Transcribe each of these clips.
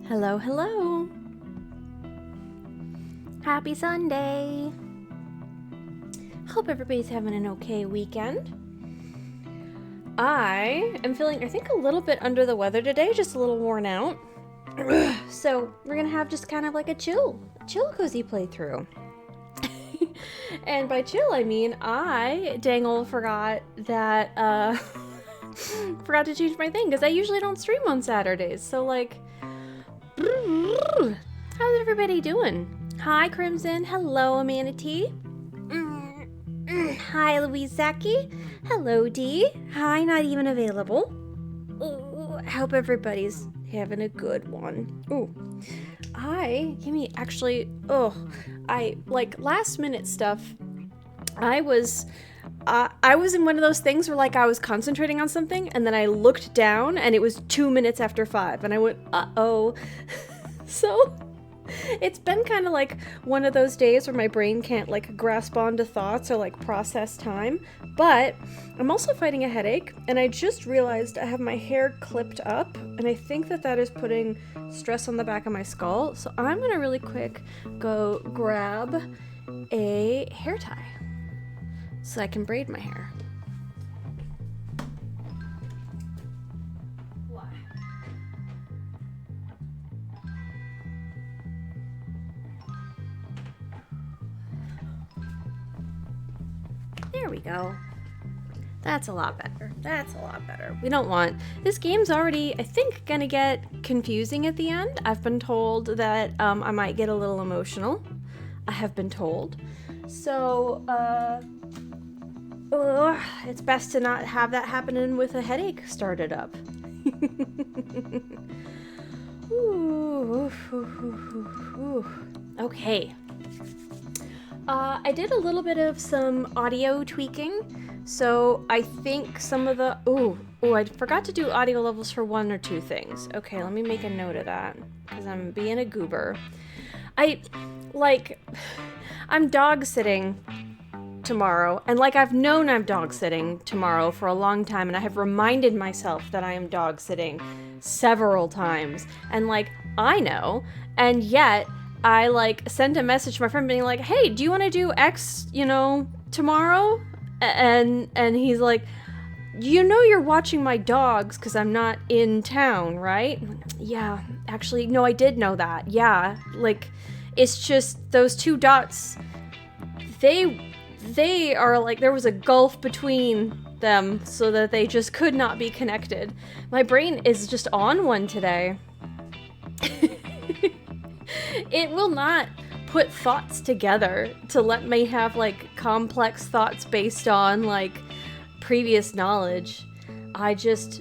Hello, hello. Happy Sunday. Hope everybody's having an okay weekend. I am feeling, I think, a little bit under the weather today, just a little worn out. So we're gonna have just kind of like a chill cozy playthrough. And by chill, I mean I dang old forgot that forgot to change my thing because I usually don't stream on Saturdays. So like, how's everybody doing? Hi Crimson, hello Amanatee. Hi Louise Zaki, hello Dee. Hi, not even available. Ooh, I hope everybody's having a good one. I like last minute stuff. I was in one of those things where like I was concentrating on something and then I looked down and it was 2 minutes after 5 and I went, uh-oh. So it's been kind of like one of those days where my brain can't like grasp onto thoughts or like process time, but I'm also fighting a headache and I just realized I have my hair clipped up and I think that is putting stress on the back of my skull. So I'm gonna really quick go grab a hair tie so I can braid my hair. There we go. That's a lot better. That's a lot better. We don't want... This game's already, I think, gonna get confusing at the end. I've been told that I might get a little emotional. I have been told. So, it's best to not have that happening with a headache started up. Ooh, okay. I did a little bit of some audio tweaking, so I think some of the... I forgot to do audio levels for one or two things. Okay, let me make a note of that, because I'm being a goober. I'm dog sitting tomorrow, and I've known I'm dog sitting tomorrow for a long time, and I have reminded myself that I am dog sitting several times, and I know, and yet I sent a message to my friend being like, hey, do you want to do X, tomorrow? And he's like, you're watching my dogs because I'm not in town, right? Yeah, actually, no, I did know that. Yeah, it's just those two dots, they are there was a gulf between them so that they just could not be connected. My brain is just on one today. It will not put thoughts together to let me have complex thoughts based on previous knowledge. I just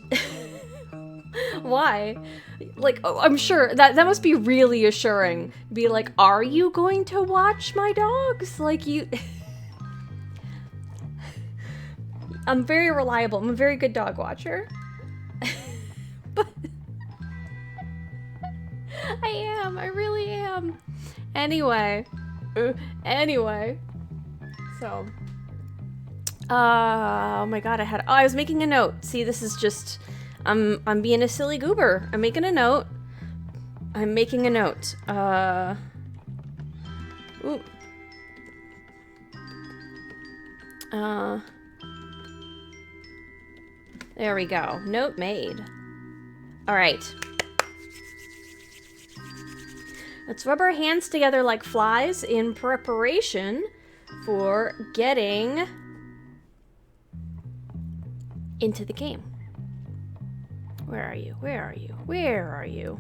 why? I'm sure that must be really assuring. Be are you going to watch my dogs? I'm very reliable. I'm a very good dog watcher. But I really am. Anyway. So. Oh my god, I was making a note. See, this is just, I'm being a silly goober. I'm making a note. There we go. Note made. All right. Let's rub our hands together like flies in preparation for getting into the game. Where are you?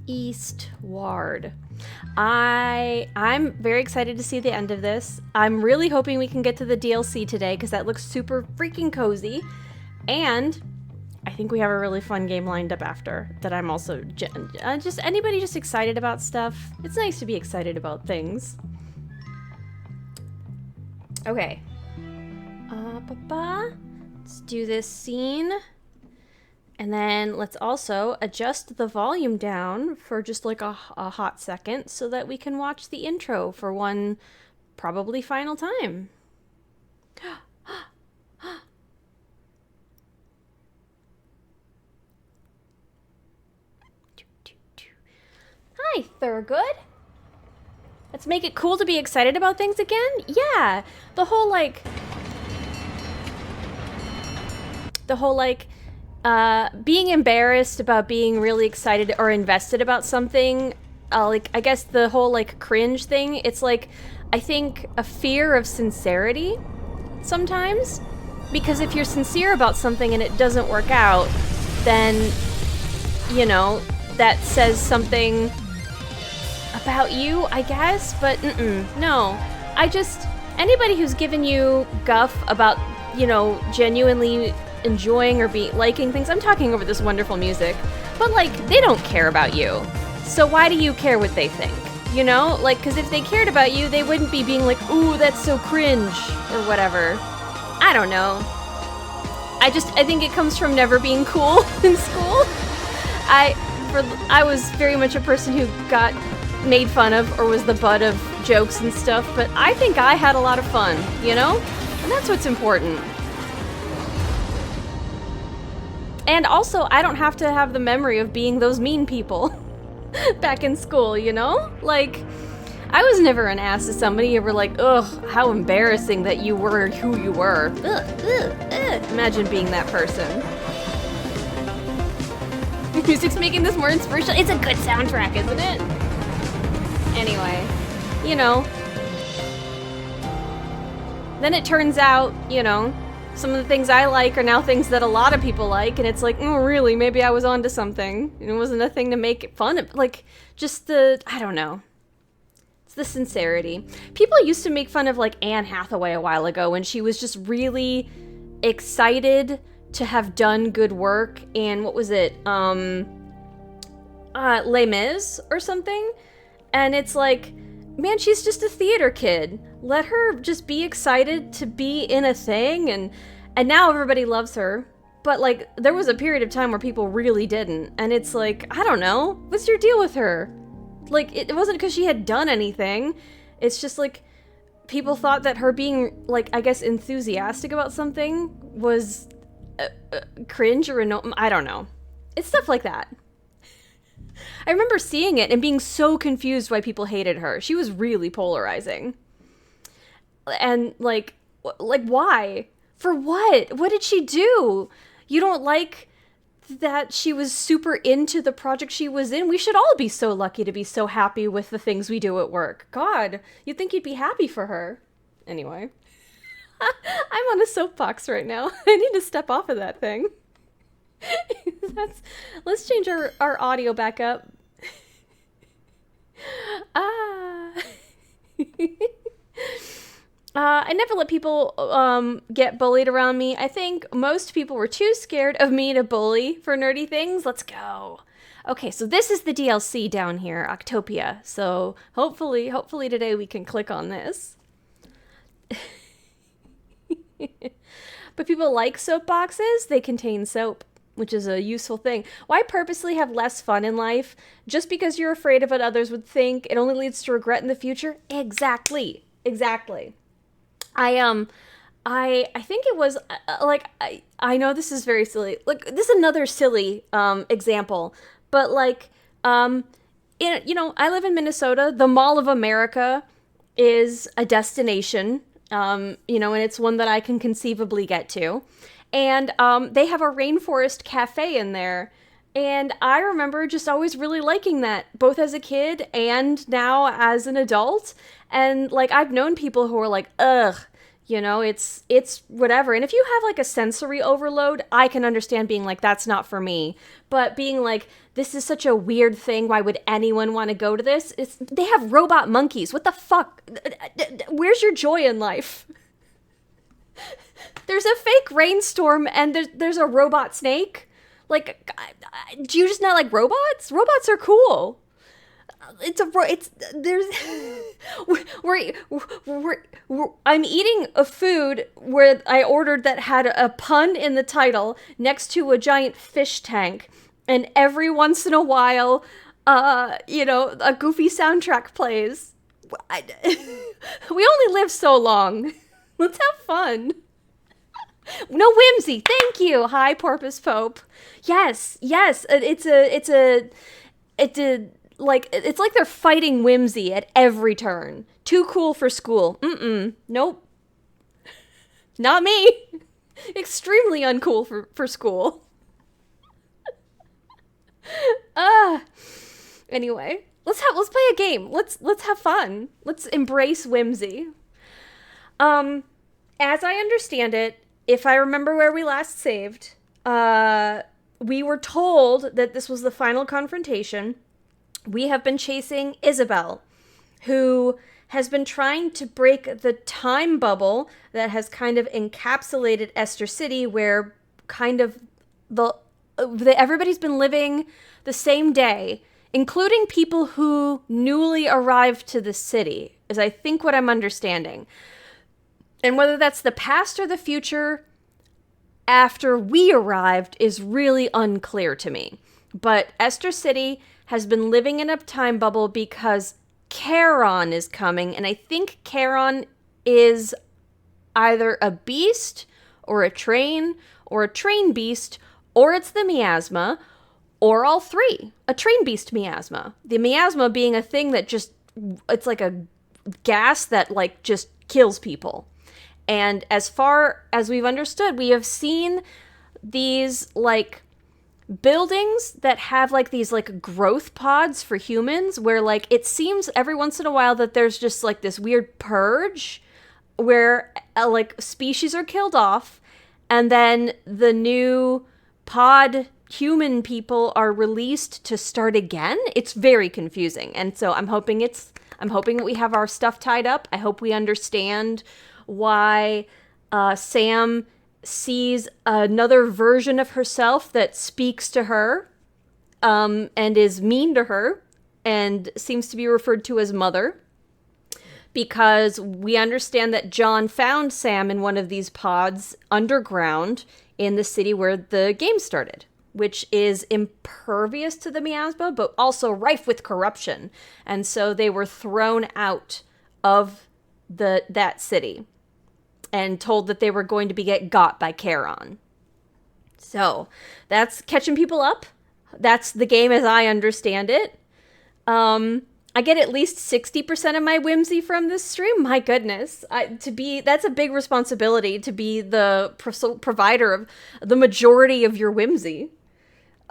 Eastward. I'm very excited to see the end of this. I'm really hoping we can get to the DLC today because that looks super freaking cozy. And I think we have a really fun game lined up after that. I'm also just anybody just excited about stuff. It's nice to be excited about things. Okay. Let's do this scene. And then let's also adjust the volume down for just a hot second so that we can watch the intro for one probably final time. Hi, Thurgood. Let's make it cool to be excited about things again? Yeah, the whole being embarrassed about being really excited or invested about something, I guess the whole cringe thing, it's I think a fear of sincerity sometimes, because if you're sincere about something and it doesn't work out, then that says something about you, I guess, but no. Anybody who's given you guff about, genuinely enjoying or liking things, I'm talking over this wonderful music, but they don't care about you. So why do you care what they think? Because if they cared about you, they wouldn't be being ooh, that's so cringe, or whatever. I don't know. I think it comes from never being cool in school. I was very much a person who got made fun of or was the butt of jokes and stuff, but I think I had a lot of fun, And that's what's important. And also, I don't have to have the memory of being those mean people back in school, I was never an ass to somebody. You were ugh, how embarrassing that you were who you were. Ugh. Imagine being that person. music's making this more inspirational. It's a good soundtrack, isn't it? Anyway, you know. Then it turns out, you know, some of the things I like are now things that a lot of people like, and it's like, oh, really? Maybe I was onto something. It wasn't a thing to make fun of. Like, just I don't know. It's the sincerity. People used to make fun of, like, Anne Hathaway a while ago when she was just really excited to have done good work in, what was it, Les Mis or something? And it's like, man, she's just a theater kid. Let her just be excited to be in a thing, and now everybody loves her. But, like, there was a period of time where people really didn't, and it's like, I don't know, what's your deal with her? Like, it wasn't because she had done anything. It's just, like, people thought that her being, like, I guess enthusiastic about something was cringe or I don't know. It's stuff like that. I remember seeing it and being so confused why people hated her. She was really polarizing. And, like, why? For what? What did she do? You don't like that she was super into the project she was in? We should all be so lucky to be so happy with the things we do at work. God, you'd think you'd be happy for her. Anyway. I'm on a soapbox right now. I need to step off of that thing. Let's change our audio back up. I never let people get bullied around me. I think most people were too scared of me to bully for nerdy things. Let's go. Okay, so this is the DLC down here, Octopia. So hopefully today we can click on this. But people like soap boxes. They contain soap, which is a useful thing. Why purposely have less fun in life? Just because you're afraid of what others would think, it only leads to regret in the future? Exactly. I think it was, like, I know this is very silly. Like, this is another silly example. But, like, I live in Minnesota. The Mall of America is a destination, and it's one that I can conceivably get to. And they have a rainforest cafe in there. And I remember just always really liking that, both as a kid and now as an adult. And, like, I've known people who are like, ugh, it's whatever. And if you have, like, a sensory overload, I can understand being like, that's not for me. But being like, this is such a weird thing, why would anyone want to go to this? They have robot monkeys. What the fuck? Where's your joy in life? There's a fake rainstorm and there's a robot snake. Like, do you just not like robots? Robots are cool. I'm eating a food where I ordered that had a pun in the title next to a giant fish tank. And every once in a while, a goofy soundtrack plays. We only live so long. Let's have fun. No whimsy. Thank you. Hi, Porpoise Pope. Yes. It's like they're fighting whimsy at every turn. Too cool for school. Nope. Not me. Extremely uncool for school. Anyway, let's play a game. Let's have fun. Let's embrace whimsy. As I understand it, if I remember where we last saved, we were told that this was the final confrontation. We have been chasing Isabel, who has been trying to break the time bubble that has kind of encapsulated Esther City, where kind of everybody's been living the same day, including people who newly arrived to the city, is I think what I'm understanding. And whether that's the past or the future after we arrived is really unclear to me. But Esther City has been living in a time bubble because Charon is coming, and I think Charon is either a beast or a train beast, or it's the miasma, or all three. A train beast miasma. The miasma being a thing that it's like a gas that, like, just kills people. And as far as we've understood, we have seen these, like, buildings that have like these like growth pods for humans where like it seems every once in a while that there's just like this weird purge where like species are killed off and then the new pod human people are released to start again. It's very confusing. And so I'm hoping that we have our stuff tied up. I hope we understand why Sam sees another version of herself that speaks to her and is mean to her and seems to be referred to as mother, because we understand that John found Sam in one of these pods underground in the city where the game started, which is impervious to the miasma, but also rife with corruption. And so they were thrown out of that city and told that they were going to get got by Charon. So that's catching people up. That's the game as I understand it. I get at least 60% of my whimsy from this stream. My goodness. That's a big responsibility to be the provider of the majority of your whimsy.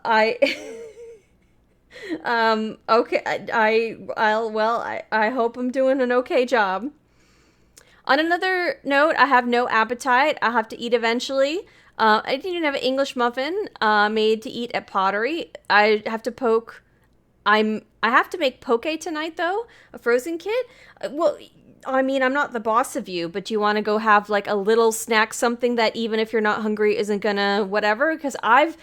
Okay. I hope I'm doing an okay job. On another note, I have no appetite. I'll have to eat eventually. I didn't even have an English muffin made to eat at Pottery. I have to make poke tonight, though, a frozen kit. Well, I mean, I'm not the boss of you, but do you want to go have like a little snack, something that even if you're not hungry isn't gonna whatever? Because I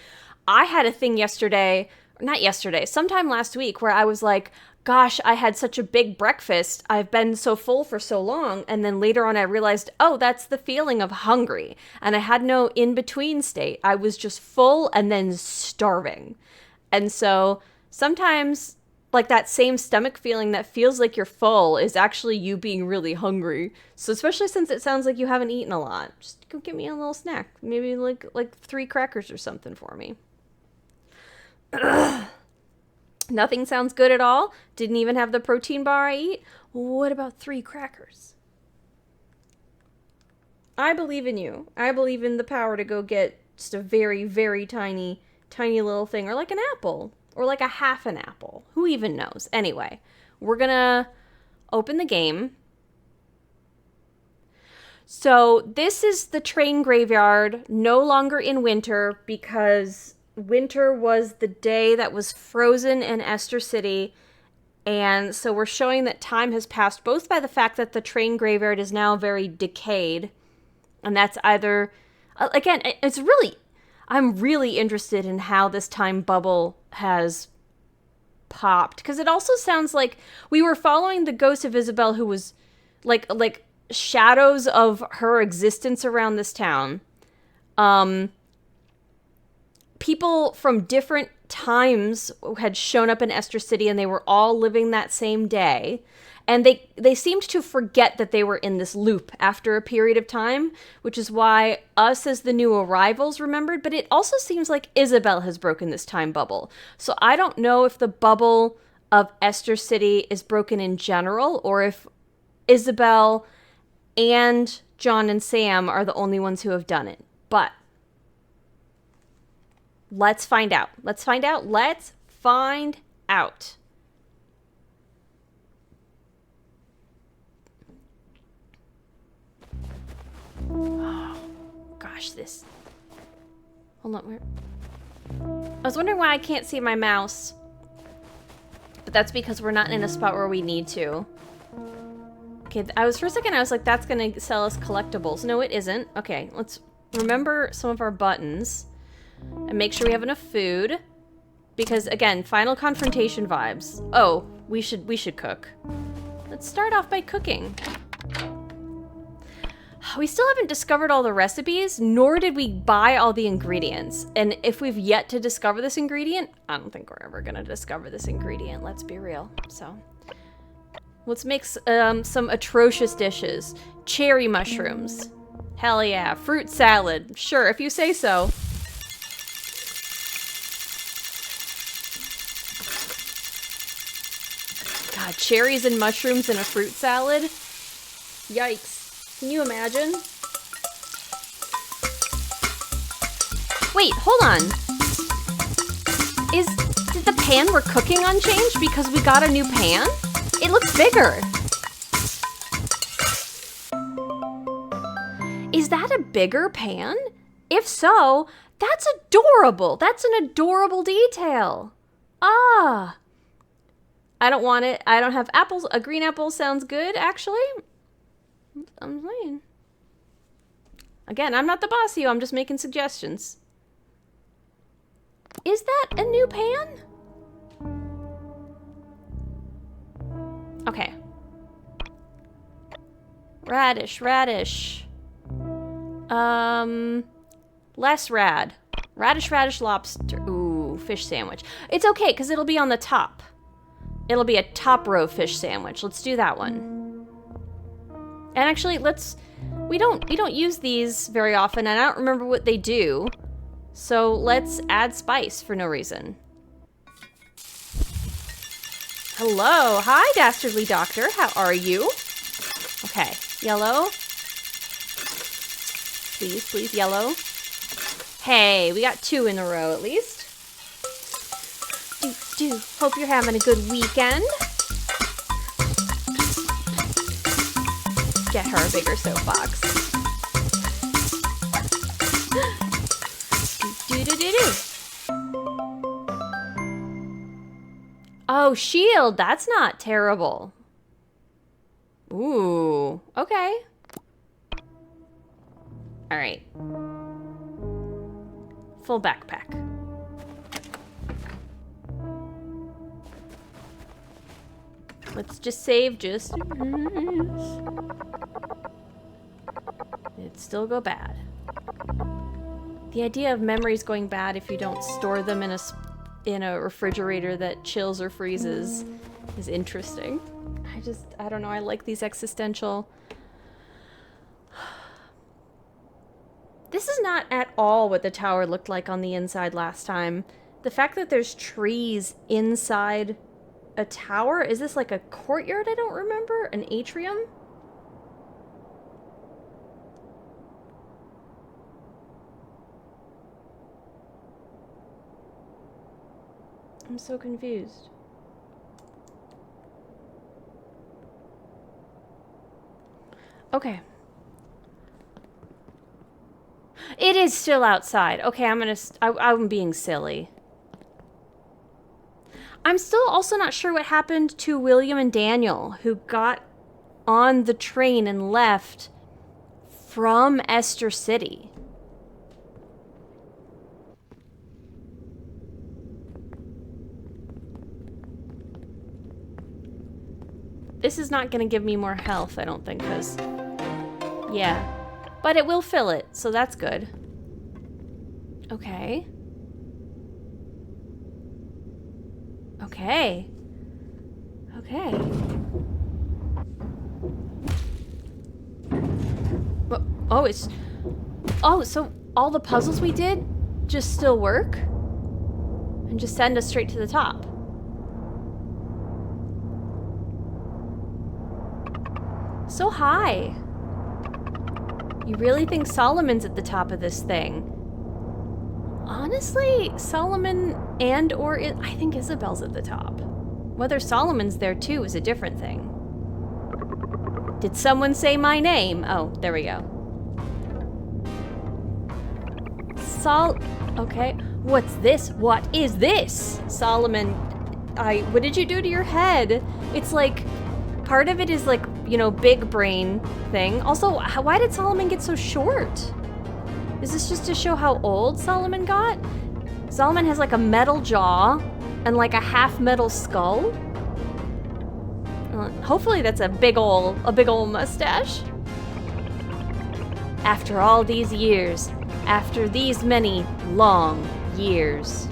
had a thing sometime last week where I was like, gosh, I had such a big breakfast. I've been so full for so long. And then later on I realized, oh, that's the feeling of hungry. And I had no in-between state. I was just full and then starving. And so sometimes like that same stomach feeling that feels like you're full is actually you being really hungry. So especially since it sounds like you haven't eaten a lot, just go get me a little snack. Maybe like 3 crackers or something for me. Ugh. Nothing sounds good at all. Didn't even have the protein bar I eat. What about 3 crackers? I believe in you. I believe in the power to go get just a very, very tiny little thing. Or like an apple. Or like a half an apple. Who even knows? Anyway, we're gonna open the game. So this is the train graveyard, no longer in winter, because winter was the day that was frozen in Esther City. And so we're showing that time has passed, both by the fact that the train graveyard is now very decayed. And that's either, again, I'm really interested in how this time bubble has popped. Because it also sounds like we were following the ghost of Isabel, who was like shadows of her existence around this town. People from different times had shown up in Esther City, and they were all living that same day. And they seemed to forget that they were in this loop after a period of time, which is why us as the new arrivals remembered. But it also seems like Isabel has broken this time bubble. So I don't know if the bubble of Esther City is broken in general, or if Isabel and John and Sam are the only ones who have done it. But let's find out. Let's find out. Oh, gosh, this. Hold on. I was wondering why I can't see my mouse. But that's because we're not in a spot where we need to. Okay, for a second, I was like, that's going to sell us collectibles. No, it isn't. Okay, let's remember some of our buttons. And make sure we have enough food. Because, again, final confrontation vibes. Oh, we should cook. Let's start off by cooking. We still haven't discovered all the recipes, nor did we buy all the ingredients. And if we've yet to discover this ingredient, I don't think we're ever going to discover this ingredient, let's be real. So, let's make some atrocious dishes. Cherry mushrooms. Hell yeah. Fruit salad. Sure, if you say so. God, cherries and mushrooms in a fruit salad? Yikes. Can you imagine? Wait, hold on. Did the pan we're cooking on change because we got a new pan? It looks bigger. Is that a bigger pan? If so, that's adorable. That's an adorable detail. Ah. I don't want it. I don't have apples. A green apple sounds good, actually. I'm saying. Again, I'm not the boss of you. I'm just making suggestions. Is that a new pan? Okay. Radish. Less rad. Radish, lobster. Ooh, fish sandwich. It's okay, because it'll be on the top. It'll be a top row fish sandwich. Let's do that one. And actually, we don't use these very often, and I don't remember what they do. So let's add spice for no reason. Hello. Hi, Dastardly Doctor. How are you? Okay. Yellow. Please, yellow. Hey, we got 2 in a row at least. Hope you're having a good weekend. Get her a bigger soapbox. Oh, shield. That's not terrible. Ooh, okay. All right. Full backpack. Let's just save just in case. It'd still go bad. The idea of memories going bad if you don't store them in a refrigerator that chills or freezes is interesting. I don't know, I like these existential... This is not at all what the tower looked like on the inside last time. The fact that there's trees inside a tower? Is this like a courtyard? I don't remember. An atrium? I'm so confused. Okay. It is still outside. Okay, I'm being silly. I'm still also not sure what happened to William and Daniel, who got on the train and left from Esther City. This is not going to give me more health, I don't think, because... Yeah. But it will fill it, so that's good. Okay. Okay. Okay. Oh, it's... Oh, so all the puzzles we did just still work? And just send us straight to the top? So high. You really think Solomon's at the top of this thing? Honestly, Solomon or I think Isabel's at the top. Whether Solomon's there too is a different thing. Did someone say my name? Oh, there we go. Okay. What's this? What is this? Solomon, what did you do to your head? It's like, part of it is like, you know, big brain thing. Also, why did Solomon get so short? Is this just to show how old Solomon got? Solomon has like a metal jaw and like a half metal skull. Hopefully that's a big ol' mustache. After all these years, after these many long years,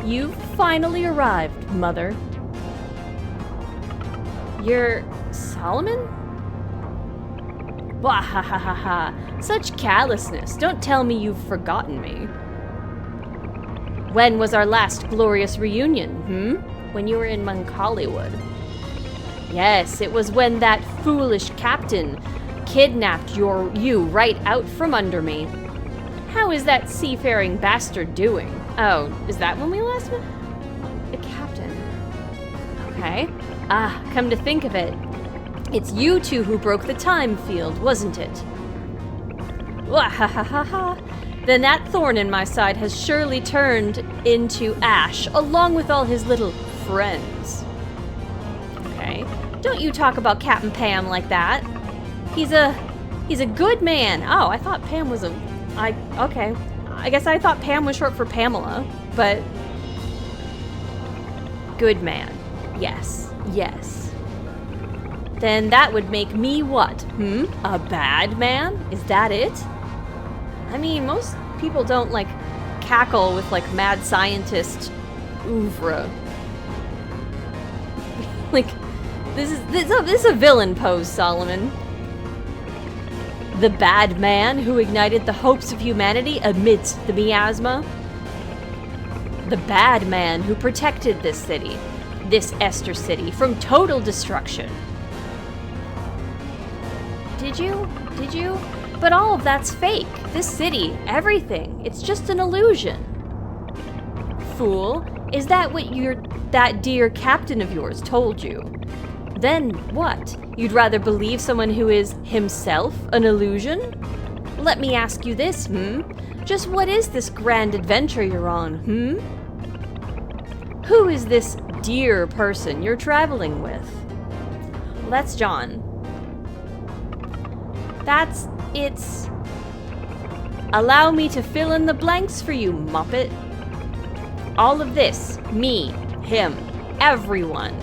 you've finally arrived, Mother. You're Solomon? Wahahaha. Such callousness. Don't tell me you've forgotten me. When was our last glorious reunion, When you were in Moncollywood. Yes, it was when that foolish captain kidnapped you right out from under me. How is that seafaring bastard doing? Oh, is that when we last met? The captain. Okay. Come to think of it, it's you two who broke the time field, wasn't it? Wahahaha. Then that thorn in my side has surely turned into ash, along with all his little friends. Okay. Don't you talk about Captain Pam like that. He's a good man. Oh, I thought Pam was okay. I guess I thought Pam was short for Pamela, but good man. Yes. Then that would make me what? A bad man? Is that it? I mean, most people don't, like, cackle with, like, mad scientist oeuvre. Like, this is a villain pose, Solomon. The bad man who ignited the hopes of humanity amidst the miasma. The bad man who protected this city, this Esther City, from total destruction. Did you? But all of that's fake. This city, everything. It's just an illusion. Fool, is that what that dear captain of yours told you? Then what? You'd rather believe someone who is himself an illusion? Let me ask you this, Just what is this grand adventure you're on, Who is this dear person you're traveling with? Well, that's John. It's... Allow me to fill in the blanks for you, Muppet. All of this, me, him, everyone.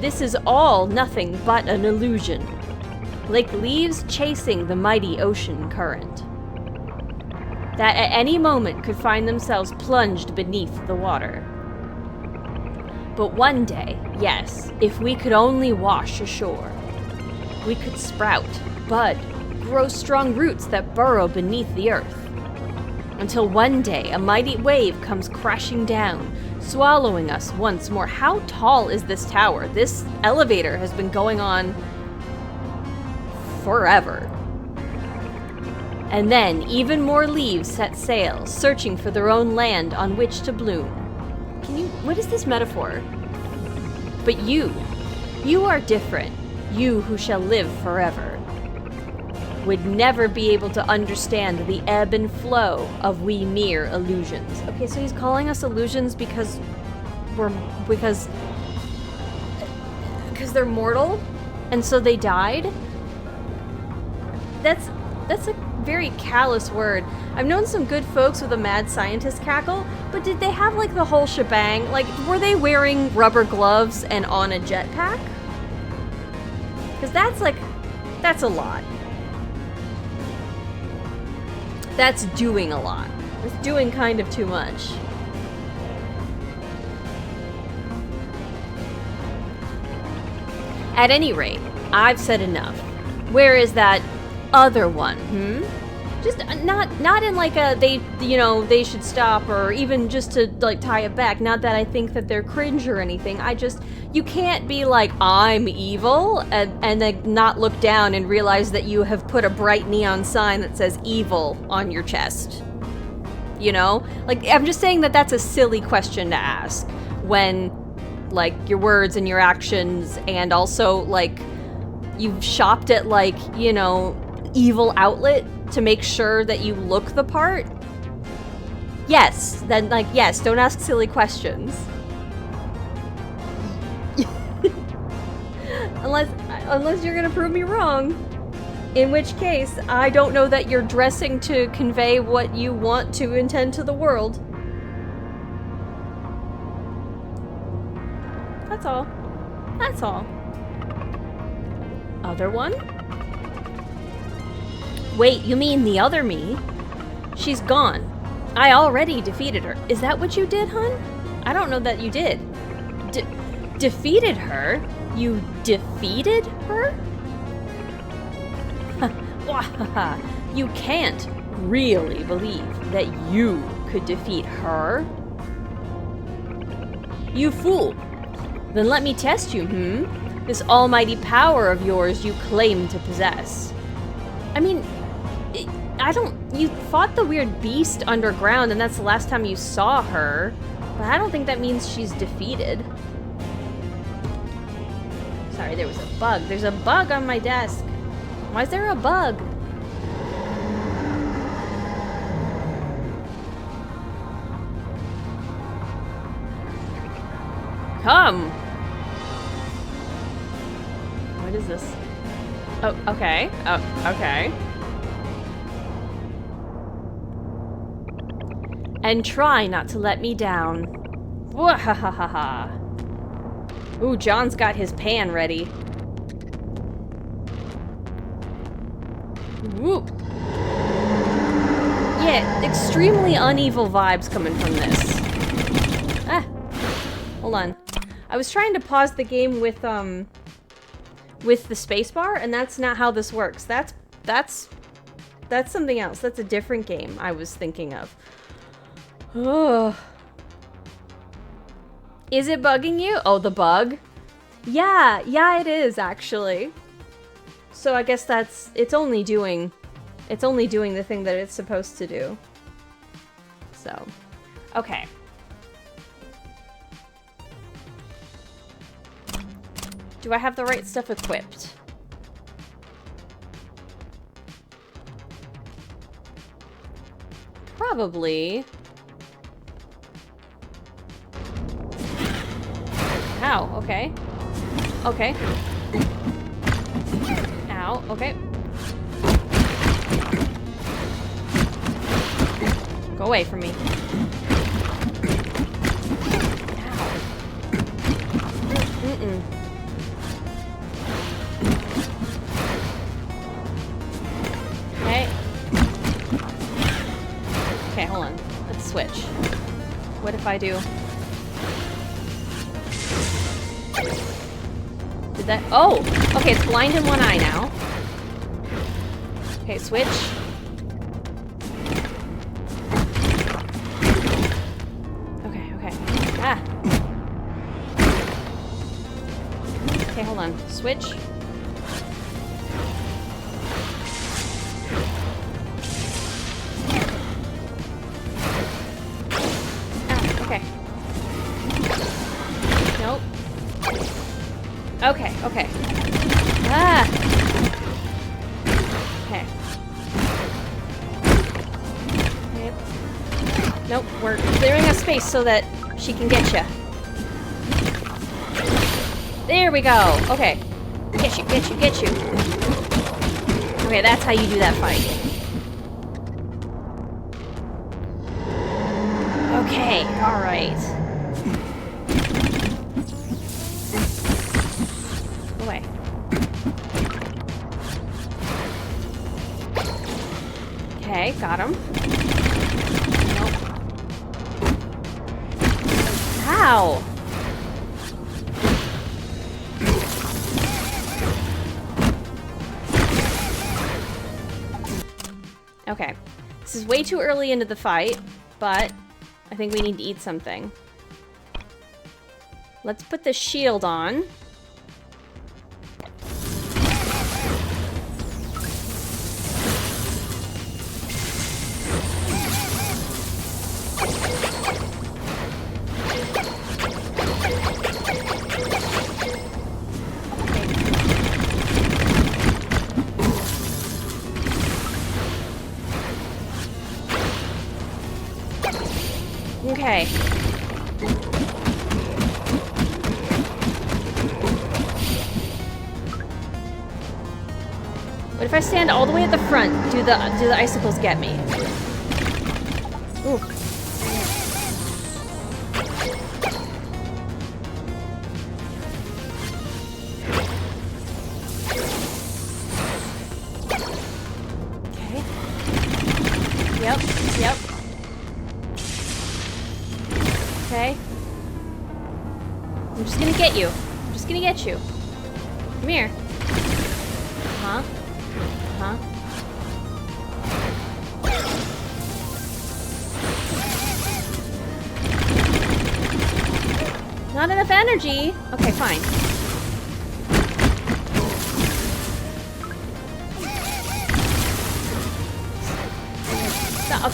This is all nothing but an illusion. Like leaves chasing the mighty ocean current. That at any moment could find themselves plunged beneath the water. But one day, yes, if we could only wash ashore, we could sprout, bud, grow strong roots that burrow beneath the earth. Until one day, a mighty wave comes crashing down, swallowing us once more. How tall is this tower? This elevator has been going on forever. And then, even more leaves set sail, searching for their own land on which to bloom. What is this metaphor? But you are different. You who shall live forever would never be able to understand the ebb and flow of we mere illusions. Okay, so he's calling us illusions because they're mortal, and so they died? That's a very callous word. I've known some good folks with a mad scientist cackle, but did they have like the whole shebang? Like, were they wearing rubber gloves and on a jetpack? Because that's a lot. That's doing a lot. It's doing kind of too much. At any rate, I've said enough. Where is that other one, Just not in like a they should stop, or even just to like tie it back. Not that I think that they're cringe or anything. You can't be like, I'm evil, and then not look down and realize that you have put a bright neon sign that says evil on your chest. You know? Like, I'm just saying that that's a silly question to ask when, like, your words and your actions, and also, like, you've shopped at, like, evil outlet to make sure that you look the part. Yes, then, like, yes, don't ask silly questions. Unless you're gonna prove me wrong. In which case, I don't know that you're dressing to convey what you want to intend to the world. That's all. That's all. Other one? Wait, you mean the other me? She's gone. I already defeated her. Is that what you did, hun? I don't know that you did. Defeated her? You defeated her? You can't really believe that you could defeat her? You fool. Then let me test you, This almighty power of yours you claim to possess. I mean, I don't... You fought the weird beast underground, and that's the last time you saw her. But I don't think that means she's defeated. Sorry, there was a bug. There's a bug on my desk. Why is there a bug? Come! What is this? Oh, okay. Oh, okay. And try not to let me down. Wahahaha. Ooh, John's got his pan ready. Whoop. Yeah, extremely uneven vibes coming from this. Ah. Hold on. I was trying to pause the game with the spacebar, and that's not how this works. That's something else. That's a different game I was thinking of. Ugh. Is it bugging you? Oh, the bug? Yeah, it is actually. So I guess it's only doing the thing that it's supposed to do. So, okay. Do I have the right stuff equipped? Probably. Ow, okay. Okay. Ow, okay. Go away from me. Ow. Mm-mm. Okay. Okay, hold on. Let's switch. What if I do... Did that... Oh! Okay, it's blind in one eye now. Okay, switch. Okay. Ah! Okay, hold on. Switch. Ah, okay. Nope. Okay. Ah! Okay. Nope, we're clearing a space so that she can get you. There we go! Okay. Get you. Okay, that's how you do that fight. Okay, alright. Away. Okay, got him. Nope. Ow! Okay. This is way too early into the fight, but I think we need to eat something. Let's put the shield on. Okay. What if I stand all the way at the front? Do the icicles get me? Ooh. Okay. Yep. Okay. I'm just gonna get you. Come here. Huh? Not enough energy. Okay, fine.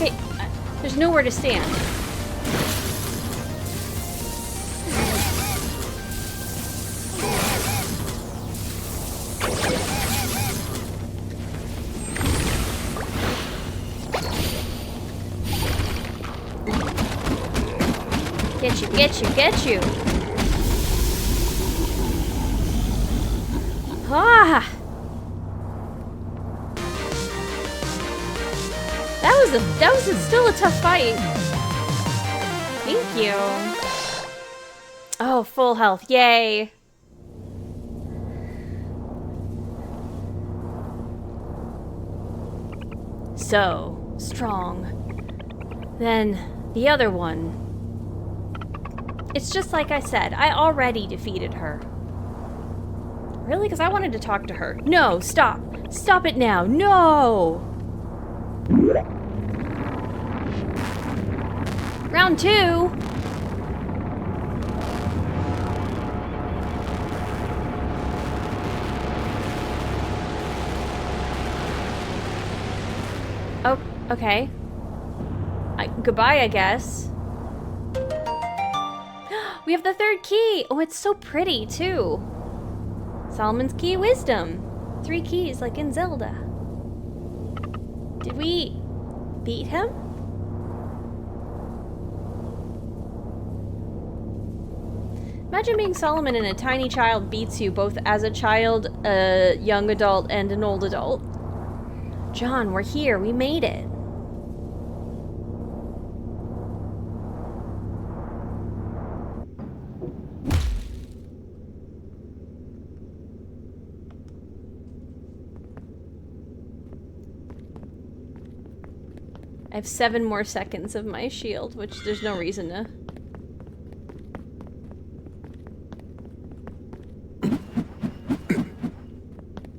Okay, there's nowhere to stand. Get you, get you, get you. Ah! That was still a tough fight. Thank you. Oh, full health. Yay. So strong. Then the other one. It's just like I said, I already defeated her. Really? Because I wanted to talk to her. No, stop. Stop it now. No! Round 2. Oh, okay. Goodbye, I guess. We have the 3rd key. Oh, it's so pretty, too. Solomon's Key of Wisdom. 3 keys, like in Zelda. Did we beat him? Imagine being Solomon and a tiny child beats you both as a child, a young adult, and an old adult. John, we're here. We made it. I have 7 more seconds of my shield, which there's no reason to.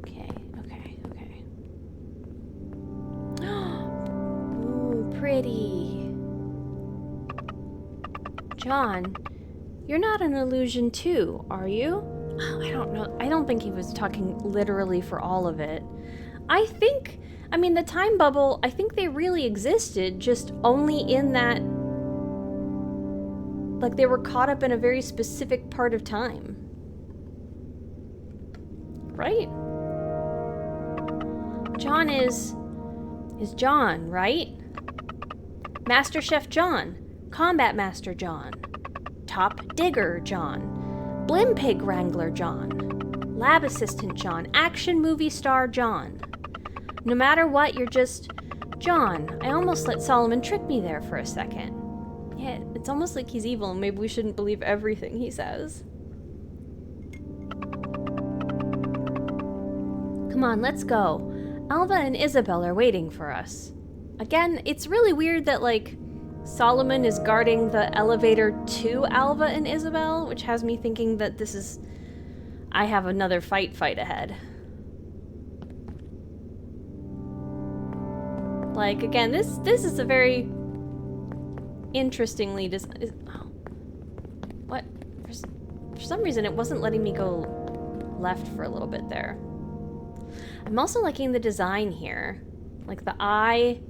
Okay. Ooh, pretty. John, you're not an illusion too, are you? I don't know. I don't think he was talking literally for all of it. I mean, the time bubble, I think they really existed, just only in that, like, they were caught up in a very specific part of time. Right? John is John, right? Master Chef John, Combat Master John, Top Digger John, Blim Pig Wrangler John, Lab Assistant John, Action Movie Star John. No matter what, you're just John. I almost let Solomon trick me there for a second. Yeah, it's almost like he's evil, and maybe we shouldn't believe everything he says. Come on, let's go. Alva and Isabel are waiting for us. Again, it's really weird that, like, Solomon is guarding the elevator to Alva and Isabel, which has me thinking that this is... I have another fight ahead. Like, again, this is a very interestingly what? For some reason, it wasn't letting me go left for a little bit there. I'm also liking the design here. Like, the eye,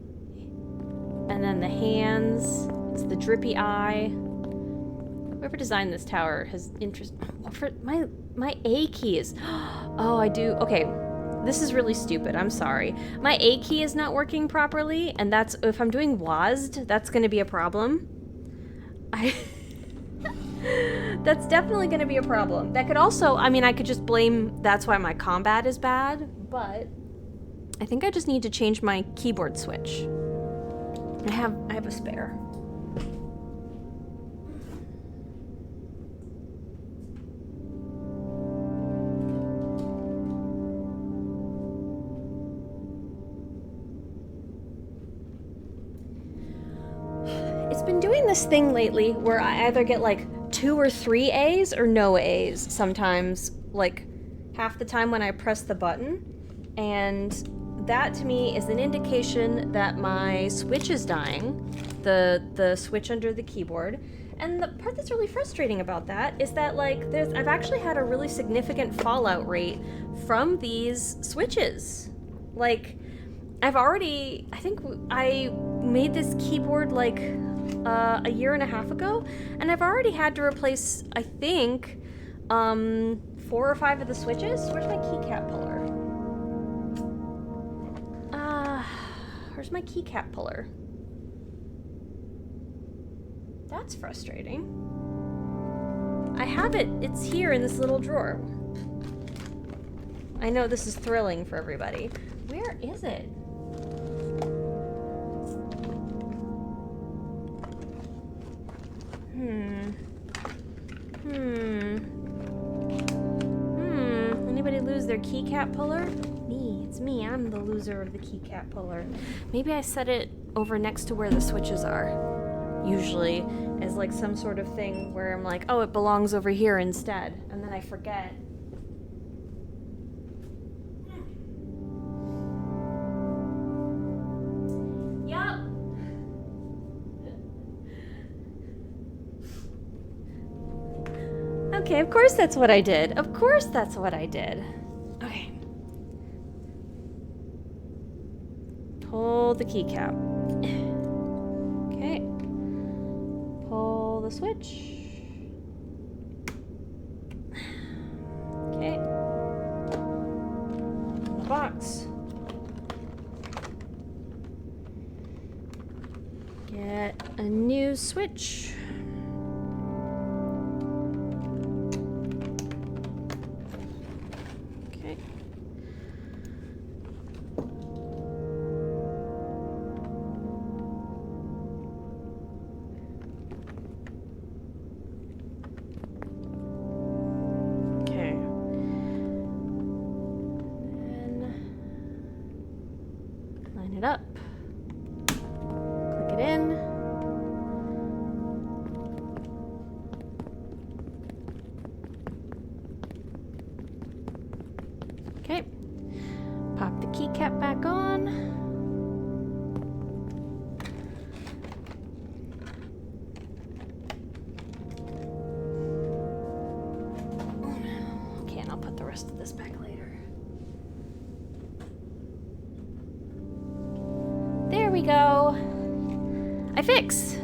and then the hands. It's the drippy eye. Whoever designed this tower has interest... For my A key is... Oh, I do... Okay. This is really stupid. I'm sorry. My A key is not working properly, and that's... If I'm doing WASD, that's going to be a problem. That's definitely going to be a problem. That could also... I mean, I could just blame... That's why my combat is bad, but... I think I just need to change my keyboard switch. I have a spare. It's been doing this thing lately where I either get like 2 or 3 A's or no A's sometimes, like half the time when I press the button, and that to me is an indication that my switch is dying, the switch under the keyboard. And the part that's really frustrating about that is that, like, I've actually had a really significant fallout rate from these switches. Like, I think I made this keyboard like a year and a half ago, and I've already had to replace, I think, 4 or 5 of the switches. Where's my keycap puller? Where's my keycap puller? That's frustrating. I have it. It's here in this little drawer. I know this is thrilling for everybody. Where is it? Anybody lose their keycap puller? Me. It's me. I'm the loser of the keycap puller. Maybe I set it over next to where the switches are. Usually, as like some sort of thing where I'm like, oh, it belongs over here instead. And then I forget. Yup. Okay, of course that's what I did. Of course that's what I did. Okay. Pull the keycap. Okay. Pull the switch. Okay. In the box. Get a new switch. It up. Click it in. Okay. Pop the keycap back on. Okay, and I'll put the rest of this back later. There we go. I fix.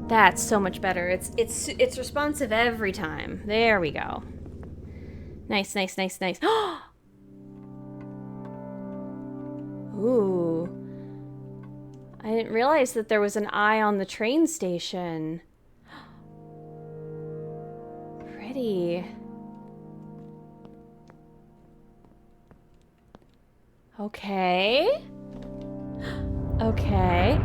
That's so much better. It's responsive every time. There we go. Nice, nice, nice, nice. Ooh. I didn't realize that there was an eye on the train station. Pretty. Okay. Okay.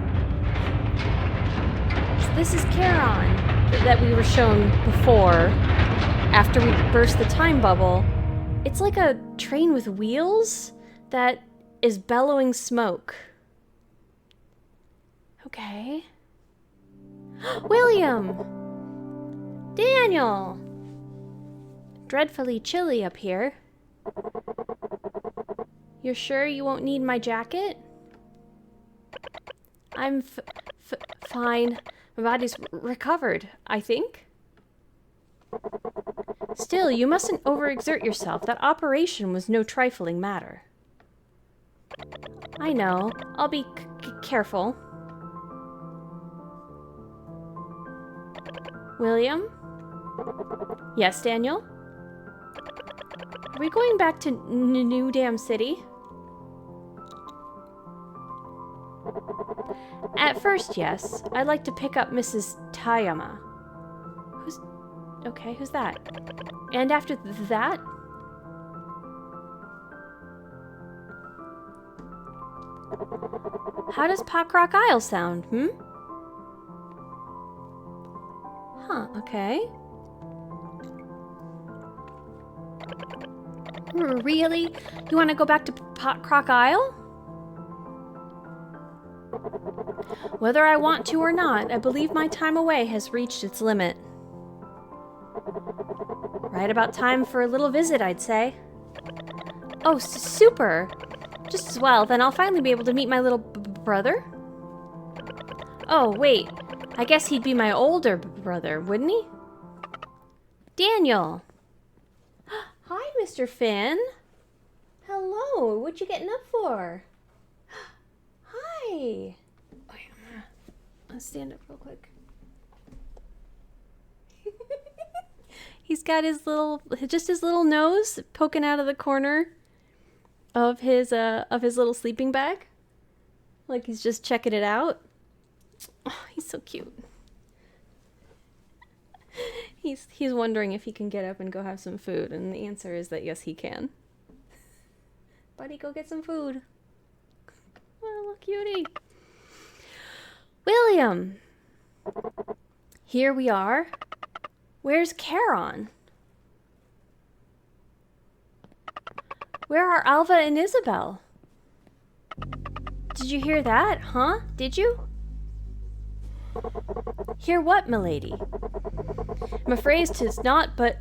So this is Charon that we were shown before after we burst the time bubble. It's like a train with wheels that is bellowing smoke. Okay. William! Daniel! Dreadfully chilly up here. You're sure you won't need my jacket? I'm fine. My body's recovered, I think. Still, you mustn't overexert yourself. That operation was no trifling matter. I know. I'll be careful. William? Yes, Daniel? Are we going back to New Dam City? At first, yes. I'd like to pick up Mrs. Tayama. Who's that? And after that? How does Pockrock Isle sound, Huh, okay. Really? You want to go back to Pockrock Isle? Whether I want to or not, I believe my time away has reached its limit. Right about time for a little visit, I'd say. Oh, super! Just as well, then I'll finally be able to meet my little brother. Oh, wait. I guess he'd be my older brother, wouldn't he? Daniel! Mr. Finn. Hello. What you getting up for? Hi. Okay, I'll stand up real quick. He's got his little nose poking out of the corner of his little sleeping bag. Like he's just checking it out. Oh, he's so cute. He's wondering if he can get up and go have some food, and the answer is that yes, he can. Buddy, go get some food. Oh, look, cutie. William. Here we are. Where's Charon? Where are Alva and Isabel? Did you hear that, huh? Did you? Hear what, milady? I'm afraid 'tis not, but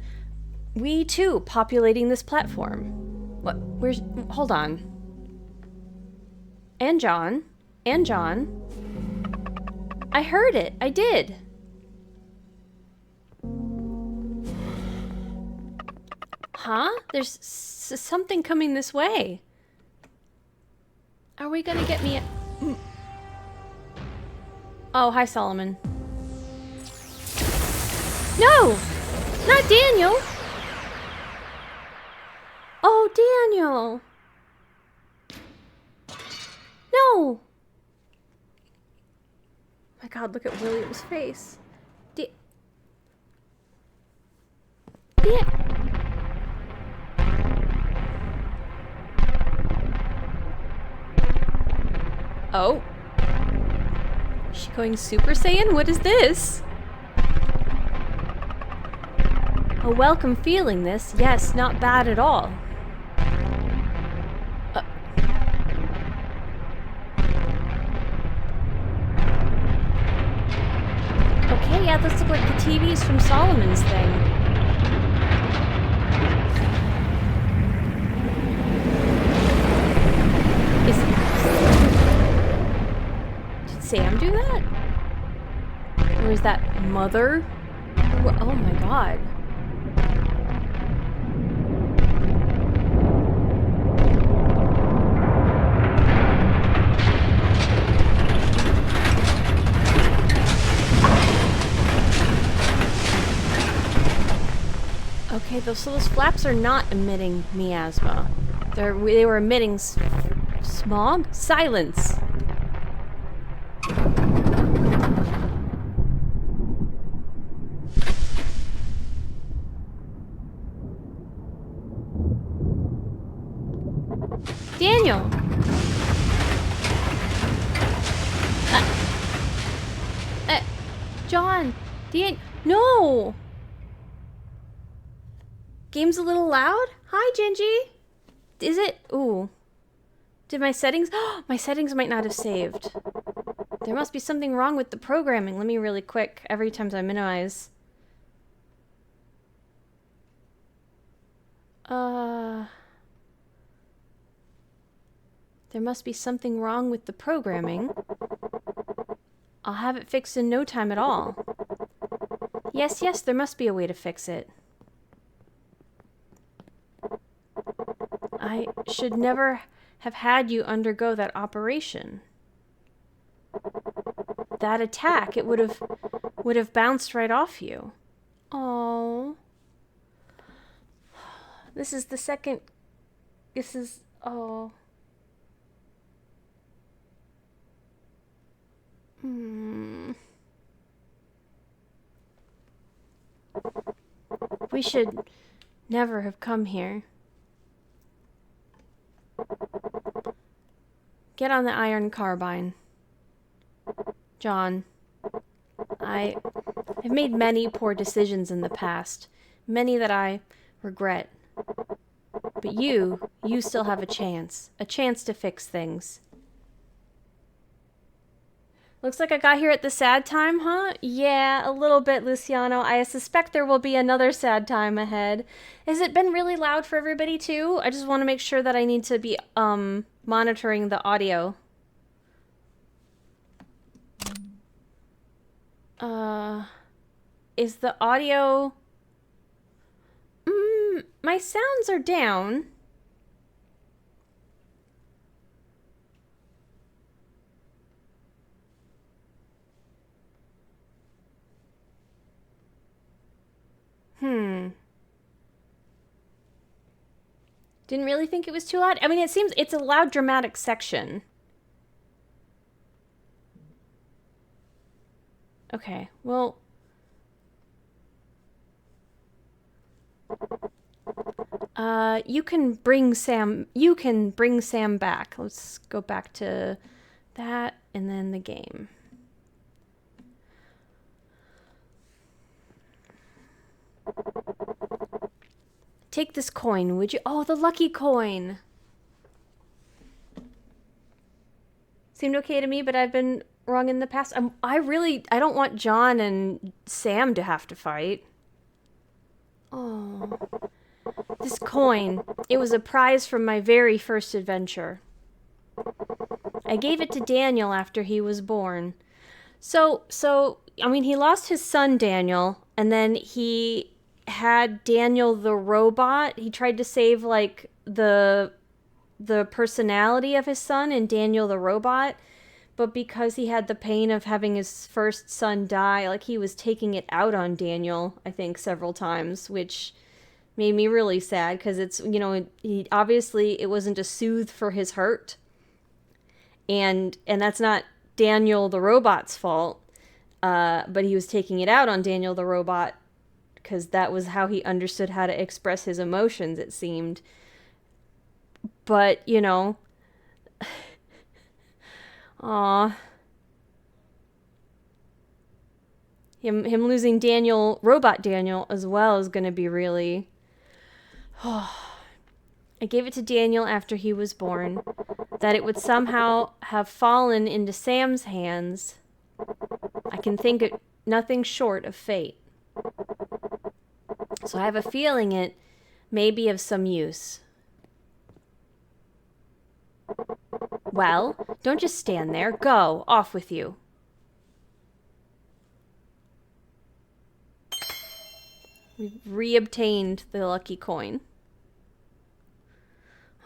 we too populating this platform. What? Where's? Hold on. And John. I heard it. I did. Huh? There's something coming this way. Are we gonna get me a... Oh, hi, Solomon. No! Not Daniel! Oh, Daniel! No! My God, look at William's face. Oh. Is she going Super Saiyan? What is this? A welcome feeling, this. Yes, not bad at all. Okay, yeah, those look like the TVs from Solomon's thing. Did Sam do that? Or is that Mother? Oh my God. Okay, so those flaps are not emitting miasma. They were emitting smog? Silence! Daniel! John! No! Game's a little loud? Hi, Genji! Is it? Ooh. Did my settings... my settings might not have saved. There must be something wrong with the programming. Let me really quick. Every time I minimize. There must be something wrong with the programming. I'll have it fixed in no time at all. Yes, there must be a way to fix it. I should never have had you undergo that operation. That attack, it would have bounced right off you. Oh. This is the second... Oh. We should never have come here. Get on the iron carbine. John, I've made many poor decisions in the past, many that I regret. But you still have a chance to fix things. Looks like I got here at the sad time, huh? Yeah, a little bit, Luciano. I suspect there will be another sad time ahead. Has it been really loud for everybody, too? I just want to make sure that I need to be, monitoring the audio. Is the audio... my sounds are down. Didn't really think it was too loud. I mean, it seems it's a loud, dramatic section. Okay, well... you can bring Sam back. Let's go back to that and then the game. Take this coin, would you? Oh, the lucky coin. Seemed okay to me, but I've been wrong in the past. I don't want John and Sam to have to fight. Oh. This coin. It was a prize from my very first adventure. I gave it to Daniel after he was born. So, I mean, he lost his son, Daniel, and then he had Daniel the robot. He tried to save, like, the personality of his son in Daniel the robot, but because he had the pain of having his first son die, like, he was taking it out on Daniel, I think, several times, which made me really sad, because it's, you know, obviously it wasn't a soothe for his hurt, and that's not Daniel the robot's fault, but he was taking it out on Daniel the robot, because that was how he understood how to express his emotions, it seemed. But, you know, aw. Him losing Daniel, robot Daniel, as well is going to be really... I gave it to Daniel after he was born, that it would somehow have fallen into Sam's hands. I can think of nothing short of fate. So I have a feeling it may be of some use. Well, don't just stand there. Go, off with you. We've reobtained the lucky coin.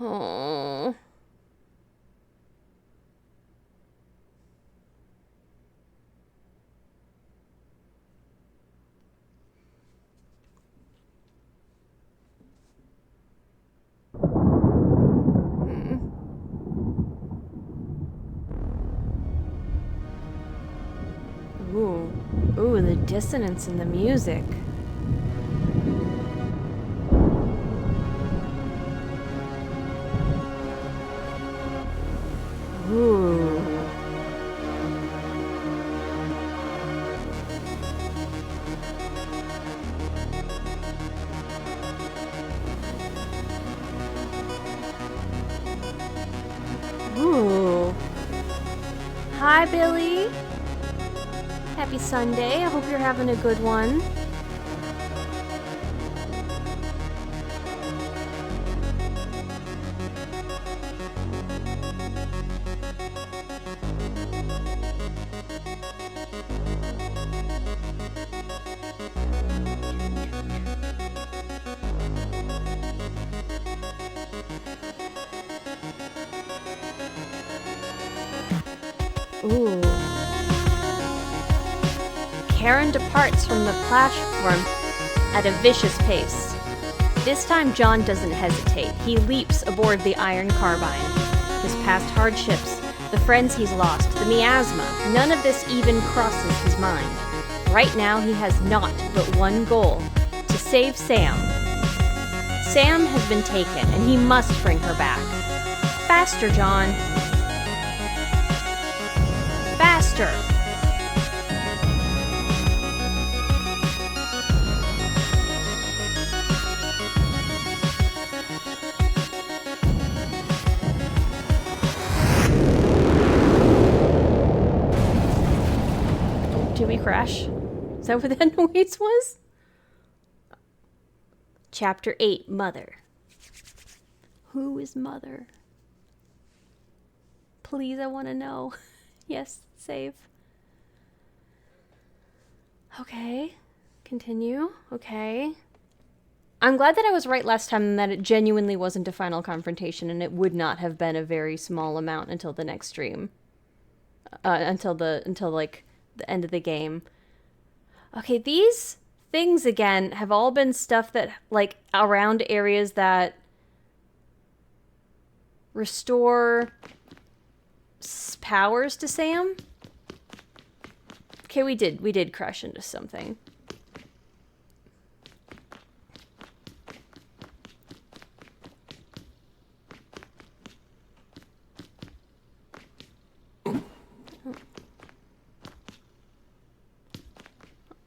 Oh. Ooh, the dissonance in the music. Ooh. Ooh. Hi, Billy. Happy Sunday. I hope you're having a good one. Ooh. Charon departs from the platform at a vicious pace. This time John doesn't hesitate. He leaps aboard the iron carbine. His past hardships, the friends he's lost, the miasma, none of this even crosses his mind. Right now he has naught but one goal: to save Sam. Sam has been taken, and he must bring her back. Faster, John. Faster. Did we crash? Is that what that noise was? Chapter 8, Mother. Who is Mother? Please, I want to know. Yes, save. Okay. Continue. Okay. I'm glad that I was right last time and that it genuinely wasn't a final confrontation and it would not have been a very small amount until the next stream. Until like the end of the game. Okay, these things again have all been stuff that like around areas that restore powers to Sam. Okay, we did crash into something.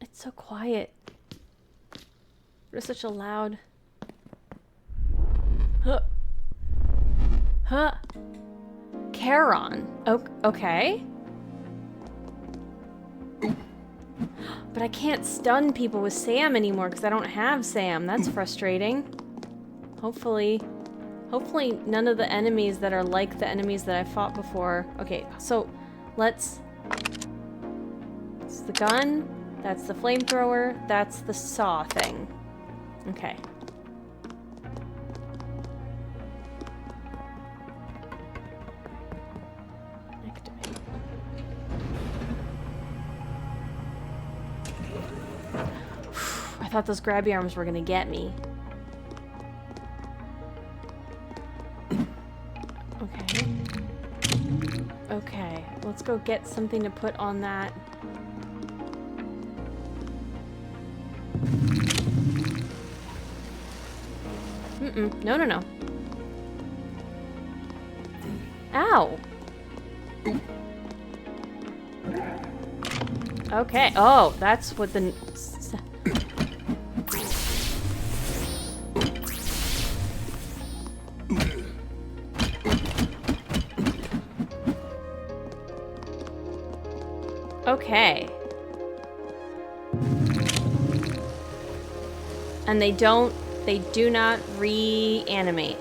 It's so quiet. It's such a loud. Huh. Charon. Okay. But I can't stun people with Sam anymore because I don't have Sam. That's frustrating. Hopefully none of the enemies that are like the enemies that I fought before. Okay, so let's... It's the gun. That's the flamethrower. That's the saw thing. Okay. Activate. I thought those grabby arms were gonna get me. Okay. Okay, let's go get something to put on that. No. Ow. Okay. Oh, that's what the... Okay. And they do not reanimate.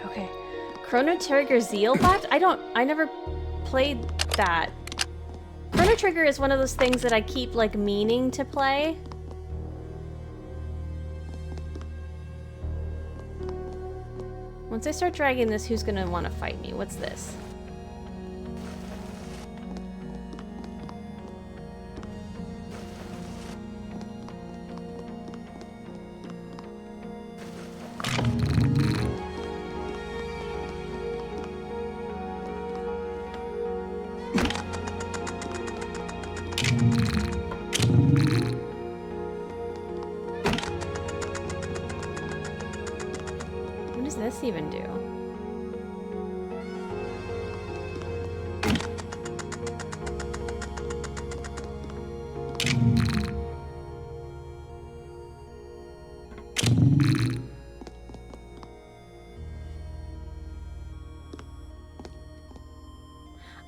Okay. Chrono Trigger Zealbot? I never played that. Chrono Trigger is one of those things that I keep, like, meaning to play. Once I start dragging this, who's gonna want to fight me? What's this? Even do?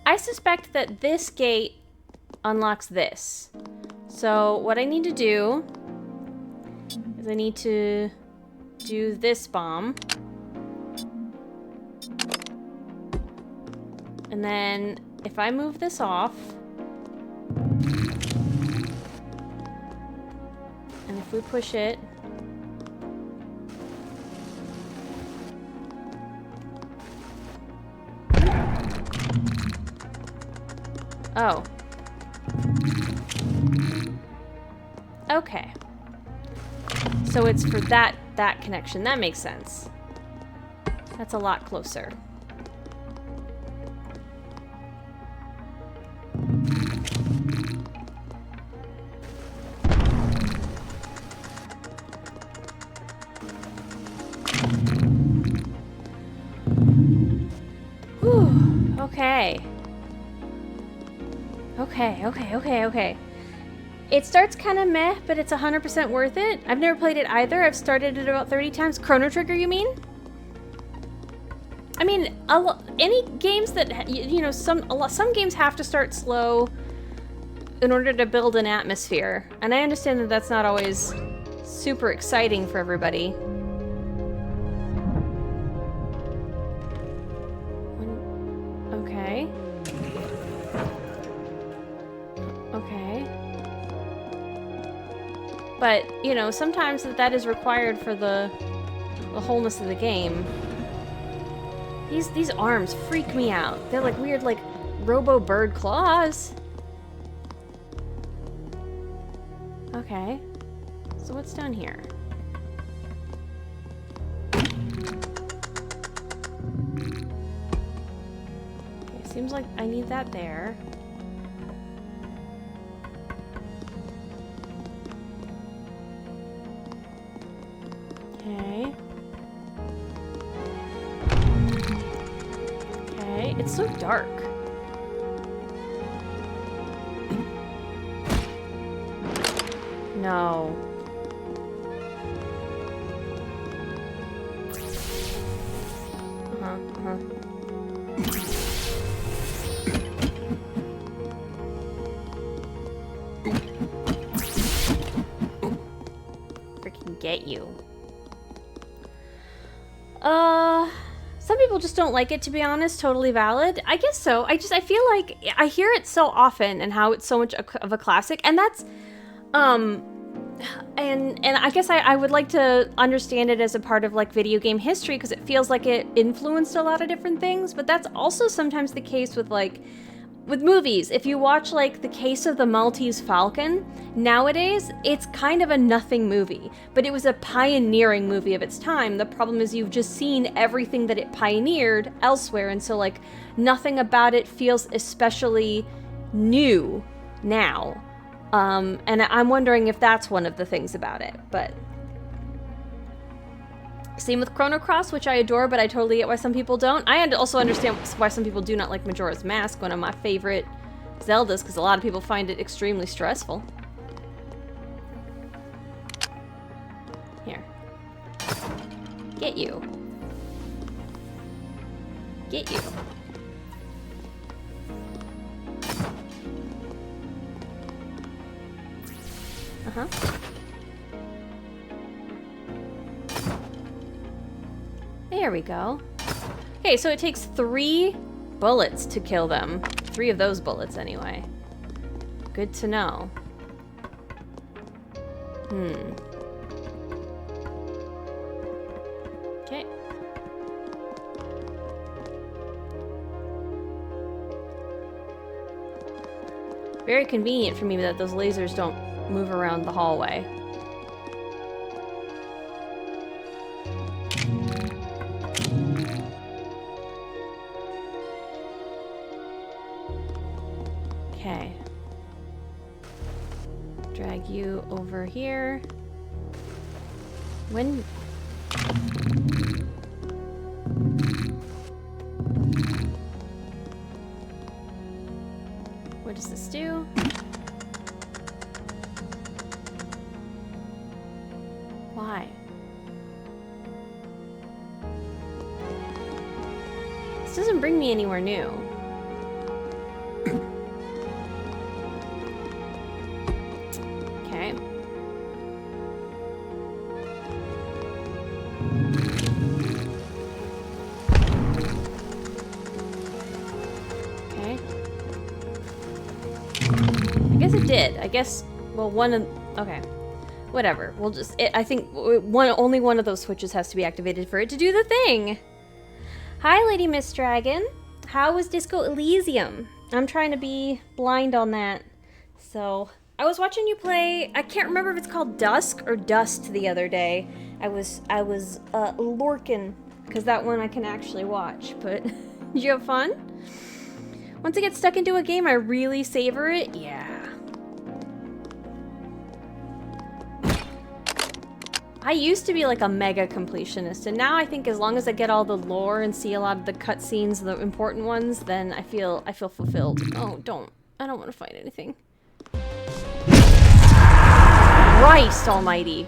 I suspect that this gate unlocks this. So what I need to do is I need to do this bomb. And then, if I move this off, and if we push it, oh. Okay. So it's for that connection. That makes sense. That's a lot closer. Okay. It starts kind of meh, but it's 100% worth it. I've never played it either. I've started it about 30 times. Chrono Trigger, you mean? I mean, any games that, you know, some games have to start slow in order to build an atmosphere. And I understand that that's not always super exciting for everybody. Okay. But, you know, sometimes that is required for the wholeness of the game. These arms freak me out. They're like weird, like, robo-bird claws. Okay. So what's down here? Okay, seems like I need that there. Okay. Okay, it's so dark. No. Freaking get you. Some people just don't like it, to be honest. Totally valid. I guess so. I feel like I hear it so often and how it's so much of a classic, and that's, and I guess I would like to understand it as a part of like video game history because it feels like it influenced a lot of different things, but that's also sometimes the case with like with movies. If you watch like The Case of the Maltese Falcon, nowadays it's kind of a nothing movie, but it was a pioneering movie of its time. The problem is you've just seen everything that it pioneered elsewhere, and so like nothing about it feels especially new now. And I'm wondering if that's one of the things about it, but same with Chrono Cross, which I adore, but I totally get why some people don't. I also understand why some people do not like Majora's Mask, one of my favorite Zeldas, because a lot of people find it extremely stressful. Here. Get you. Get you. Uh-huh. There we go. Okay, so it takes 3 bullets to kill them. 3 of those bullets, anyway. Good to know. Okay. Very convenient for me that those lasers don't move around the hallway. Okay. Drag you over here. When... What does this do? Why? This doesn't bring me anywhere new. Okay. Okay. I guess it did. I guess, well, one of... Okay. Whatever. We'll just... I think only one of those switches has to be activated for it to do the thing. Hi, Lady Miss Dragon. How was Disco Elysium? I'm trying to be blind on that. So, I was watching you play... I can't remember if it's called Dusk or Dust the other day. I was lurking, because that one I can actually watch. But, did you have fun? Once I get stuck into a game, I really savor it. Yeah. I used to be like a mega completionist, and now I think as long as I get all the lore and see a lot of the cutscenes, the important ones, then I feel fulfilled. Oh, don't. I don't want to fight anything. Christ almighty.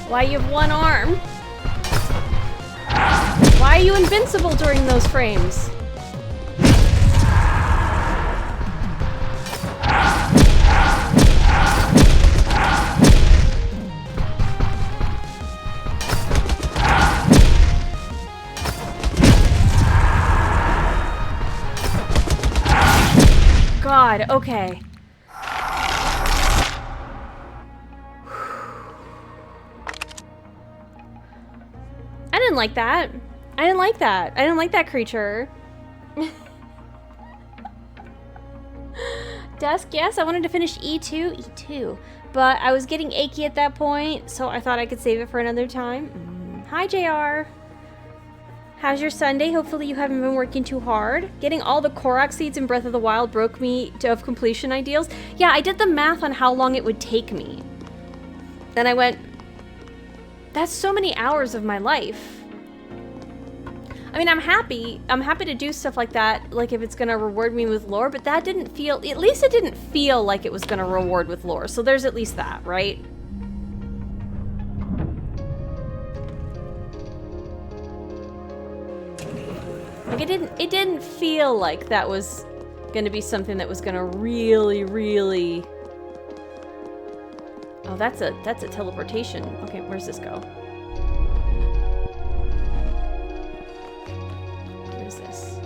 Why you have one arm? Why are you invincible during those frames? God, okay. I didn't like that. I didn't like that. I didn't like that creature. Dusk, yes, I wanted to finish E2. E2. But I was getting achy at that point, so I thought I could save it for another time. Hi, JR. How's your Sunday? Hopefully you haven't been working too hard. Getting all the Korok seeds in Breath of the Wild broke me of completion ideals. Yeah, I did the math on how long it would take me. Then I went, that's so many hours of my life. I mean, I'm happy to do stuff like that, like if it's gonna reward me with lore, but that didn't feel, at least it didn't feel like it was gonna reward with lore, so there's at least that, right? Like, it didn't feel like that was gonna be something that was gonna really... Oh, that's a teleportation. Okay, where's this go? What is this?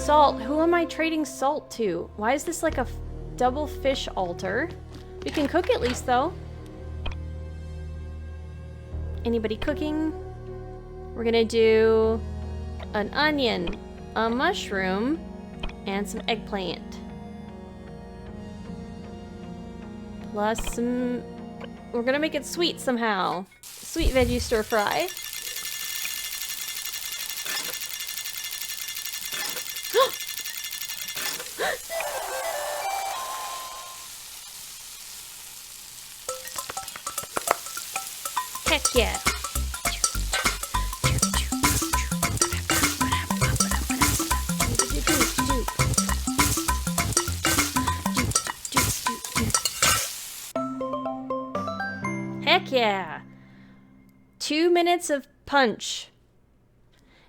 Salt. Who am I trading salt to? Why is this like a double fish altar? We can cook at least, though. Anybody cooking? We're gonna do an onion, a mushroom, and some eggplant. Plus some... We're gonna make it sweet somehow. Sweet veggie stir fry. Heck yeah. Heck yeah. 2 minutes of punch.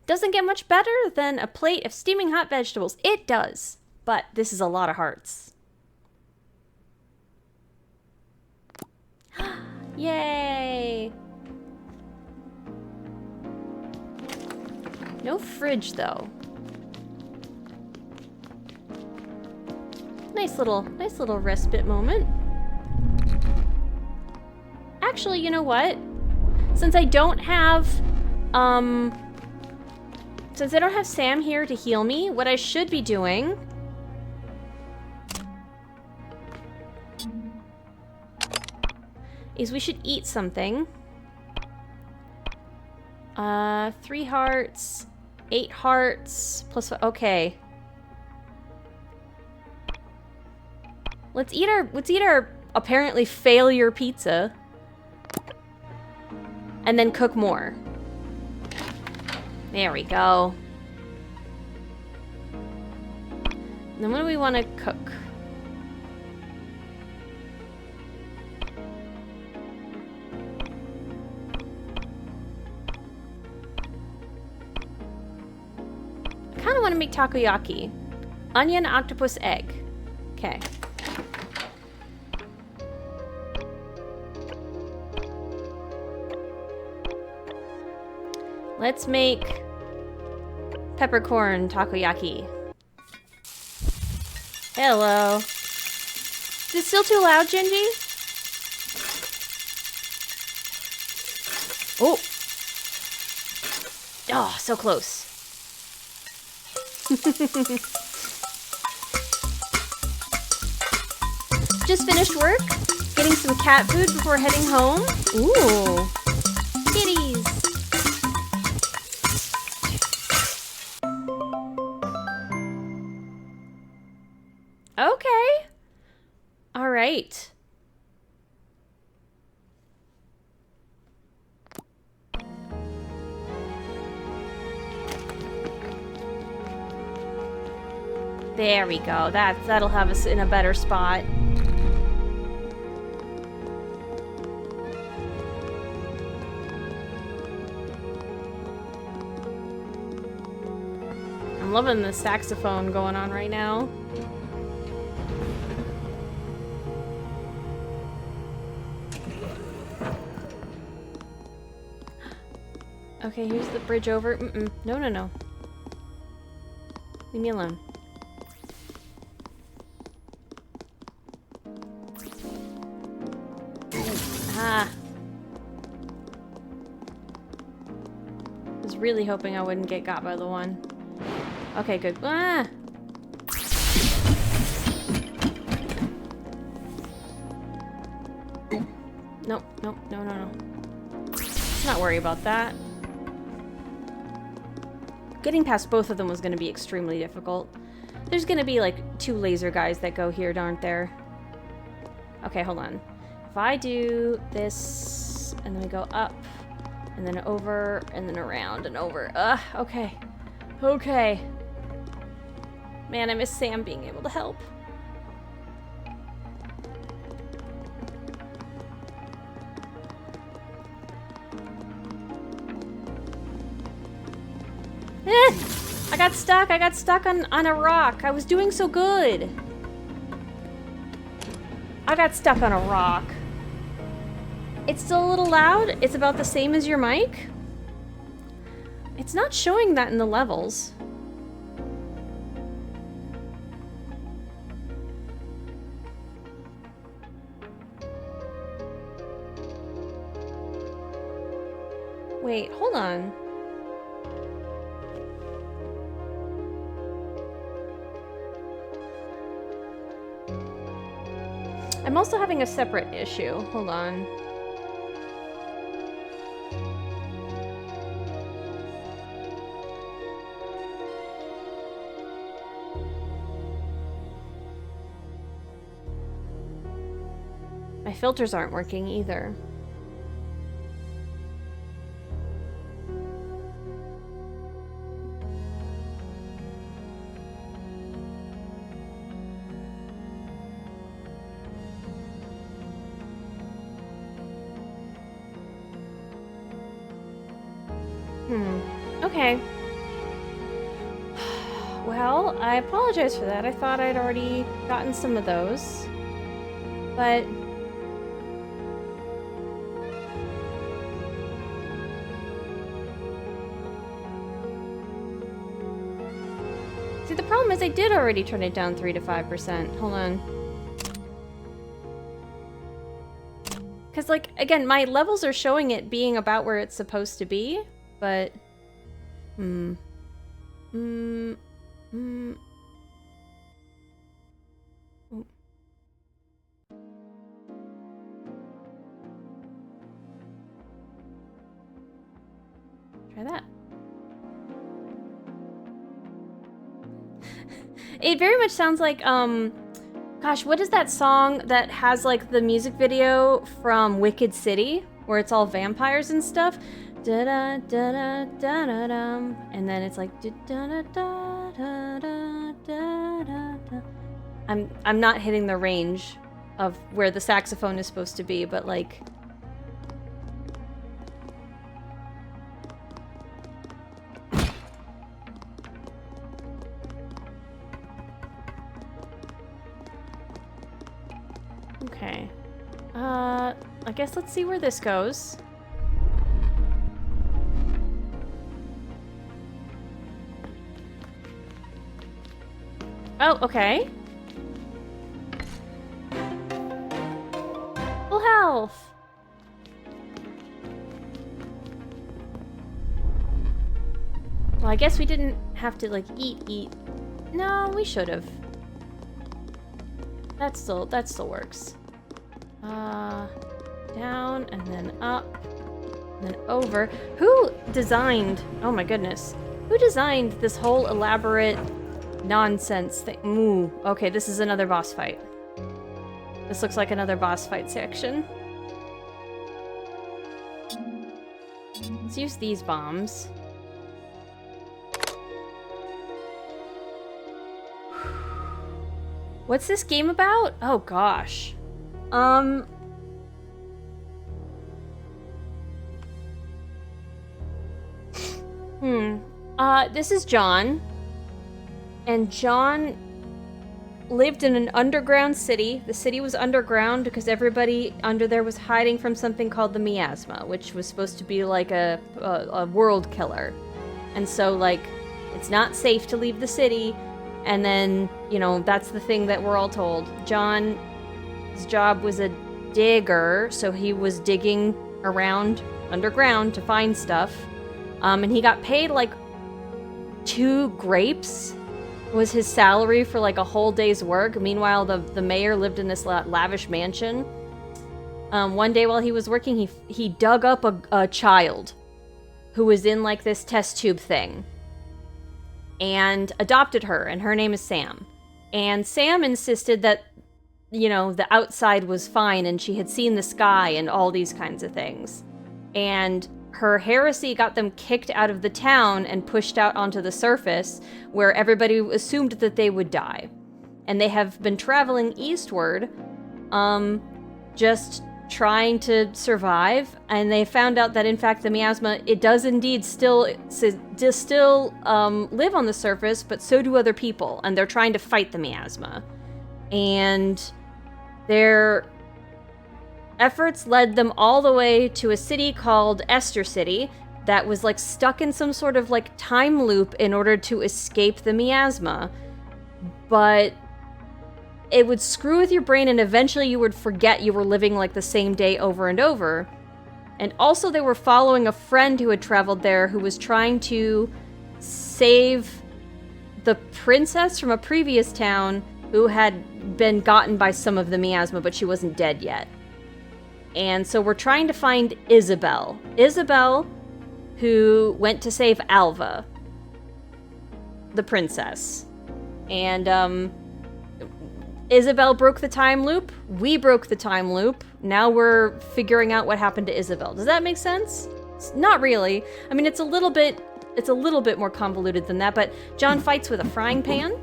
Doesn't get much better than a plate of steaming hot vegetables. It does, but this is a lot of hearts. Yay! No fridge, though. Nice little respite moment. Actually, you know what? Since I don't have Sam here to heal me, what I should be doing is we should eat something. 3 hearts, 8 hearts, plus, okay. Let's eat our apparently failure pizza. And then cook more. There we go. And then what do we want to cook? I kind of want to make takoyaki. Onion, octopus, egg. Okay. Let's make peppercorn takoyaki. Hello. Is it still too loud, Gingy? Oh. Oh, so close. Just finished work, getting some cat food before heading home. Ooh. Kitties. Okay. All right. There we go. That'll have us in a better spot. I'm loving the saxophone going on right now. Okay, here's the bridge over. No, no, no. Leave me alone. Ah. Was really hoping I wouldn't get got by the one. Okay, good. Ah! Nope, nope, no, no, no. Let's not worry about that. Getting past both of them was going to be extremely difficult. There's going to be like 2 laser guys that go here, aren't there? Okay, hold on. If I do this, and then we go up, and then over, and then around, and over. Okay. Okay. Man, I miss Sam being able to help. I got stuck. I got stuck on a rock. I was doing so good. I got stuck on a rock. It's still a little loud. It's about the same as your mic. It's not showing that in the levels. Wait, hold on. I'm also having a separate issue. Hold on. My filters aren't working either. Okay. Well, I apologize for that. I thought I'd already gotten some of those. But... see, the problem is I did already turn it down 3 to 5%. Hold on. Because, like, again, my levels are showing it being about where it's supposed to be, but... Try that. It very much sounds like, gosh, what is that song that has, like, the music video from Wicked City, where it's all vampires and stuff? Da da da da da da da, and then it's like da da da da da da da da. I'm not hitting the range of where the saxophone is supposed to be, but like. Okay. I guess let's see where this goes. Oh, okay. Full health. Well, I guess we didn't have to, like, eat. No, we should have. That still works. Down, and then up, and then over. Who designed, oh my goodness, who designed this whole elaborate nonsense thing? Ooh, okay, this is another boss fight. This looks like another boss fight section. Let's use these bombs. What's this game about? Oh gosh. This is John. and John lived in an underground city. The city was underground because everybody under there was hiding from something called the miasma, which was supposed to be like a world killer. And so, like, it's not safe to leave the city. And then, you know, that's the thing that we're all told. John's job was a digger, so he was digging around underground to find stuff. And he got paid, like, 2 grapes was his salary for like a whole day's work. Meanwhile, the mayor lived in this lavish mansion. One day while he was working, he dug up a child who was in like this test tube thing and adopted her, and her name is Sam. And Sam insisted that, you know, the outside was fine and she had seen the sky and all these kinds of things. And her heresy got them kicked out of the town and pushed out onto the surface, where everybody assumed that they would die. And they have been traveling eastward, just trying to survive, and they found out that in fact the miasma, it does indeed still live on the surface, but so do other people, and they're trying to fight the miasma. And their efforts led them all the way to a city called Esther City that was like stuck in some sort of like time loop in order to escape the miasma. But it would screw with your brain, and eventually you would forget you were living like the same day over and over. And also they were following a friend who had traveled there who was trying to save the princess from a previous town who had been gotten by some of the miasma, but she wasn't dead yet. And so we're trying to find Isabel. Isabel, who went to save Alva, the princess. And, Isabel broke the time loop. We broke the time loop. Now we're figuring out what happened to Isabel. Does that make sense? Not really. I mean, it's a little bit more convoluted than that, but John fights with a frying pan,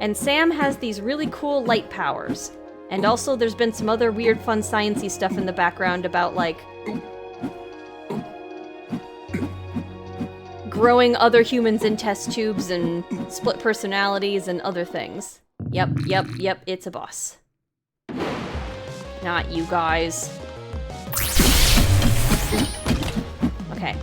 and Sam has these really cool light powers. And also there's been some other weird, fun, science-y stuff in the background about, like, growing other humans in test tubes and split personalities and other things. Yep, it's a boss. Not you guys. Okay.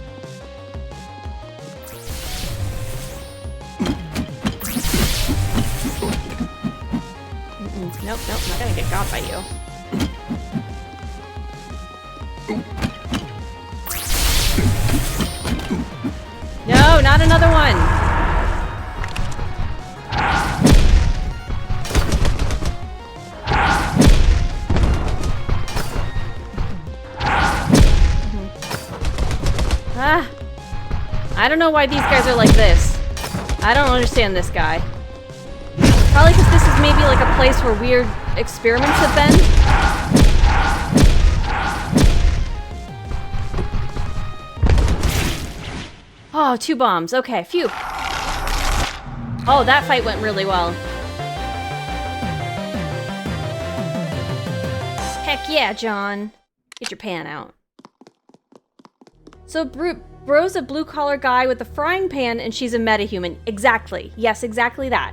Nope, not gonna get got by you. No, not another one! I don't know why these guys are like this. I don't understand this guy. Probably because this is maybe like a place where weird experiments have been. Oh, 2 bombs. Okay, phew. Oh, that fight went really well. Heck yeah, John. Get your pan out. So, Bro's a blue-collar guy with a frying pan, and she's a metahuman. Exactly. Yes, exactly that.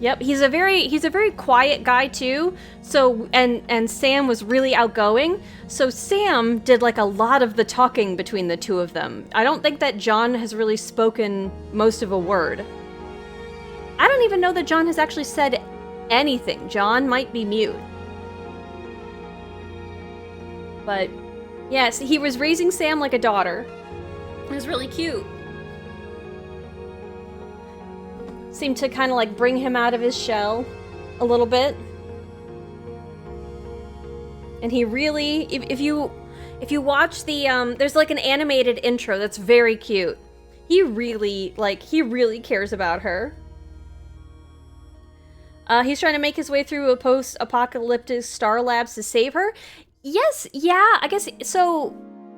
Yep, he's a very quiet guy too. So and Sam was really outgoing. So Sam did like a lot of the talking between the two of them. I don't think that John has really spoken most of a word. I don't even know that John has actually said anything. John might be mute. But yes, he was raising Sam like a daughter. It was really cute. Seemed to kind of like bring him out of his shell a little bit. And he really, if you watch the, there's like an animated intro that's very cute. He really cares about her. He's trying to make his way through a post-apocalyptic star labs to save her. Yes, yeah, I guess, so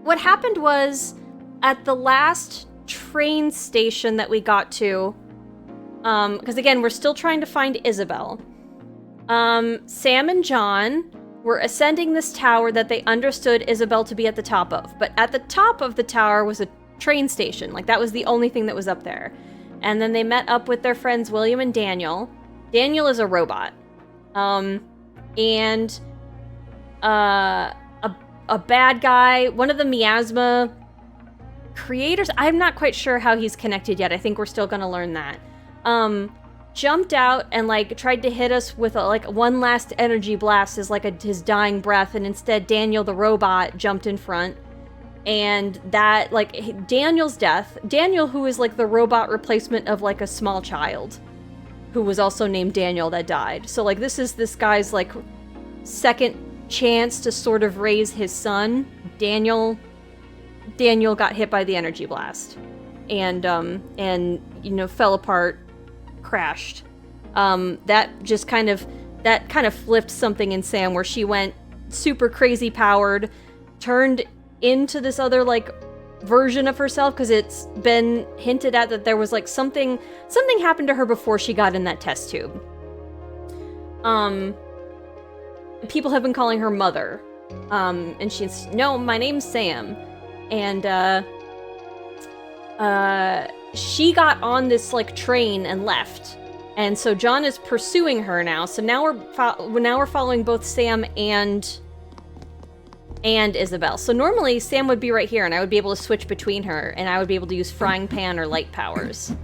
what happened was at the last train station that we got to, because again, we're still trying to find Isabel. Sam and John were ascending this tower that they understood Isabel to be at the top of. But at the top of the tower was a train station. Like, that was the only thing that was up there. And then they met up with their friends William and Daniel. Daniel is a robot. And a bad guy, one of the miasma creators, I'm not quite sure how he's connected yet. I think we're still gonna learn that. Jumped out and like tried to hit us with like one last energy blast as like his dying breath, and instead Daniel the robot jumped in front. And that, like, Daniel's death, Daniel, who is like the robot replacement of like a small child who was also named Daniel, that died. So like this is this guy's like second chance to sort of raise his son. Daniel got hit by the energy blast and you know, fell apart, crashed. That kind of flipped something in Sam, where she went super crazy powered, turned into this other like version of herself, because it's been hinted at that there was like something happened to her before she got in that test tube. People have been calling her Mother, and she's, no, my name's Sam. And she got on this like train and left, and so John is pursuing her now. So now we're following both Sam and Isabel. So normally Sam would be right here, and I would be able to switch between her, and I would be able to use frying pan or light powers.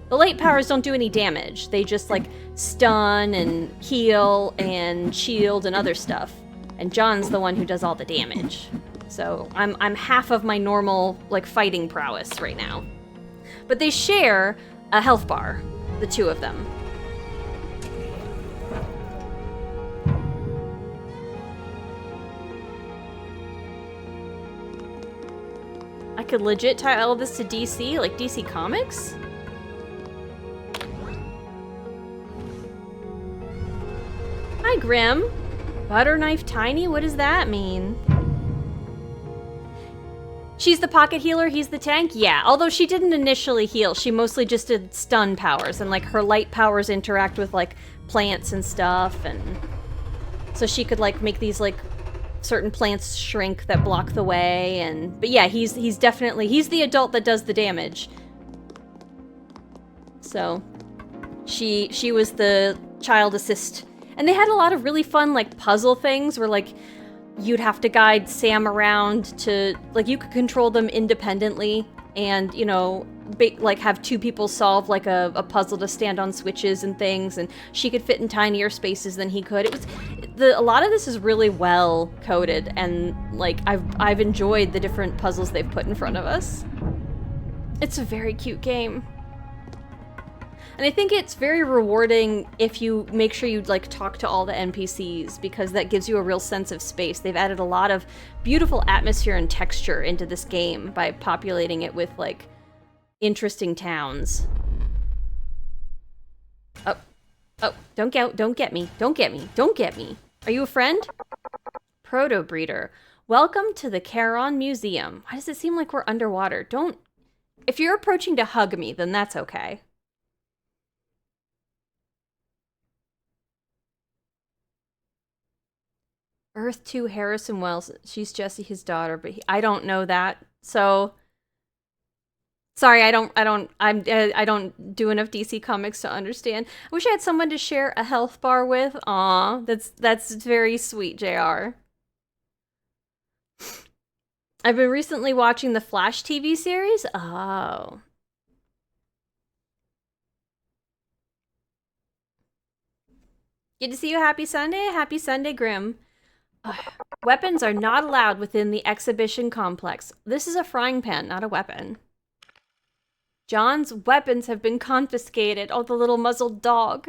The light powers don't do any damage. They just like stun and heal and shield and other stuff. And John's the one who does all the damage. So I'm half of my normal like fighting prowess right now. But they share a health bar, the two of them. I could legit tie all of this to DC, like DC Comics? Hi, Grim. Butter knife tiny? What does that mean? She's the pocket healer, he's the tank? Yeah, although she didn't initially heal. She mostly just did stun powers, and like her light powers interact with like plants and stuff, and so she could like make these like certain plants shrink that block the way. And but yeah, he's the adult that does the damage. So she was the child assist. And they had a lot of really fun like puzzle things where like you'd have to guide Sam around to, like, you could control them independently, and, you know, like have two people solve like a puzzle to stand on switches and things, and she could fit in tinier spaces than he could. It was a lot of this is really well coded, and like I've enjoyed the different puzzles they've put in front of us. It's a very cute game. And I think it's very rewarding if you make sure you like talk to all the NPCs, because that gives you a real sense of space. They've added a lot of beautiful atmosphere and texture into this game by populating it with like interesting towns. Oh, don't get me. Are you a friend? Proto-breeder. Welcome to the Charon Museum. Why does it seem like we're underwater? If you're approaching to hug me, then that's okay. Earth 2 Harrison Wells. She's Jesse, his daughter, but I don't know that. So sorry, I don't do enough DC Comics to understand. I wish I had someone to share a health bar with. Aw, that's very sweet, JR. I've been recently watching the Flash TV series. Oh. Good to see you. Happy Sunday. Happy Sunday, Grim. Weapons are not allowed within the exhibition complex. This is a frying pan, not a weapon. John's weapons have been confiscated. Oh, the little muzzled dog.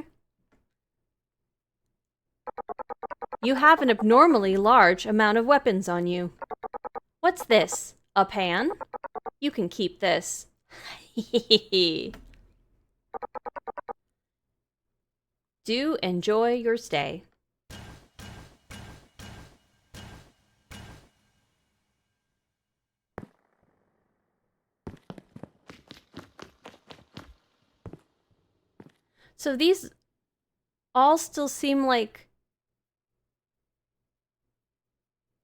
You have an abnormally large amount of weapons on you. What's this? A pan? You can keep this. Do enjoy your stay. So these all still seem like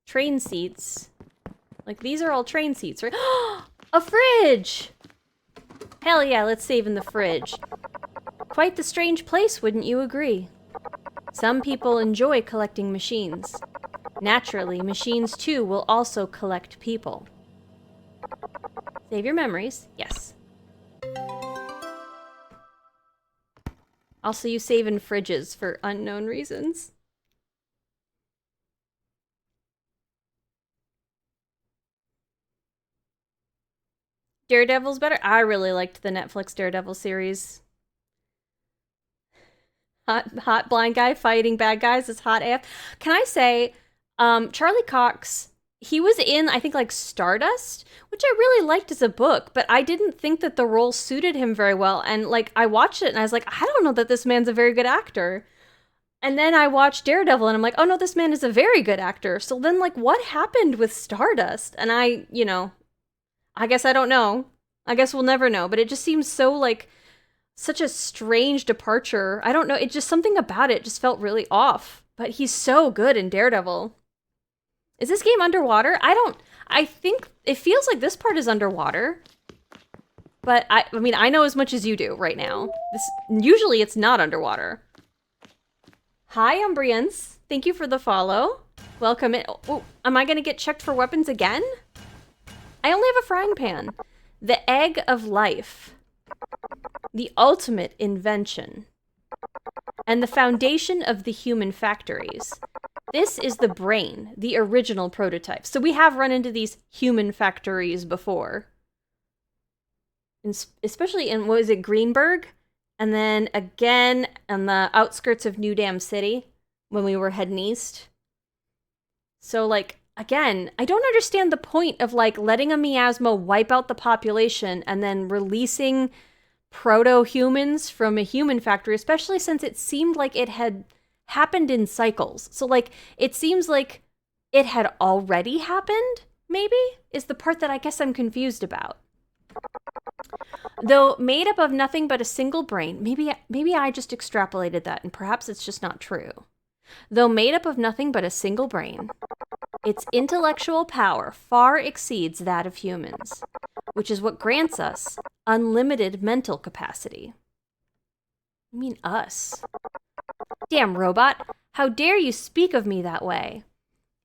train seats. Like, these are all train seats, right? A fridge! Hell yeah, let's save in the fridge. Quite the strange place, wouldn't you agree? Some people enjoy collecting machines. Naturally, machines too will also collect people. Save your memories, yes. Also, you save in fridges for unknown reasons. Daredevil's better? I really liked the Netflix Daredevil series. Hot blind guy fighting bad guys is hot AF. Can I say, Charlie Cox, he was in, I think, like Stardust, which I really liked as a book, but I didn't think that the role suited him very well. And like, I watched it and I was like, I don't know that this man's a very good actor. And then I watched Daredevil and I'm like, oh no, this man is a very good actor. So then, like, what happened with Stardust? And I guess I don't know. I guess we'll never know, but it just seems so like such a strange departure. I don't know. It just something about it just felt really off. But he's so good in Daredevil. Is this game underwater? I think it feels like this part is underwater. But I mean, I know as much as you do right now. Usually it's not underwater. Hi, Umbrians. Thank you for the follow. Welcome in. Oh, am I going to get checked for weapons again? I only have a frying pan. The egg of life. The ultimate invention. And the foundation of the human factories. This is the brain, the original prototype. So we have run into these human factories before. Especially in, what was it, Greenberg? And then again on the outskirts of New Dam City when we were heading east. So, like, again, I don't understand the point of, like, letting a miasma wipe out the population and then releasing proto-humans from a human factory, especially since it seemed like it had happened in cycles. So, like, it seems like it had already happened, maybe, is the part that I guess I'm confused about. Though made up of nothing but a single brain, maybe I just extrapolated that, and perhaps it's just not true. Though made up of nothing but a single brain, its intellectual power far exceeds that of humans, which is what grants us unlimited mental capacity. I mean us. Damn robot, how dare you speak of me that way?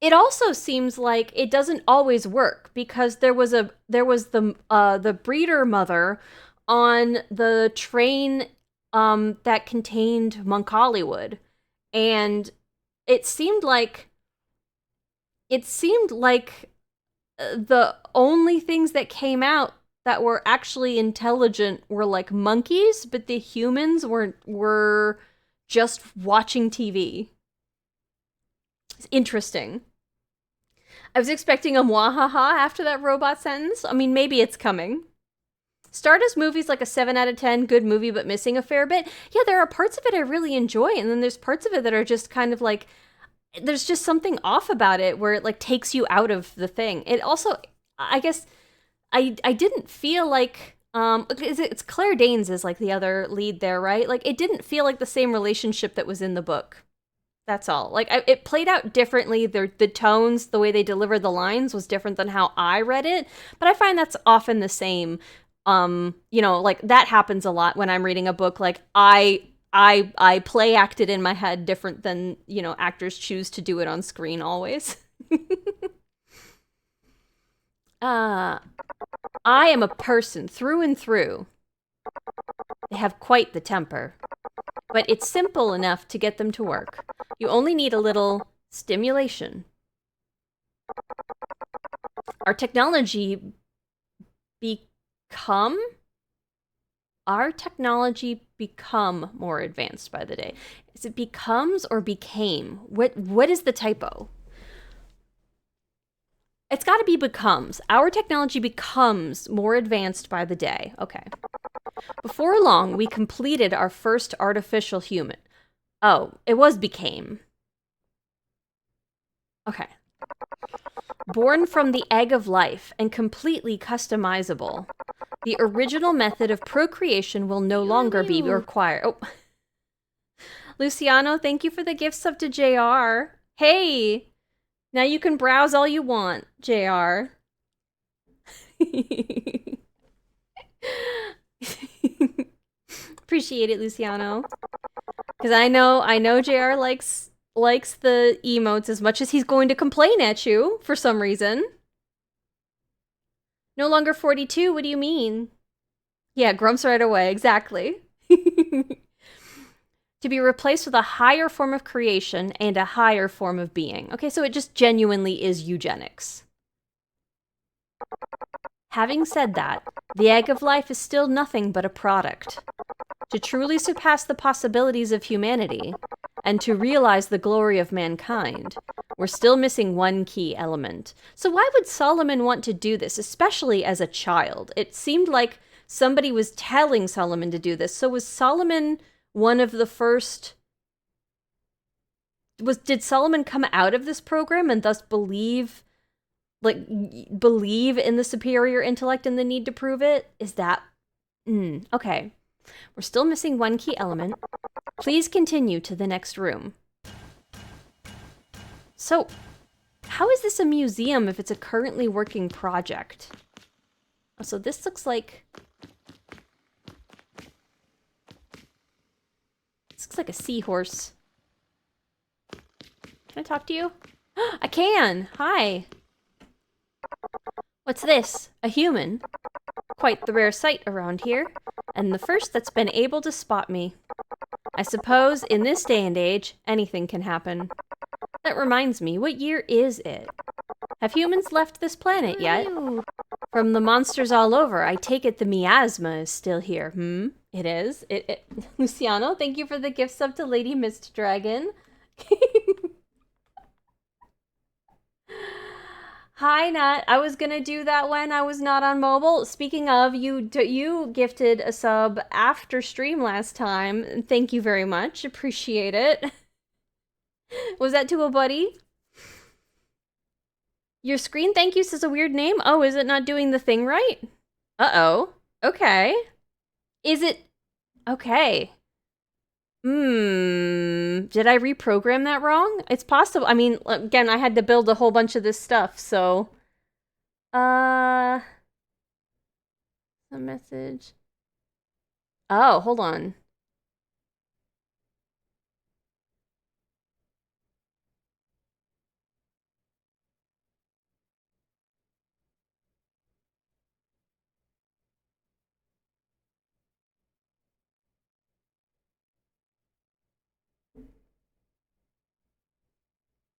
It also seems like it doesn't always work because there was the breeder mother on the train that contained Monk Hollywood, and it seemed like the only things that came out that were actually intelligent were like monkeys, but the humans were just watching TV. It's interesting. I was expecting a mwahaha after that robot sentence. I mean, maybe it's coming. Stardust movie's like a 7 out of 10, good movie, but missing a fair bit. Yeah, there are parts of it I really enjoy, and then there's parts of it that are just kind of like, there's just something off about it where it like takes you out of the thing. It also, I guess, I didn't feel like, it's Claire Danes is like the other lead there, right? Like, it didn't feel like the same relationship that was in the book. That's all. Like, it played out differently. The tones, the way they delivered the lines was different than how I read it. But I find that's often the same. Like, that happens a lot when I'm reading a book. Like, I play acted in my head different than, actors choose to do it on screen always. I am a person through and through. They have quite the temper. But it's simple enough to get them to work. You only need a little stimulation. Our technology become more advanced by the day. Is it becomes or became? What is the typo? It's got to be becomes. Our technology becomes more advanced by the day. Okay. Before long, we completed our first artificial human. Oh, it was became. Okay. Born from the egg of life and completely customizable, the original method of procreation will no longer be required. Oh. Luciano, thank you for the gift sub to JR. Hey! Now you can browse all you want, JR. Appreciate it, Luciano. Because I know JR likes the emotes as much as he's going to complain at you for some reason. No longer 42, what do you mean? Yeah, grumps right away, exactly. To be replaced with a higher form of creation and a higher form of being. Okay, so it just genuinely is eugenics. Having said that, the egg of life is still nothing but a product. To truly surpass the possibilities of humanity, and to realize the glory of mankind, we're still missing one key element. So why would Solomon want to do this, especially as a child? It seemed like somebody was telling Solomon to do this. So was Solomon one of the first... Did Solomon come out of this program and thus believe in the superior intellect and the need to prove it? Is that... okay. We're still missing one key element. Please continue to the next room. So, how is this a museum if it's a currently working project? Oh, so this looks like... This looks like a seahorse. Can I talk to you? I can! Hi! What's this? A human? Quite the rare sight around here, and the first that's been able to spot me. I suppose, in this day and age, anything can happen. That reminds me, what year is it? Have humans left this planet yet? From the monsters all over, I take it the miasma is still here. It is? Luciano, thank you for the gift sub to Lady Mist Dragon. Hi, Nat. I was gonna do that when I was not on mobile. Speaking of, you gifted a sub after stream last time. Thank you very much. Appreciate it. Was that to a buddy? Your screen thank you says a weird name? Oh, is it not doing the thing right? Uh-oh. Okay. Is it... Okay. Did I reprogram that wrong? It's possible. I mean, again, I had to build a whole bunch of this stuff, so... A message... Oh, hold on.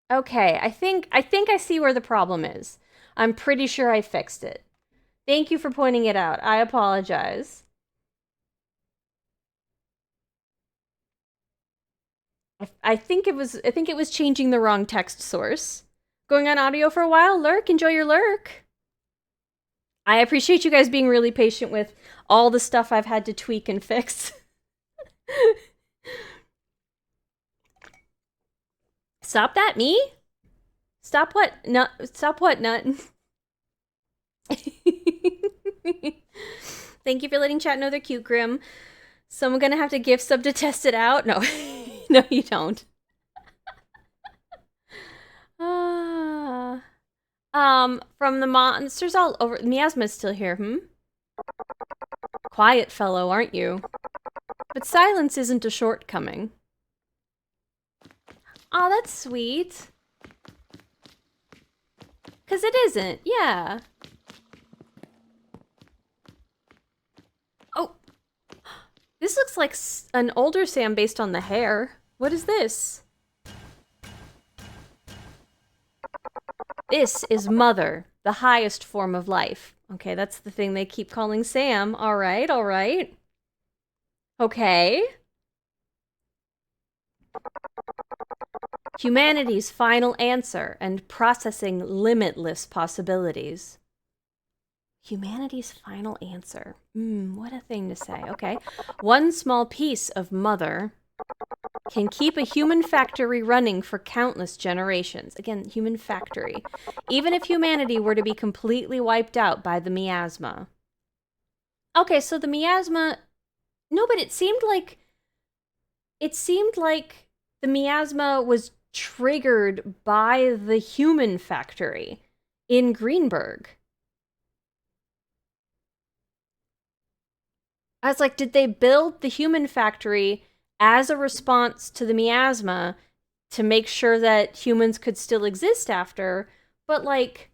Okay, I think I see where the problem is. I'm pretty sure I fixed it. Thank you for pointing it out. I apologize. I think it was changing the wrong text source. Going on audio for a while? Lurk, enjoy your lurk. I appreciate you guys being really patient with all the stuff I've had to tweak and fix. Stop that, me? Stop what? No, stop what, Nut? Thank you for letting chat know they're cute, Grim. So I'm gonna have to gift sub to test it out? No. No, you don't. From the monsters all over... Miasma's still here, Quiet fellow, aren't you? But silence isn't a shortcoming. Aw, that's sweet. 'Cause it isn't, yeah. Oh. This looks like an older Sam based on the hair. What is this? This is Mother, the highest form of life. Okay, that's the thing they keep calling Sam. All right, all right. Okay. Humanity's final answer and processing limitless possibilities. Humanity's final answer. What a thing to say. Okay. One small piece of Mother can keep a human factory running for countless generations. Again, human factory. Even if humanity were to be completely wiped out by the miasma. Okay, so the miasma... No, but it seemed like the miasma was triggered by the human factory in Greenberg. I was like, did they build the human factory as a response to the miasma to make sure that humans could still exist after? But like,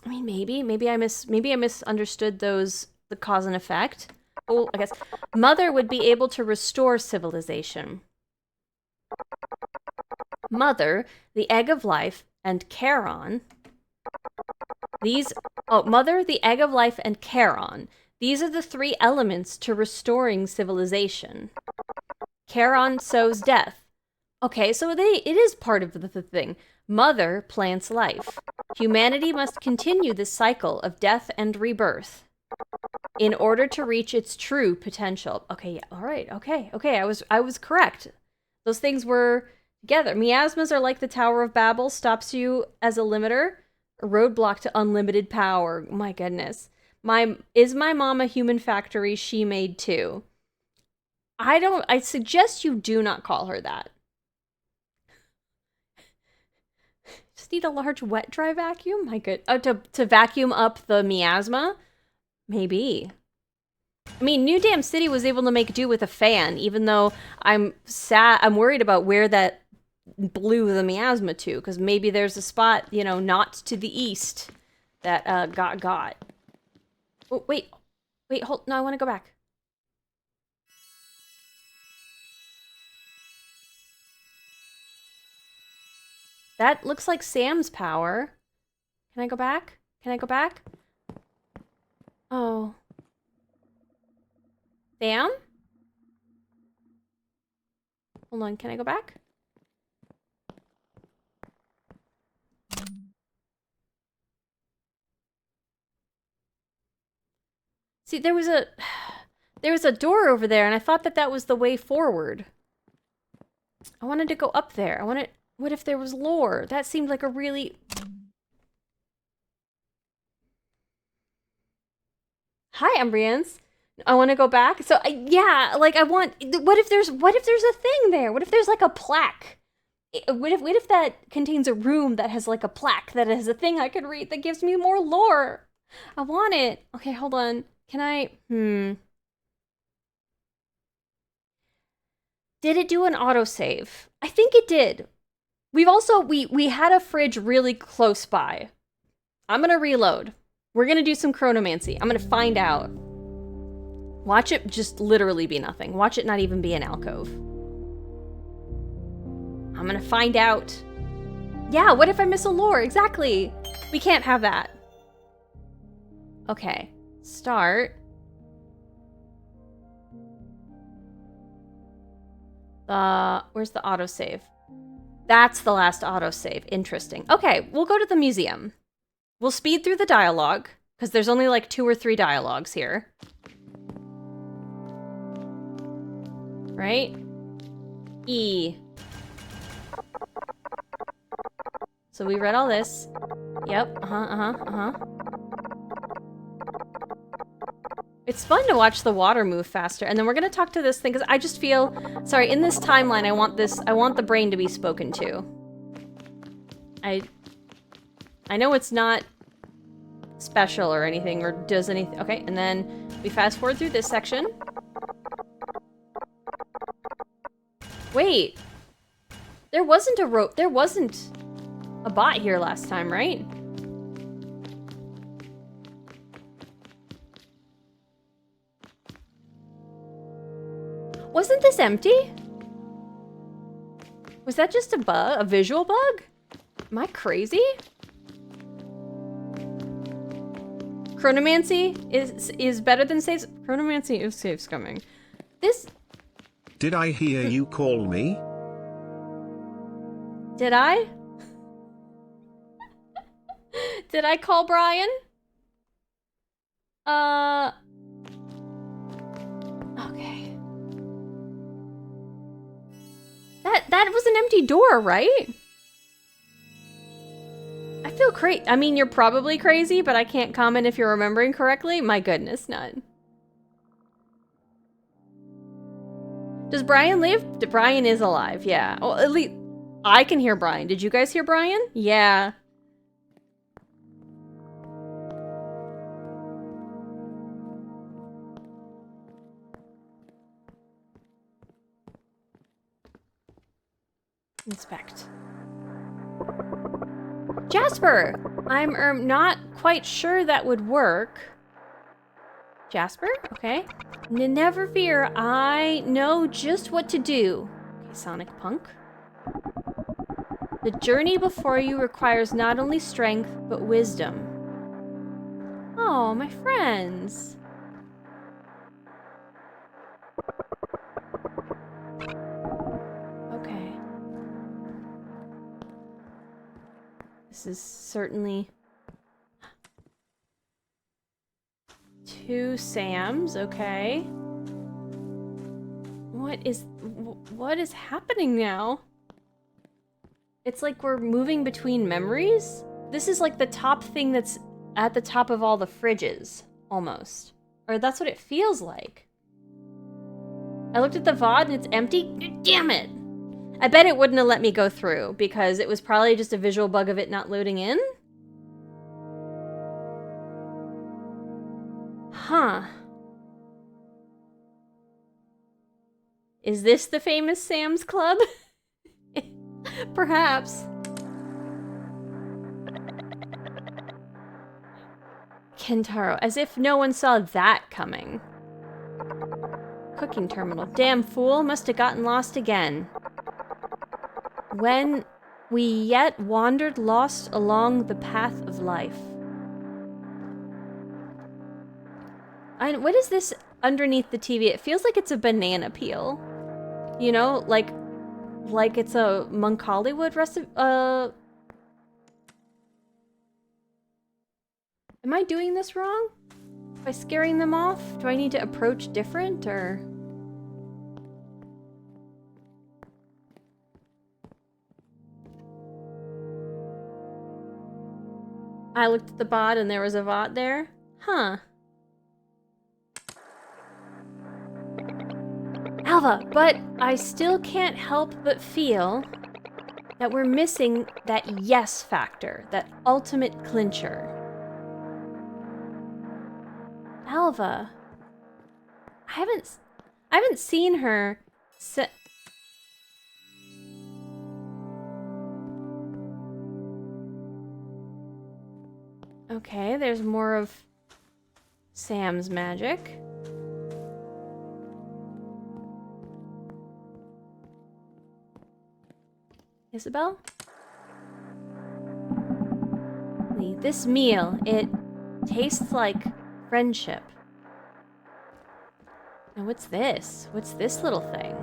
I mean, maybe I misunderstood the cause and effect. Oh, I guess Mother would be able to restore civilization. Mother, the egg of life, and Charon. Mother, the egg of life, and Charon. These are the three elements to restoring civilization. Charon sows death. Okay, so it is part of the thing. Mother plants life. Humanity must continue this cycle of death and rebirth in order to reach its true potential. Okay, yeah, all right, okay, I was correct. Those things were together. Miasmas are like the Tower of Babel, stops you as a limiter, a roadblock to unlimited power. My goodness. Is my mom a human factory she made too? I suggest you do not call her that. Just need a large wet dry vacuum? My good. Oh, to vacuum up the miasma? Maybe. I mean, New Dam City was able to make do with a fan, even though I'm worried about where that blew the miasma to, because maybe there's a spot, you know, not to the east that got. Oh, wait, hold. No, I want to go back. That looks like Sam's power. Can I go back? Can I go back? Oh. Sam? Hold on, can I go back? See, there was a door over there, and I thought that was the way forward. I wanted to go up there. What if there was lore? That seemed like a really... Hi, Umbrians. I want to go back. So, yeah, like, what if there's a thing there? What if there's, like, a plaque? What if that contains a room that has, like, a plaque that has a thing I could read that gives me more lore? I want it. Okay, hold on. Can I... Did it do an autosave? I think it did. We've also... We had a fridge really close by. I'm gonna reload. We're gonna do some chronomancy. I'm gonna find out. Watch it just literally be nothing. Watch it not even be an alcove. I'm gonna find out. Yeah, what if I miss a lore? Exactly. We can't have that. Okay. Start. Where's the autosave? That's the last autosave. Interesting. Okay, we'll go to the museum. We'll speed through the dialogue, because there's only like 2 or 3 dialogues here. Right? E. So we read all this. Yep. It's fun to watch the water move faster. And then we're gonna talk to this thing, because I just feel... Sorry, in this timeline, I want the brain to be spoken to. I know it's not special or anything, or does anything... Okay, and then we fast forward through this section. Wait. There wasn't a bot here last time, right? Wasn't this empty? Was that just a bug? A visual bug? Am I crazy? Chronomancy is better than saves. Chronomancy is saves coming. This... Did I hear you call me? Did I? Did I call Brian? Okay. That was an empty door, right? I feel crazy. I mean, you're probably crazy, but I can't comment if you're remembering correctly. My goodness, none. Does Brian live? Brian is alive, yeah. Well, at least I can hear Brian. Did you guys hear Brian? Yeah. Inspect. Jasper! I'm not quite sure that would work. Jasper? Okay. Never fear, I know just what to do. Okay, Sonic Punk. The journey before you requires not only strength, but wisdom. Oh, my friends. Okay. This is certainly... 2 Sams, okay. What is happening now? It's like we're moving between memories? This is like the top thing that's at the top of all the fridges, almost. Or that's what it feels like. I looked at the VOD and it's empty. Damn it! I bet it wouldn't have let me go through because it was probably just a visual bug of it not loading in. Huh. Is this the famous Sam's Club? Perhaps. Kentaro, as if no one saw that coming. Cooking terminal. Damn fool, must have gotten lost again. When we yet wandered lost along the path of life. What is this underneath the TV? It feels like it's a banana peel. You know, like it's a Monk Hollywood recipe. Am I doing this wrong? By scaring them off? Do I need to approach different, or...? I looked at the bot and there was a VOD there? Huh. Alva, but I still can't help but feel that we're missing that yes factor, that ultimate clincher. Alva, I haven't seen her Okay, there's more of Sam's magic. Isabel? This meal, it tastes like friendship. Now what's this? What's this little thing?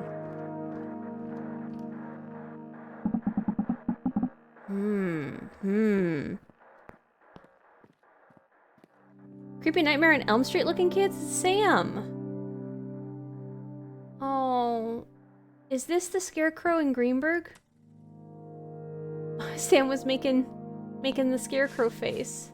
Creepy Nightmare on Elm Street looking kids? Sam! Oh... Is this the Scarecrow in Greenberg? Sam was making the Scarecrow face.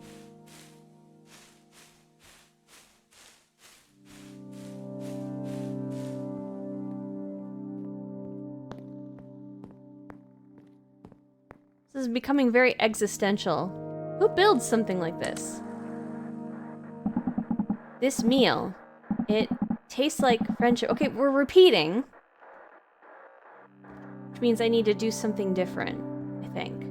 This is becoming very existential. Who builds something like this? This meal, it tastes like friendship. Okay, we're repeating. Which means I need to do something different, I think.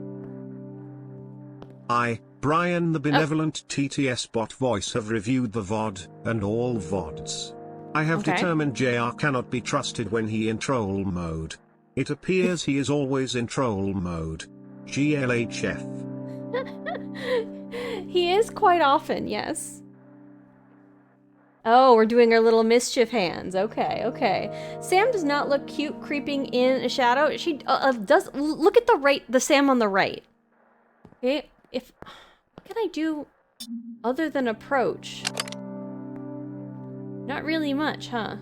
I, Brian the benevolent TTS bot voice, have reviewed the VOD, and all VODs. I have determined JR cannot be trusted when he in troll mode. It appears he is always in troll mode. GLHF. He is quite often, yes. Oh, we're doing our little mischief hands. Okay, okay. Sam does not look cute creeping in a shadow. She does. Look at the Sam on the right. Okay, what can I do other than approach? Not really much, huh?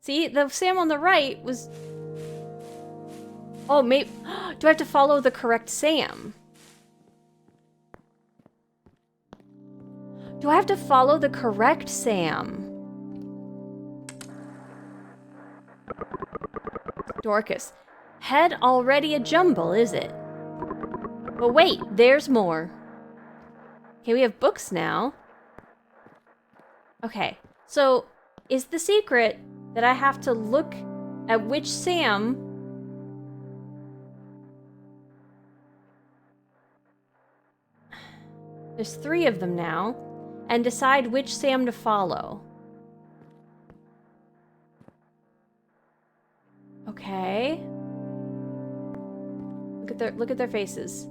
See, the Sam on the right was... Oh, maybe... Do I have to follow the correct Sam? Do I have to follow the correct Sam? Dorcas. Head already a jumble, is it? But wait, there's more. Okay, we have books now. Okay, so is the secret that I have to look At which Sam... There's 3 of them now. And decide which Sam to follow. Okay. Look at their faces.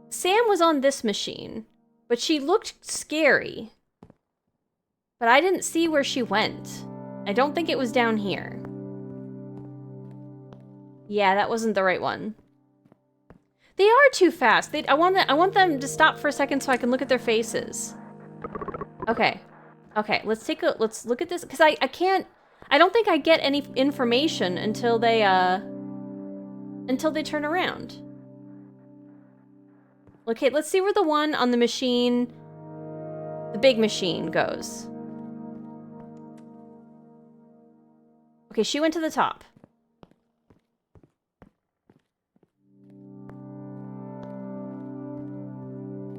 Sam was on this machine, but she looked scary. But I didn't see where she went. I don't think it was down here. Yeah, that wasn't the right one. They are too fast. I want them to stop for a second so I can look at their faces. Okay. Okay, let's look at this, because I don't think I get any information until they turn around. Okay, let's see where the one on the machine, the big machine, goes. Okay, she went to the top.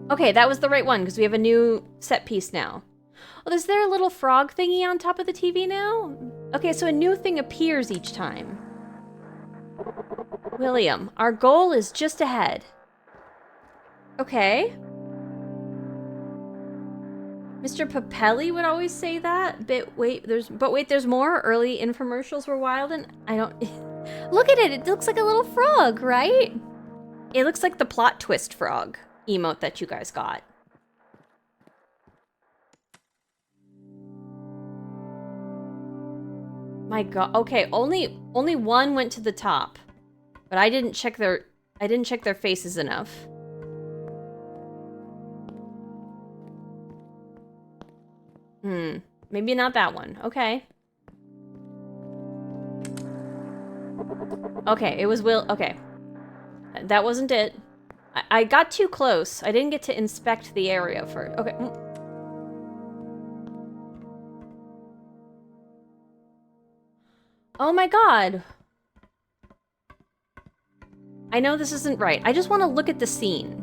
Okay, that was the right one, because we have a new set piece now. Oh, is there a little frog thingy on top of the TV now? Okay, so a new thing appears each time. William, our goal is just ahead. Okay. Mr. Papelli would always say that. But wait, there's more. Early infomercials were wild, and I don't... Look at it. It looks like a little frog, right? It looks like the plot twist frog emote that you guys got. My God. Okay, only one went to the top, but I didn't check their faces enough. Maybe not that one. Okay. Okay, it was okay. That wasn't it. I got too close. I didn't get to inspect the area first. Okay. Oh my God. I know this isn't right. I just want to look at the scene.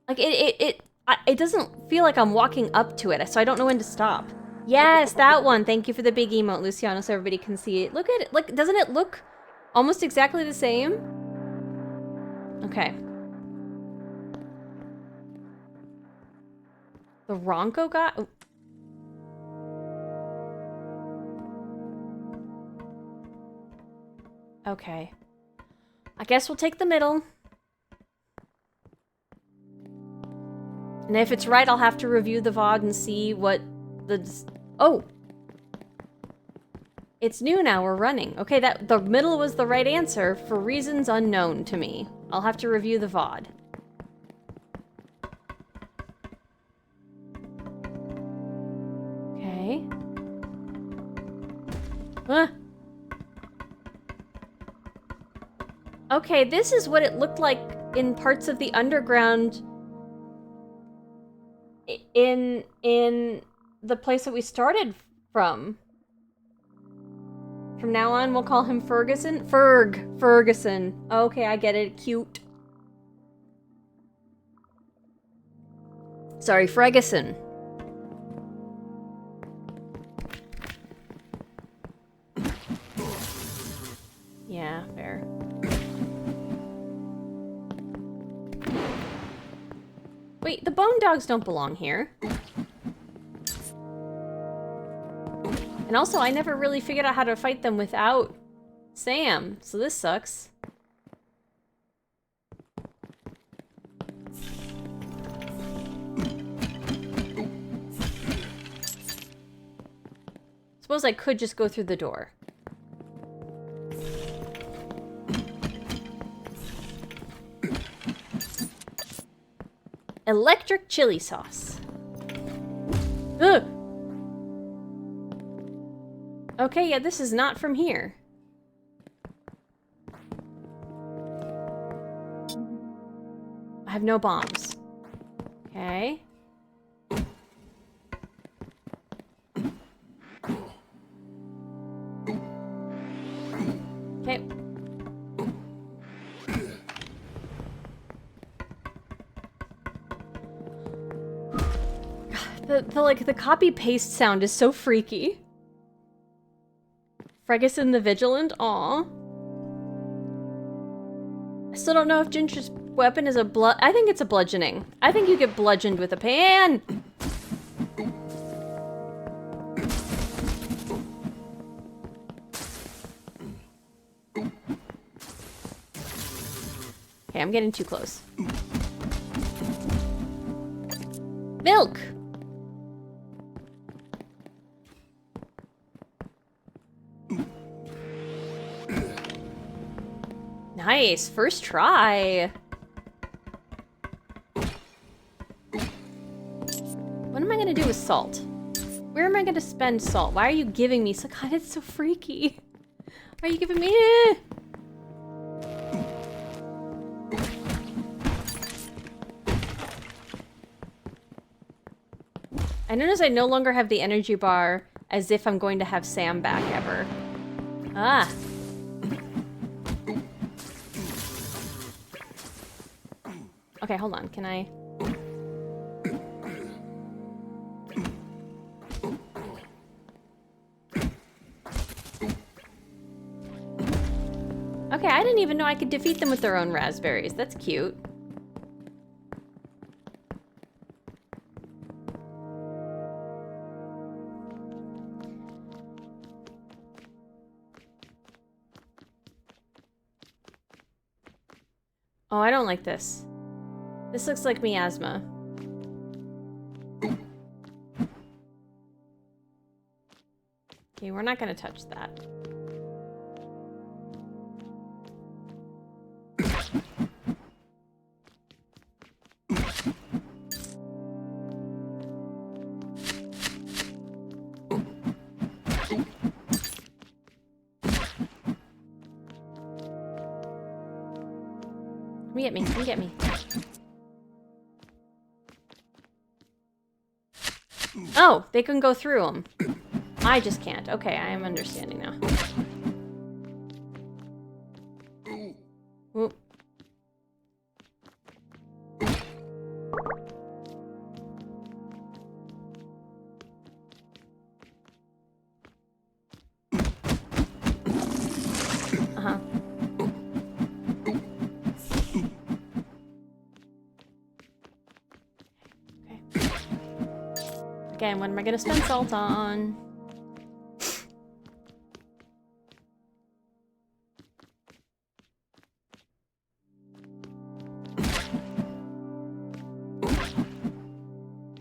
Like, it doesn't feel like I'm walking up to it, so I don't know when to stop. Yes, that one. Thank you for the big emote, Luciano, so everybody can see it. Look at it. Like, doesn't it look almost exactly the same? Okay. The Ronco guy? Oh. Okay. I guess we'll take the middle. And if it's right, I'll have to review the VOD and see what the... Oh! It's new now, we're running. Okay, the middle was the right answer for reasons unknown to me. I'll have to review the VOD. Okay. Okay, this is what it looked like in parts of the underground in the place that we started from. From now on, we'll call him Ferguson. Ferguson. Okay, I get it. Cute. Sorry, Ferguson. Yeah, fair. Wait, the bone dogs don't belong here. And also, I never really figured out how to fight them without Sam, so this sucks. Suppose I could just go through the door. Electric chili sauce. Ugh! Okay, yeah, this is not from here. I have no bombs. Okay. Okay. The copy paste sound is so freaky. Fregus the Vigilant, aw. I still don't know if Ginger's weapon is a I think it's a bludgeoning. I think you get bludgeoned with a pan. Okay, I'm getting too close. Milk! Nice, first try. What am I gonna do with salt? Where am I gonna spend salt? Why are you giving me so? God, it's so freaky. Why are you giving me? I notice I no longer have the energy bar as if I'm going to have Sam back ever. Ah. Okay, hold on. Can I? Okay, I didn't even know I could defeat them with their own raspberries. That's cute. Oh, I don't like this. This looks like miasma. Okay, we're not gonna touch that. Come get me, come get me. Oh, they can go through them. I just can't. Okay, I am understanding now. Oop. Uh-huh. Again, what am I gonna spend salt on?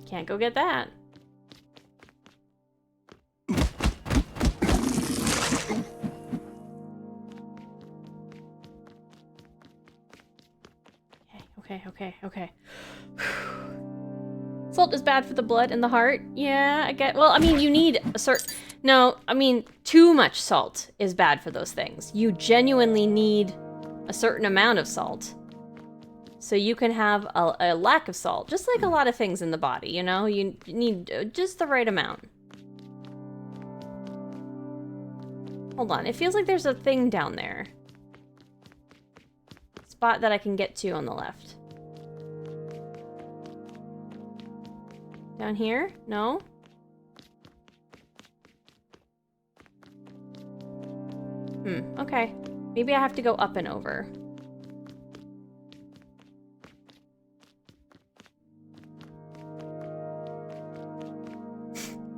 Can't go get that. Okay. Salt is bad for the blood and the heart. Yeah, I get. Well, I mean, you need a certain. No, I mean, too much salt is bad for those things. You genuinely need a certain amount of salt. So you can have a lack of salt, just like a lot of things in the body, you know? You need just the right amount. Hold on, it feels like there's a thing down there. Spot that I can get to on the left. Down here? No? Okay. Maybe I have to go up and over.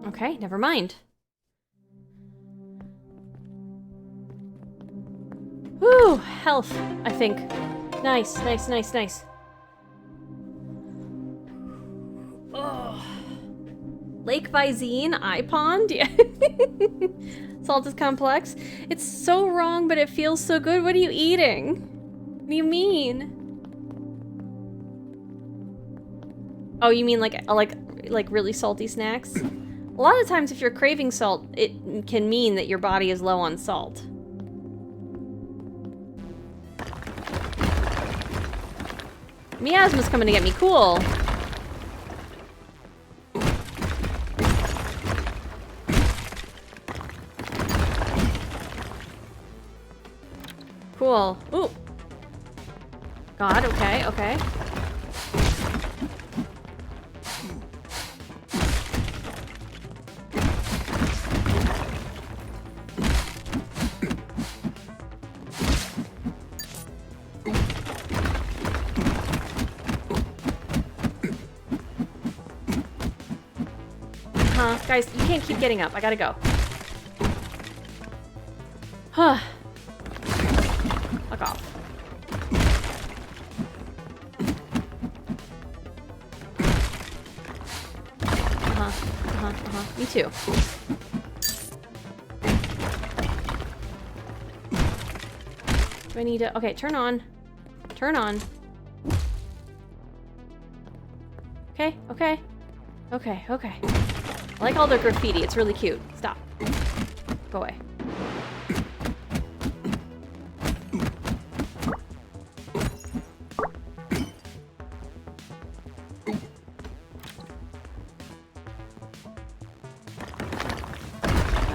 Okay, never mind. Whew, health, I think. Nice. Oh. Lake Visine, Eye Pond? Yeah. Salt is complex. It's so wrong, but it feels so good. What are you eating? What do you mean? Oh, you mean like really salty snacks? A lot of times if you're craving salt, it can mean that your body is low on salt. Miasma's coming to get me. Cool. Cool. Ooh. God, okay. Guys, you can't keep getting up. I gotta go. Huh. Fuck off. Me too. Do I need to... Okay, turn on. Turn on. Okay, okay. Okay, okay. I like all their graffiti. It's really cute. Stop. Go away.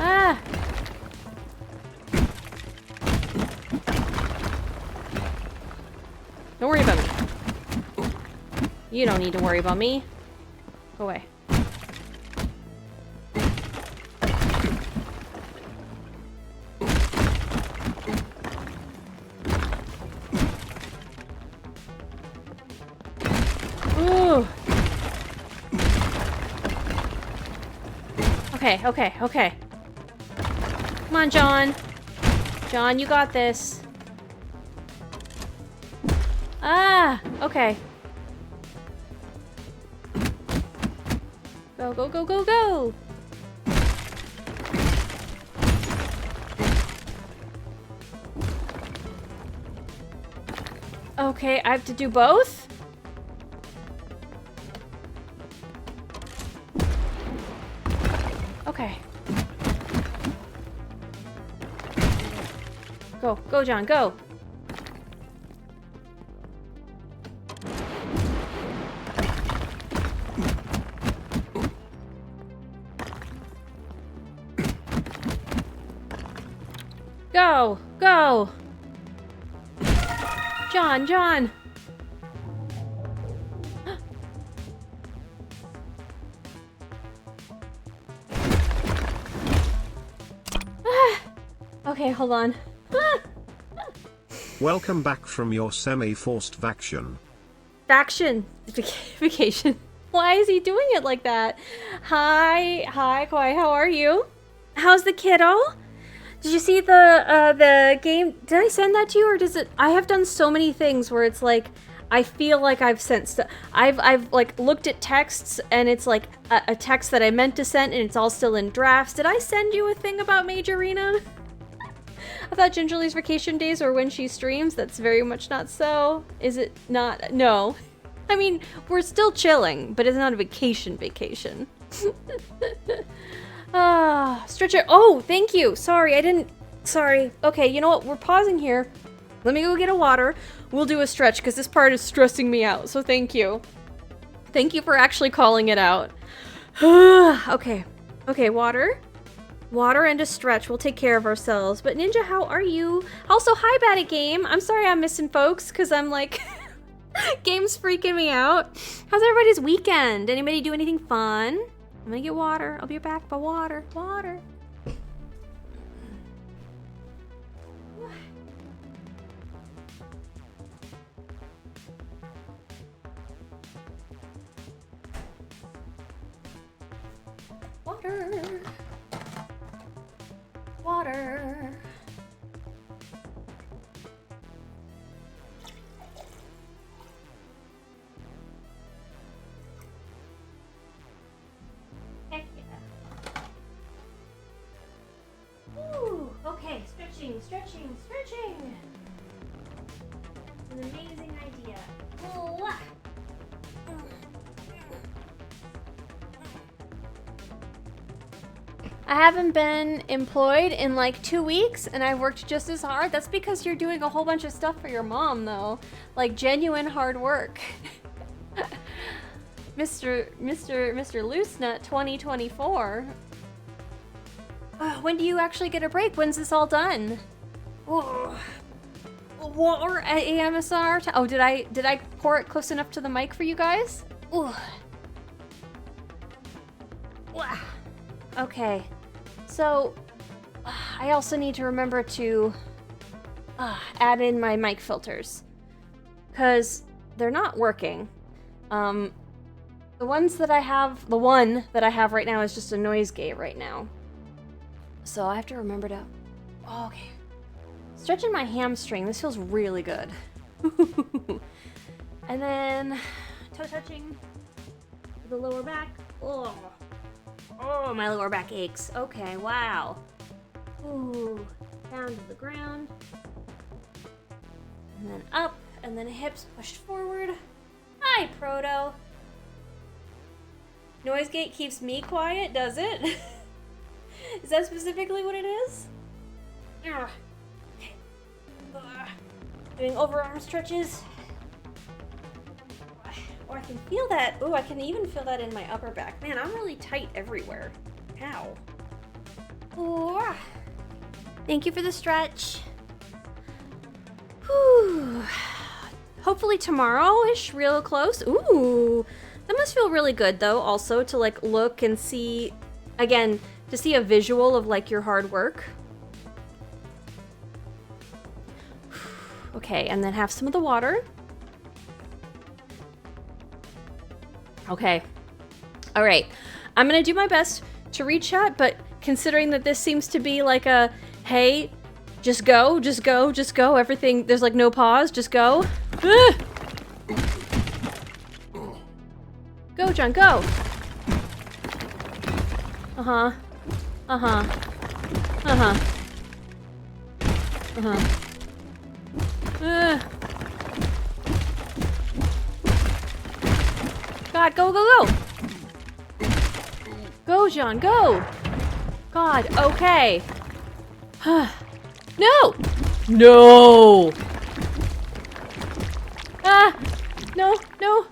Ah! Don't worry about me. You don't need to worry about me. Go away. Ooh. Okay, okay, okay. Come on, John. John, you got this. Ah, okay. Go, go, go, go, go! Okay, I have to do both? Okay. Go, go, John, go! Go! Go! John, John! Okay, hold on. Welcome back from your semi-forced vacation. Vacation. Why is he doing it like that? Hi, Koi, how are you? How's the kiddo? Did you see the game? Did I send that to you, or does it? I have done so many things where it's like I feel like I've sent stuff. I've like looked at texts and it's like a text that I meant to send and it's all still in drafts. Did I send you a thing about Majorina? I thought Gingerly's vacation days were when she streams. That's very much not so. Is it not? No. I mean, we're still chilling, but it's not a vacation. Stretcher. Oh, thank you. Sorry, I didn't. Sorry. Okay, you know what? We're pausing here. Let me go get a water. We'll do a stretch because this part is stressing me out. So thank you. Thank you for actually calling it out. Okay. Okay, water. Water and a stretch. We'll take care of ourselves. But Ninja, how are you? Also, hi, Batty Game. I'm sorry I'm missing folks because I'm like... game's freaking me out. How's everybody's weekend? Anybody do anything fun? I'm gonna get water. I'll be back by water. Water. Water. Water. Heck yeah. Ooh, okay, stretching. It's an amazing idea. Ooh. I haven't been employed in like 2 weeks and I've worked just as hard. That's because you're doing a whole bunch of stuff for your mom though. Like genuine hard work. Mr. Loosenut 2024. When do you actually get a break? When's this all done? Or at AMSR? Oh, did I pour it close enough to the mic for you guys? Ooh. Okay. So, I also need to remember to add in my mic filters. Because they're not working. The ones that I have, the one that I have right now is just a noise gate right now. So I have to remember to, oh, okay. Stretching my hamstring, this feels really good. And then toe touching the lower back. Oh, oh, my lower back aches. Okay, wow. Ooh, down to the ground. And then up, and then hips pushed forward. Hi, Proto. Noise gate keeps me quiet, does it? Is that specifically what it is? Ugh. Okay. Ugh. Doing overarm stretches. Oh, I can feel that. Oh, I can even feel that in my upper back. Man, I'm really tight everywhere. Ow. Oh. Thank you for the stretch. Whew. Hopefully tomorrow-ish, real close. Ooh. That must feel really good, though, also, to, like, look and see, again, to see a visual of, like, your hard work. Okay, and then have some of the water. Okay. All right. I'm going to do my best to read chat, but considering that this seems to be like a, hey, just go, just go, just go. Everything, there's like no pause, just go. Ah! Go, John, go. Uh-huh. Uh-huh. Uh-huh. Uh-huh. God, go, go, go! Go, John, go! God, okay. No! No! Ah! No, no!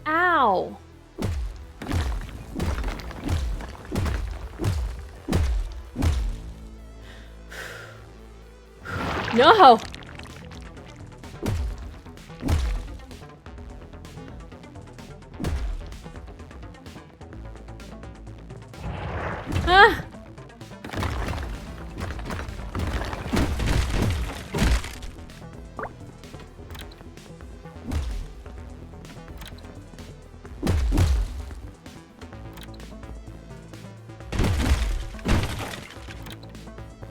Ow! No! Ah!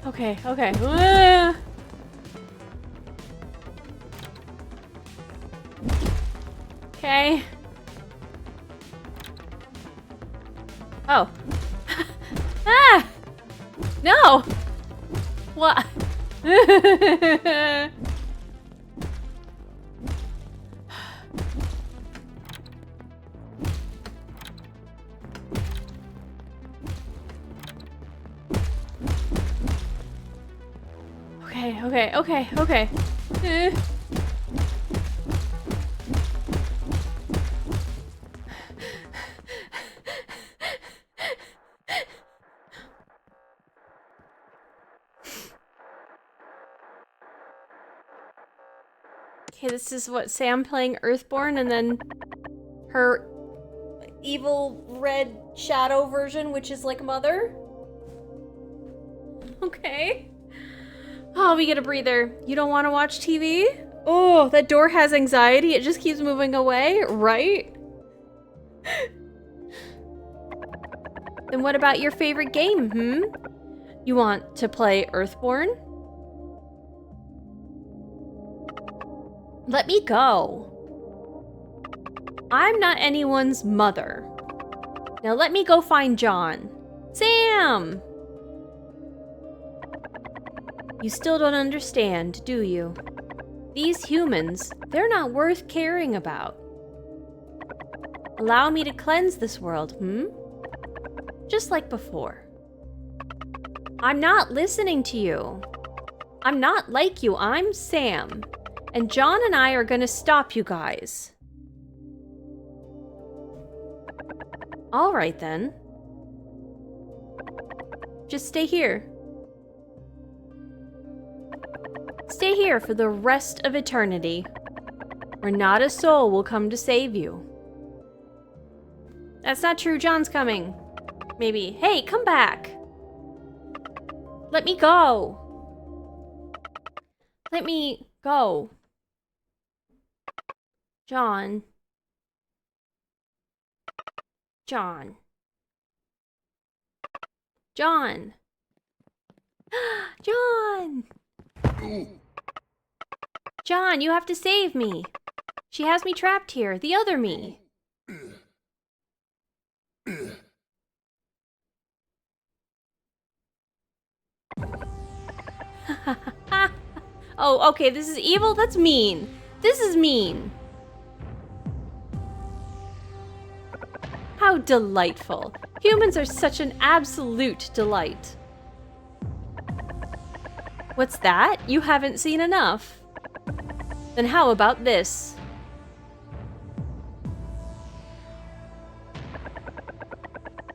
Okay, okay. Ah! Okay. Oh. Ah! No! What? Okay, okay, okay, okay. Okay, this is what, Sam playing Earthborn, and then her evil red shadow version, which is like Mother. Okay. Oh, we get a breather. You don't want to watch TV? Oh, that door has anxiety. It just keeps moving away, right? Then what about your favorite game, You want to play Earthborn? Let me go. I'm not anyone's mother. Now let me go find John. Sam! You still don't understand, do you? These humans, they're not worth caring about. Allow me to cleanse this world, Just like before. I'm not listening to you. I'm not like you, I'm Sam. And John and I are gonna stop you guys. All right then. Just stay here. Stay here for the rest of eternity, where not a soul will come to save you. That's not true, John's coming. Maybe. Hey, come back. Let me go. Let me go. John. John. John. John! John, you have to save me. She has me trapped here. The other me. Oh, okay, this is evil? That's mean. This is mean. How delightful. Humans are such an absolute delight. What's that? You haven't seen enough. Then how about this?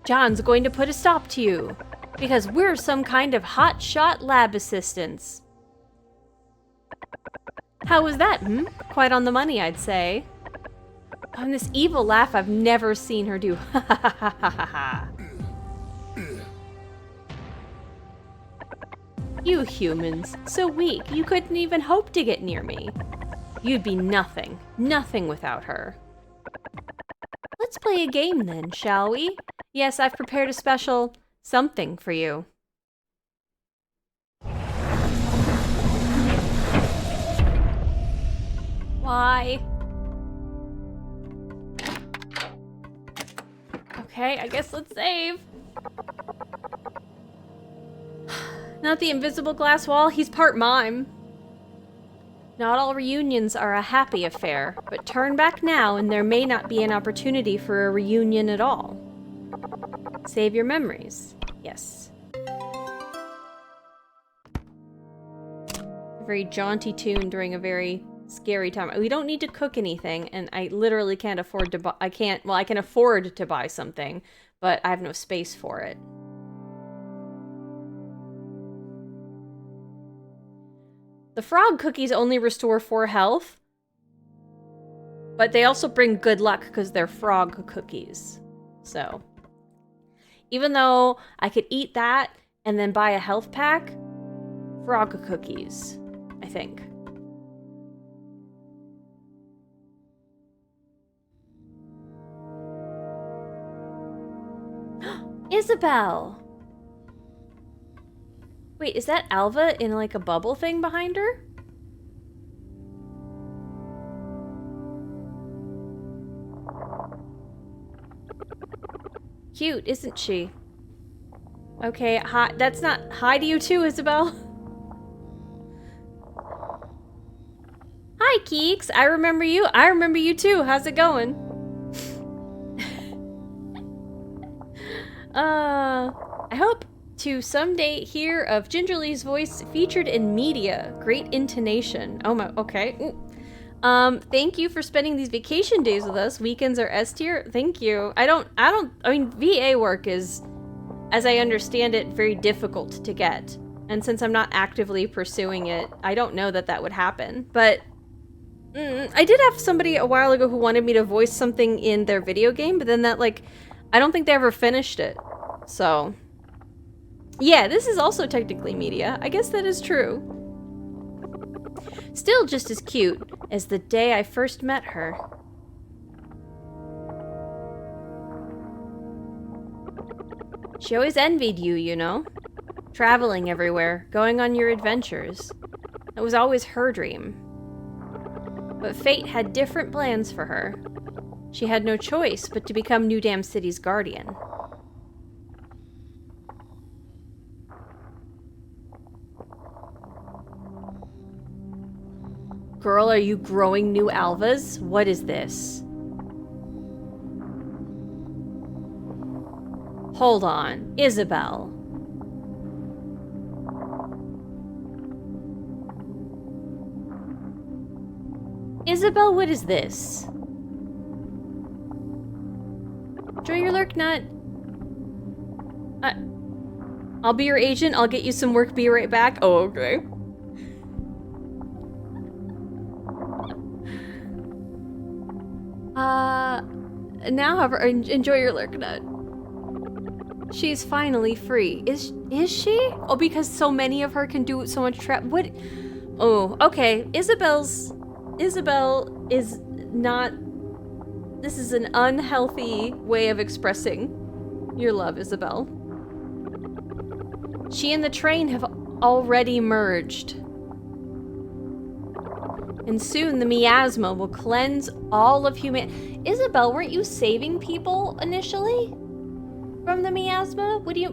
John's going to put a stop to you, because we're some kind of hotshot lab assistants. How was that, Quite on the money, I'd say. Oh, and this evil laugh I've never seen her do. Ha ha ha ha ha ha. You humans, so weak, you couldn't even hope to get near me. You'd be nothing, nothing without her. Let's play a game then, shall we? Yes, I've prepared a special something for you. Why? Okay, I guess let's save. Not the invisible glass wall, he's part mime. Not all reunions are a happy affair, but turn back now and there may not be an opportunity for a reunion at all. Save your memories. Yes. A very jaunty tune during a very scary time. We don't need to cook anything, and I literally can't afford to buy... I can afford to buy something, but I have no space for it. The frog cookies only restore 4 health, but they also bring good luck because they're frog cookies. So, even though I could eat that and then buy a health pack, frog cookies, I think. Isabel! Wait, is that Alva in like a bubble thing behind her? Cute, isn't she? Okay, hi. That's not hi to you too, Isabel. Hi, Keeks. I remember you. I remember you too. How's it going? I hope to someday hear of Gingerly's voice featured in media. Great intonation. Oh my, okay. Ooh. Thank you for spending these vacation days with us. Weekends are S tier. Thank you. I mean, VA work is, as I understand it, very difficult to get. And since I'm not actively pursuing it, I don't know that that would happen. But I did have somebody a while ago who wanted me to voice something in their video game, but then that, like, I don't think they ever finished it. So, yeah, this is also technically media. I guess that is true. Still just as cute as the day I first met her. She always envied you, you know? Traveling everywhere, going on your adventures. It was always her dream. But fate had different plans for her. She had no choice but to become New Dam City's guardian. Girl, are you growing new alvas? What is this? Hold on, Isabel. Isabel, what is this? Enjoy your lurk nut. I'll be your agent. I'll get you some work. Be right back. Oh, okay. Now, however, enjoy your lurk nut. She's finally free. Is she? Oh, because so many of her can do so much trap. What? Oh, okay. Isabel is not This is an unhealthy way of expressing your love, Isabel. She and the train have already merged. And soon the miasma will cleanse all of humanity. Isabel, weren't you saving people initially from the miasma? What do you...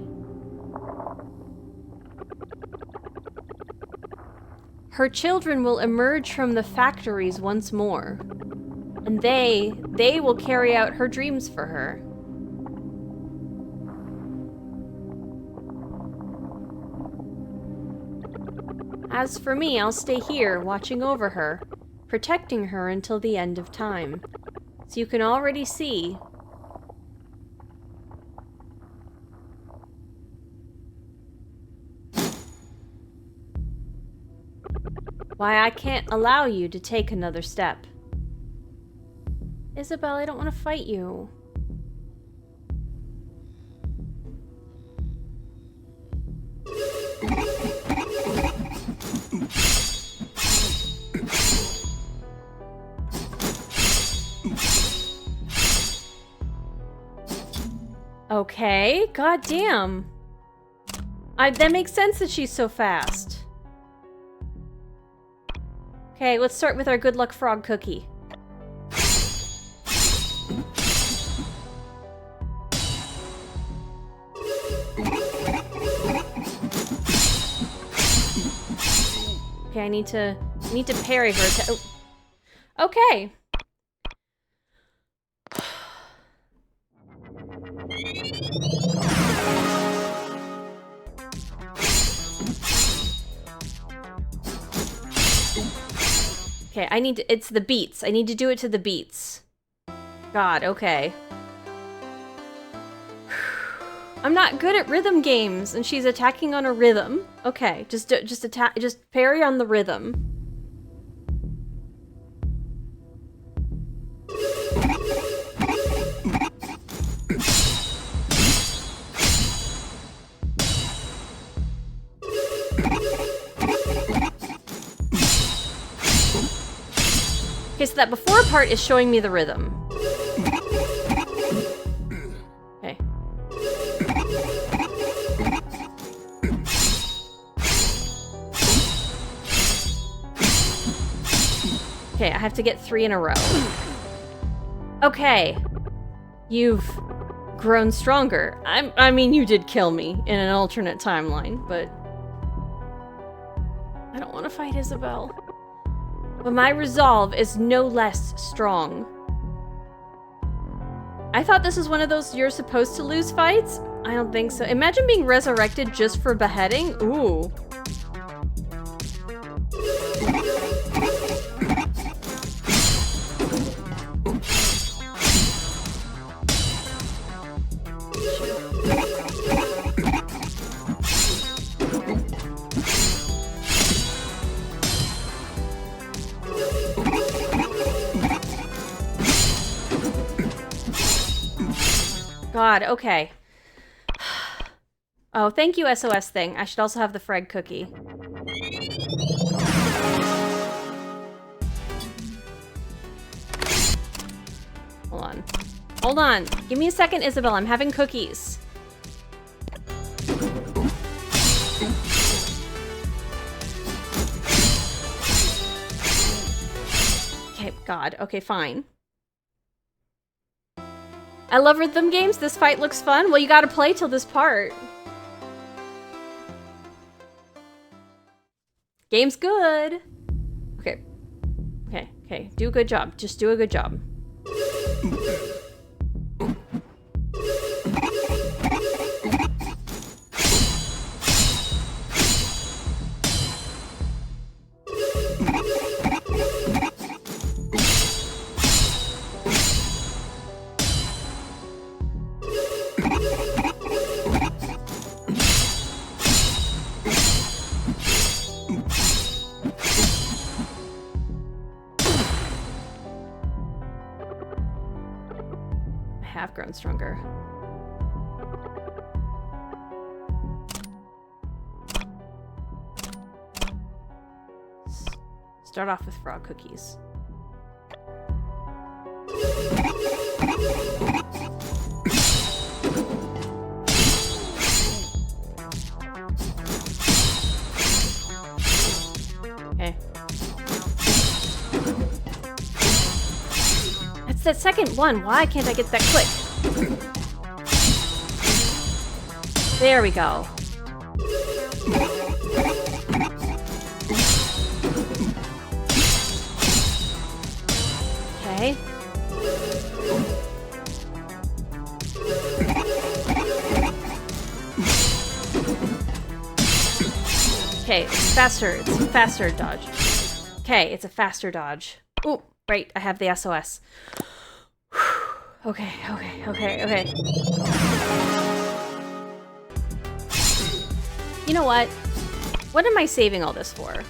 Her children will emerge from the factories once more. And they will carry out her dreams for her. As for me, I'll stay here, watching over her, protecting her until the end of time. So you can already see why I can't allow you to take another step. Isabel, I don't want to fight you. Okay, goddamn. That makes sense that she's so fast. Okay, let's start with our good luck frog cookie. Okay, I need to parry her. Okay. Okay, it's the beats. I need to do it to the beats. God, okay. I'm not good at rhythm games, and she's attacking on a rhythm. Okay, just parry on the rhythm. Okay, so that before part is showing me the rhythm. Okay. Okay, I have to get 3 in a row. Okay. You've grown stronger. I mean, you did kill me in an alternate timeline, but I don't want to fight Isabel. But my resolve is no less strong. I thought this was one of those you're supposed to lose fights. I don't think so. Imagine being resurrected just for beheading. Ooh. God, okay. Oh, thank you, SOS thing. I should also have the frag cookie. Hold on. Hold on. Give me a second, Isabel. I'm having cookies. Okay, God. Okay, fine. I love rhythm games. This fight looks fun. Well, you gotta play till this part. Game's good. Okay. Okay, okay. Do a good job. Just do a good job. Grown stronger. Start off with frog cookies. Okay. That's that second one. Why can't I get that click? There we go. Okay. Okay, it's faster. It's a faster dodge. Okay, it's a faster dodge. Oh, right. I have the SOS. Okay. You know what? What am I saving all this for?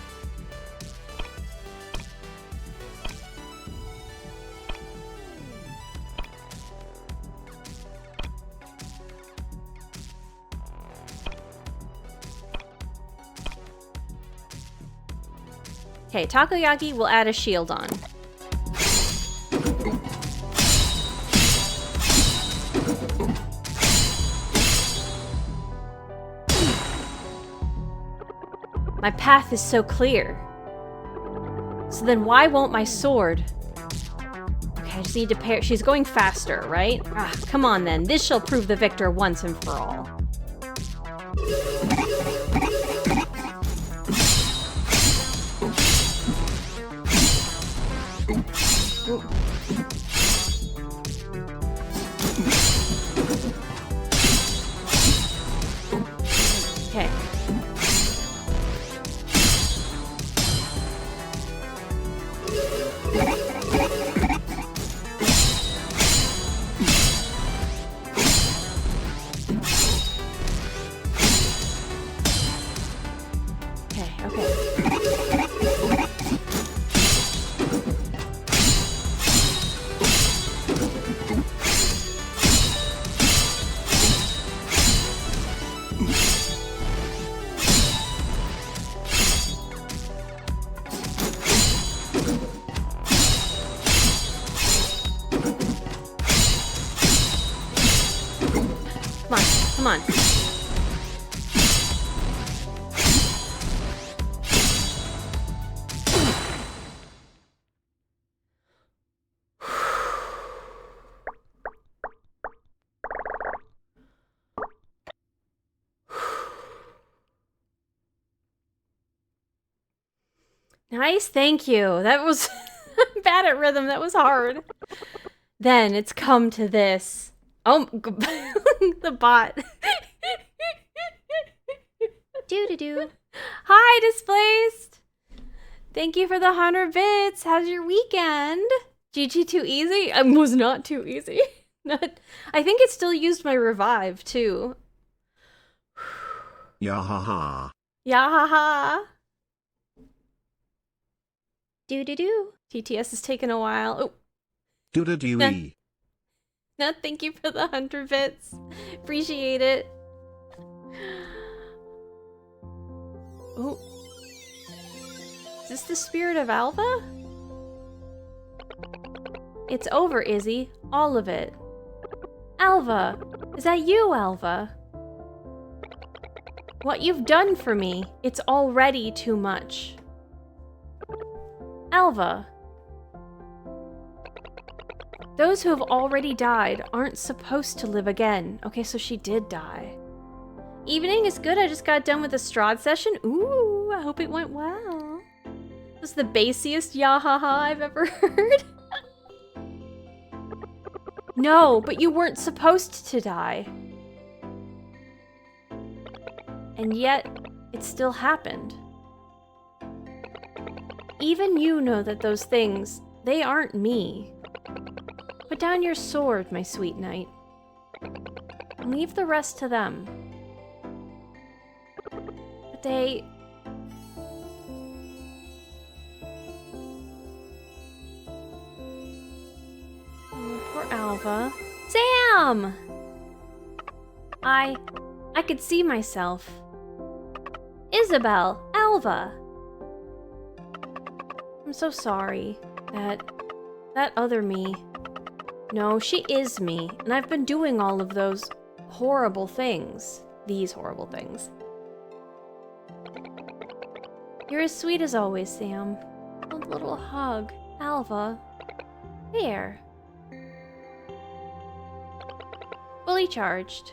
Okay, Takoyaki will add a shield on. My path is so clear. So then why won't my sword? Okay, I just need to pair. She's going faster, right? Ah, come on then. This shall prove the victor once and for all. Ooh. Okay. Come on. Nice, thank you. That was I'm bad at rhythm. That was hard. Then it's come to this. Oh, the bot. Doo-doo-doo. Hi, Displaced. Thank you for the 100 bits. How's your weekend? GG too easy? It was not too easy. I think it still used my revive, too. Yahaha. Yahaha. Doo-doo-doo. TTS has taken a while. Oh. Doo-doo-doo-ee. No, thank you for the 100 bits. Appreciate it. Oh. Is this the spirit of Alva? It's over, Izzy. All of it. Alva! Is that you, Alva? What you've done for me, it's already too much. Alva. Those who have already died aren't supposed to live again. Okay, so she did die. Evening is good. I just got done with the Strahd session. Ooh, I hope it went well. It was the bassiest yahaha I've ever heard. No, but you weren't supposed to die. And yet, it still happened. Even you know that those things, they aren't me. Put down your sword, my sweet knight. And leave the rest to them. But they... Oh, poor Alva. Sam! I could see myself. Isabel, Alva. I'm so sorry that other me No, she is me, and I've been doing all of those horrible things. These horrible things. You're as sweet as always, Sam. A little hug. Alva. There. Fully charged.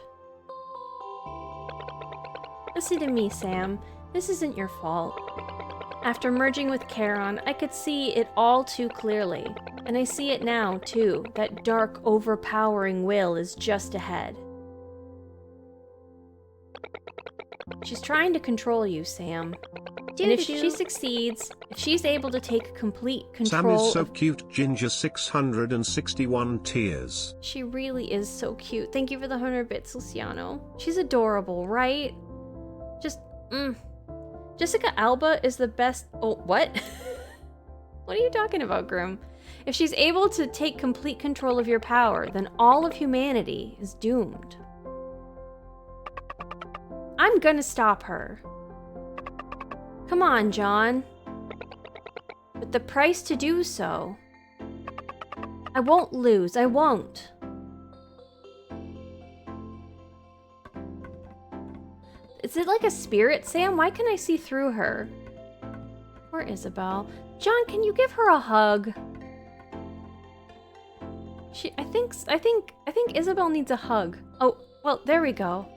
Listen to me, Sam. This isn't your fault. After merging with Charon, I could see it all too clearly. And I see it now, too. That dark, overpowering will is just ahead. She's trying to control you, Sam. And if she succeeds, if she's able to take complete control... Sam is so cute, Ginger 661 tears. She really is so cute. Thank you for the 100 bits, Luciano. She's adorable, right? Just, Jessica Alba is the best... Oh, what? What are you talking about, Grim? If she's able to take complete control of your power, then all of humanity is doomed. I'm gonna stop her. Come on, John. But the price to do so... I won't lose, I won't. Is it like a spirit, Sam? Why can I see through her? Poor Isabel. John, can you give her a hug? I think Isabel needs a hug. Oh, well, there we go.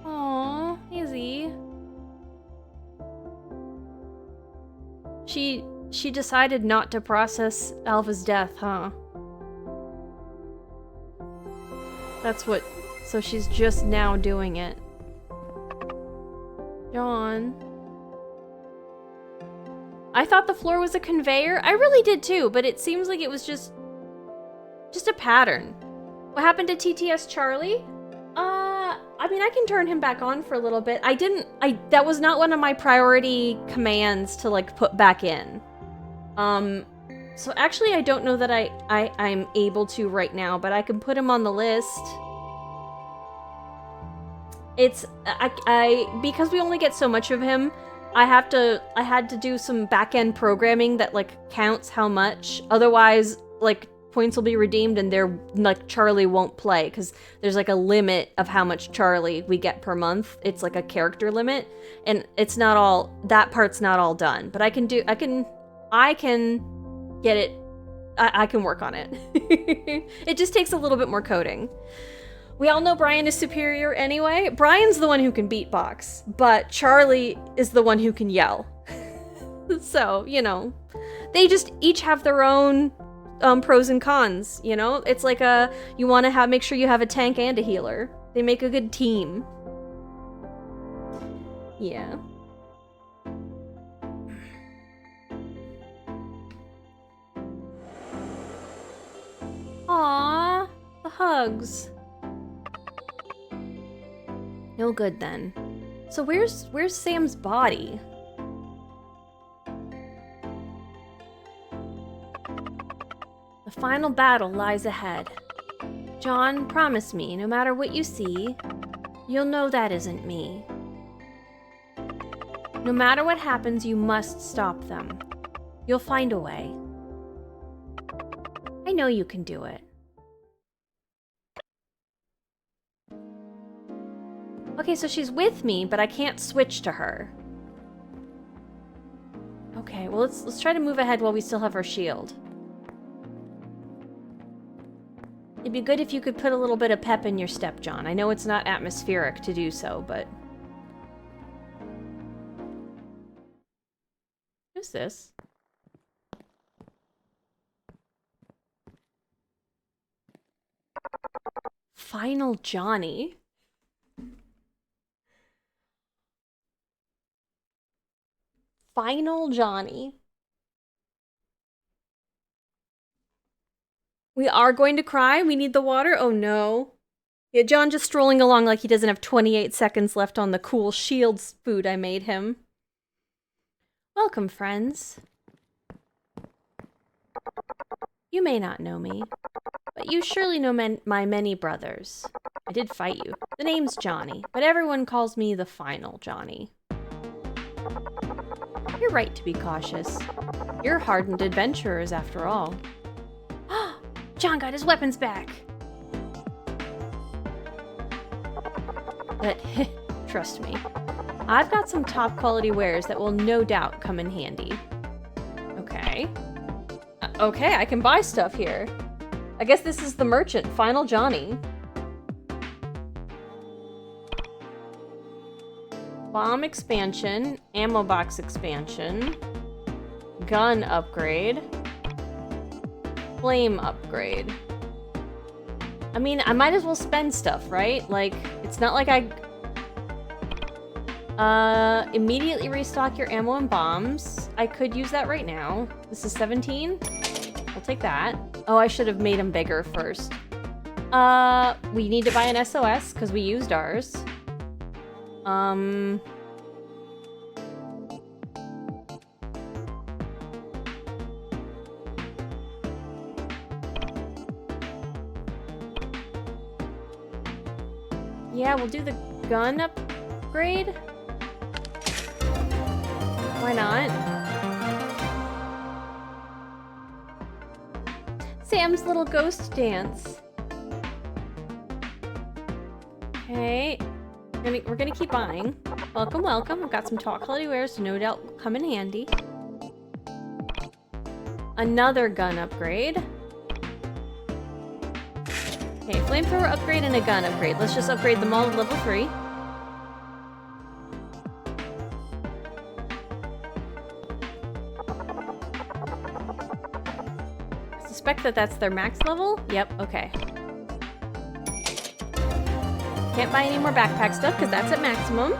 Aw, Izzy. She decided not to process Alva's death, huh? That's what... So she's just now doing it. John. I thought the floor was a conveyor. I really did too, but it seems like it was just a pattern. What happened to TTS Charlie? I mean, I can turn him back on for a little bit. That was not one of my priority commands to, like, put back in. So actually, I don't know that I'm able to right now, but I can put him on the list. Because we only get so much of him, I had to do some back-end programming that, like, counts how much. Otherwise, like, points will be redeemed and Charlie won't play, because there's, like, a limit of how much Charlie we get per month. It's, like, a character limit, and it's not all, that part's not all done. But I can get it, I can work on it. It just takes a little bit more coding. We all know Brian is superior anyway. Brian's the one who can beatbox, but Charlie is the one who can yell. So, you know, they just each have their own pros and cons, you know? It's like you want to make sure you have a tank and a healer. They make a good team. Yeah. Aww, the hugs. No good then. So where's Sam's body? The final battle lies ahead. John, promise me, no matter what you see, you'll know that isn't me. No matter what happens, you must stop them. You'll find a way. I know you can do it. Okay, so she's with me, but I can't switch to her. Okay, well, let's try to move ahead while we still have our shield. It'd be good if you could put a little bit of pep in your step, John. I know it's not atmospheric to do so, but... Who's this? Final Johnny? Final Johnny. We are going to cry. We need the water. Oh no. Yeah, John just strolling along like he doesn't have 28 seconds left on the cool shields food I made him. Welcome, friends. You may not know me, but you surely know my many brothers. I did fight you. The name's Johnny, but everyone calls me the Final Johnny. You're right to be cautious. You're hardened adventurers, after all. John got his weapons back! But, trust me, I've got some top quality wares that will no doubt come in handy. Okay. Okay, I can buy stuff here. I guess this is the merchant, Final Johnny. Bomb expansion, ammo box expansion, gun upgrade, flame upgrade. I mean, I might as well spend stuff, right? Like, it's not like I... immediately restock your ammo and bombs. I could use that right now. This is 17. I'll take that. Oh, I should have made them bigger first. We need to buy an SOS because we used ours. Yeah, we'll do the gun upgrade. Why not? Sam's little ghost dance. Okay. We're gonna keep buying. Welcome, welcome. We've got some top quality wares, so no doubt will come in handy. Another gun upgrade. Okay, flamethrower upgrade and a gun upgrade. Let's just upgrade them all to level 3. I suspect that that's their max level? Yep, okay. Can't buy any more backpack stuff because that's at maximum.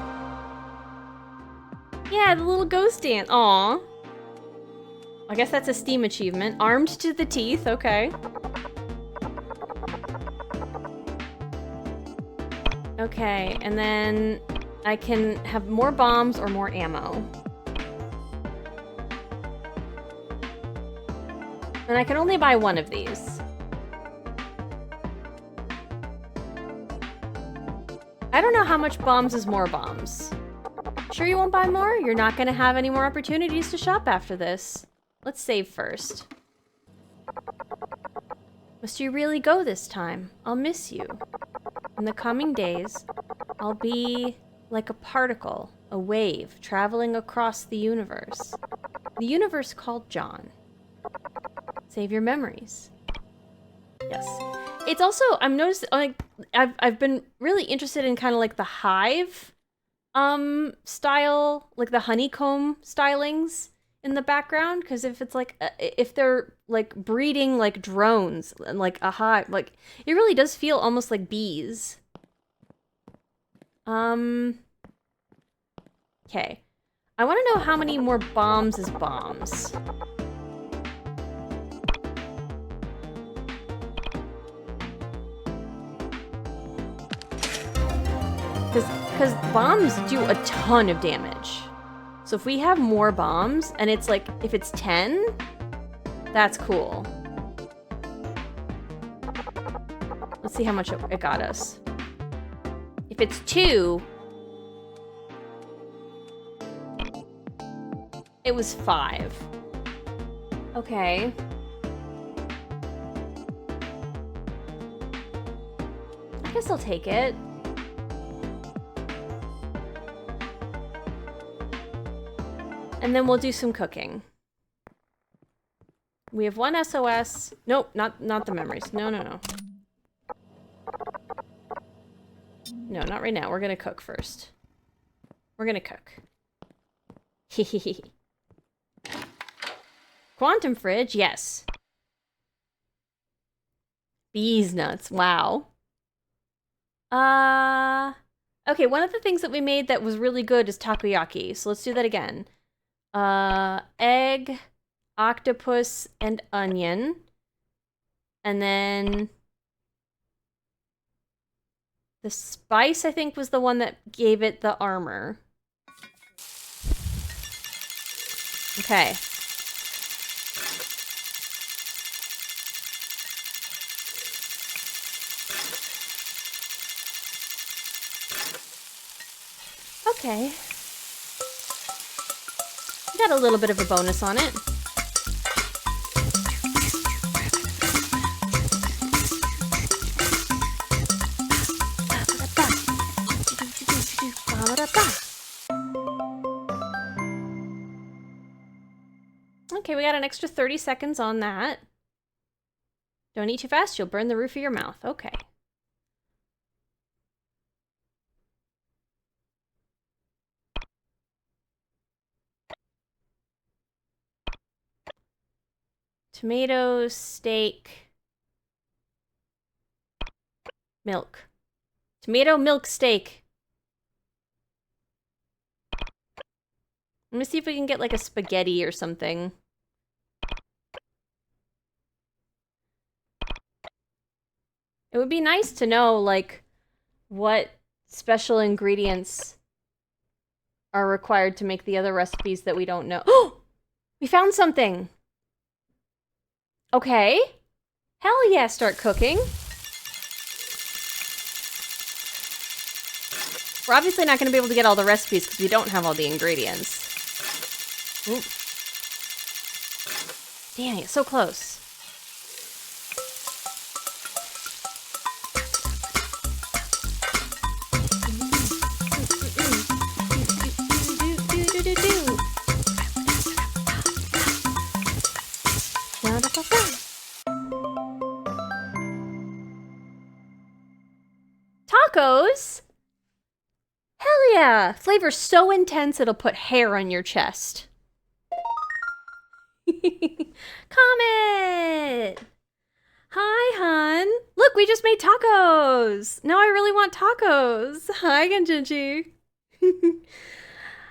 Yeah, the little ghost dance. Aw. I guess that's a Steam achievement. Armed to the teeth, okay. Okay, and then I can have more bombs or more ammo. And I can only buy one of these. I don't know how much bombs is more bombs. Sure you won't buy more? You're not gonna have any more opportunities to shop after this. Let's save first. Must you really go this time? I'll miss you. In the coming days, I'll be like a particle, a wave, traveling across the universe. The universe called John. Save your memories. Yes. It's also, I'm noticing, like, I've been really interested in kind of like the hive style, like the honeycomb stylings in the background, because if it's like, if they're like breeding like drones and like a hive, like it really does feel almost like bees. Okay. I want to know how many more bombs is bombs. Because bombs do a ton of damage. So if we have more bombs, and it's like, if it's 10, that's cool. Let's see how much it got us. If it's 2, it was 5. Okay. I guess I'll take it. And then we'll do some cooking. We have 1 SOS. Nope, not the memories. No. No, not right now. We're gonna cook first. We're gonna cook. Hehehe. Quantum fridge, yes. Bees nuts, wow. Okay, one of the things that we made that was really good is takoyaki. So let's do that again. Egg, octopus, and onion. And then the spice, I think, was the one that gave it the armor. Okay. Okay. got a little bit of a bonus on it. Okay, we got an extra 30 seconds on that. Don't eat too fast, you'll burn the roof of your mouth. Okay. Tomato, steak, milk. Tomato, milk, steak. Let me see if we can get like a spaghetti or something. It would be nice to know, like, what special ingredients are required to make the other recipes that we don't know. Oh! We found something! Okay. Hell yeah, start cooking. We're obviously not going to be able to get all the recipes because we don't have all the ingredients. Ooh. Dang, it's so close. Tacos? Hell yeah! Flavor's so intense it'll put hair on your chest. Comet! Hi, hun. Look, we just made tacos. Now I really want tacos. Hi, Genjinji.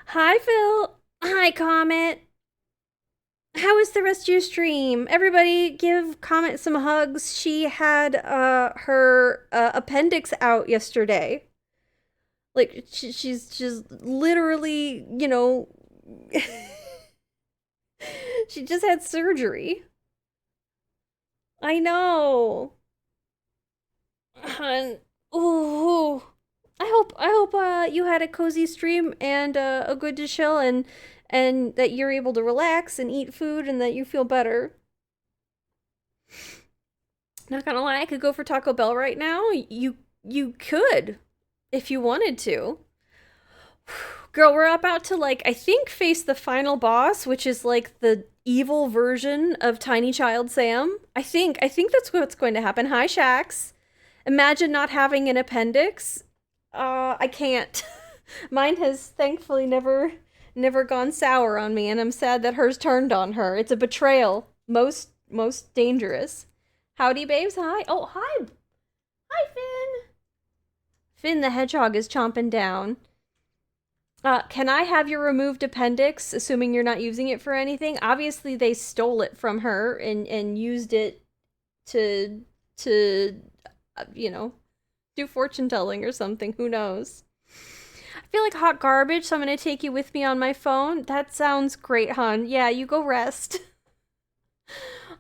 Hi, Phil. Hi, Comet. How was the rest of your stream? Everybody give Comet some hugs. She had her appendix out yesterday. Like, she's literally, you know, she just had surgery. I know. Ooh. I hope you had a cozy stream and a good to chill and that you're able to relax and eat food and that you feel better. Not gonna lie, I could go for Taco Bell right now. You could if you wanted to. Girl, we're about to, like, I think face the final boss, which is like the evil version of Tiny Child Sam. I think that's what's going to happen. Hi, Shax. Imagine not having an appendix. I can't. Mine has thankfully never gone sour on me, and I'm sad that hers turned on her. It's a betrayal. Most dangerous. Howdy, babes. Hi. Oh, hi. Hi, Finn. Finn the hedgehog is chomping down. Can I have your removed appendix, assuming you're not using it for anything? Obviously, they stole it from her and used it to you know, do fortune telling or something. Who knows? I feel like hot garbage, so I'm gonna take you with me on my phone. That sounds great, hon. Yeah, you go rest.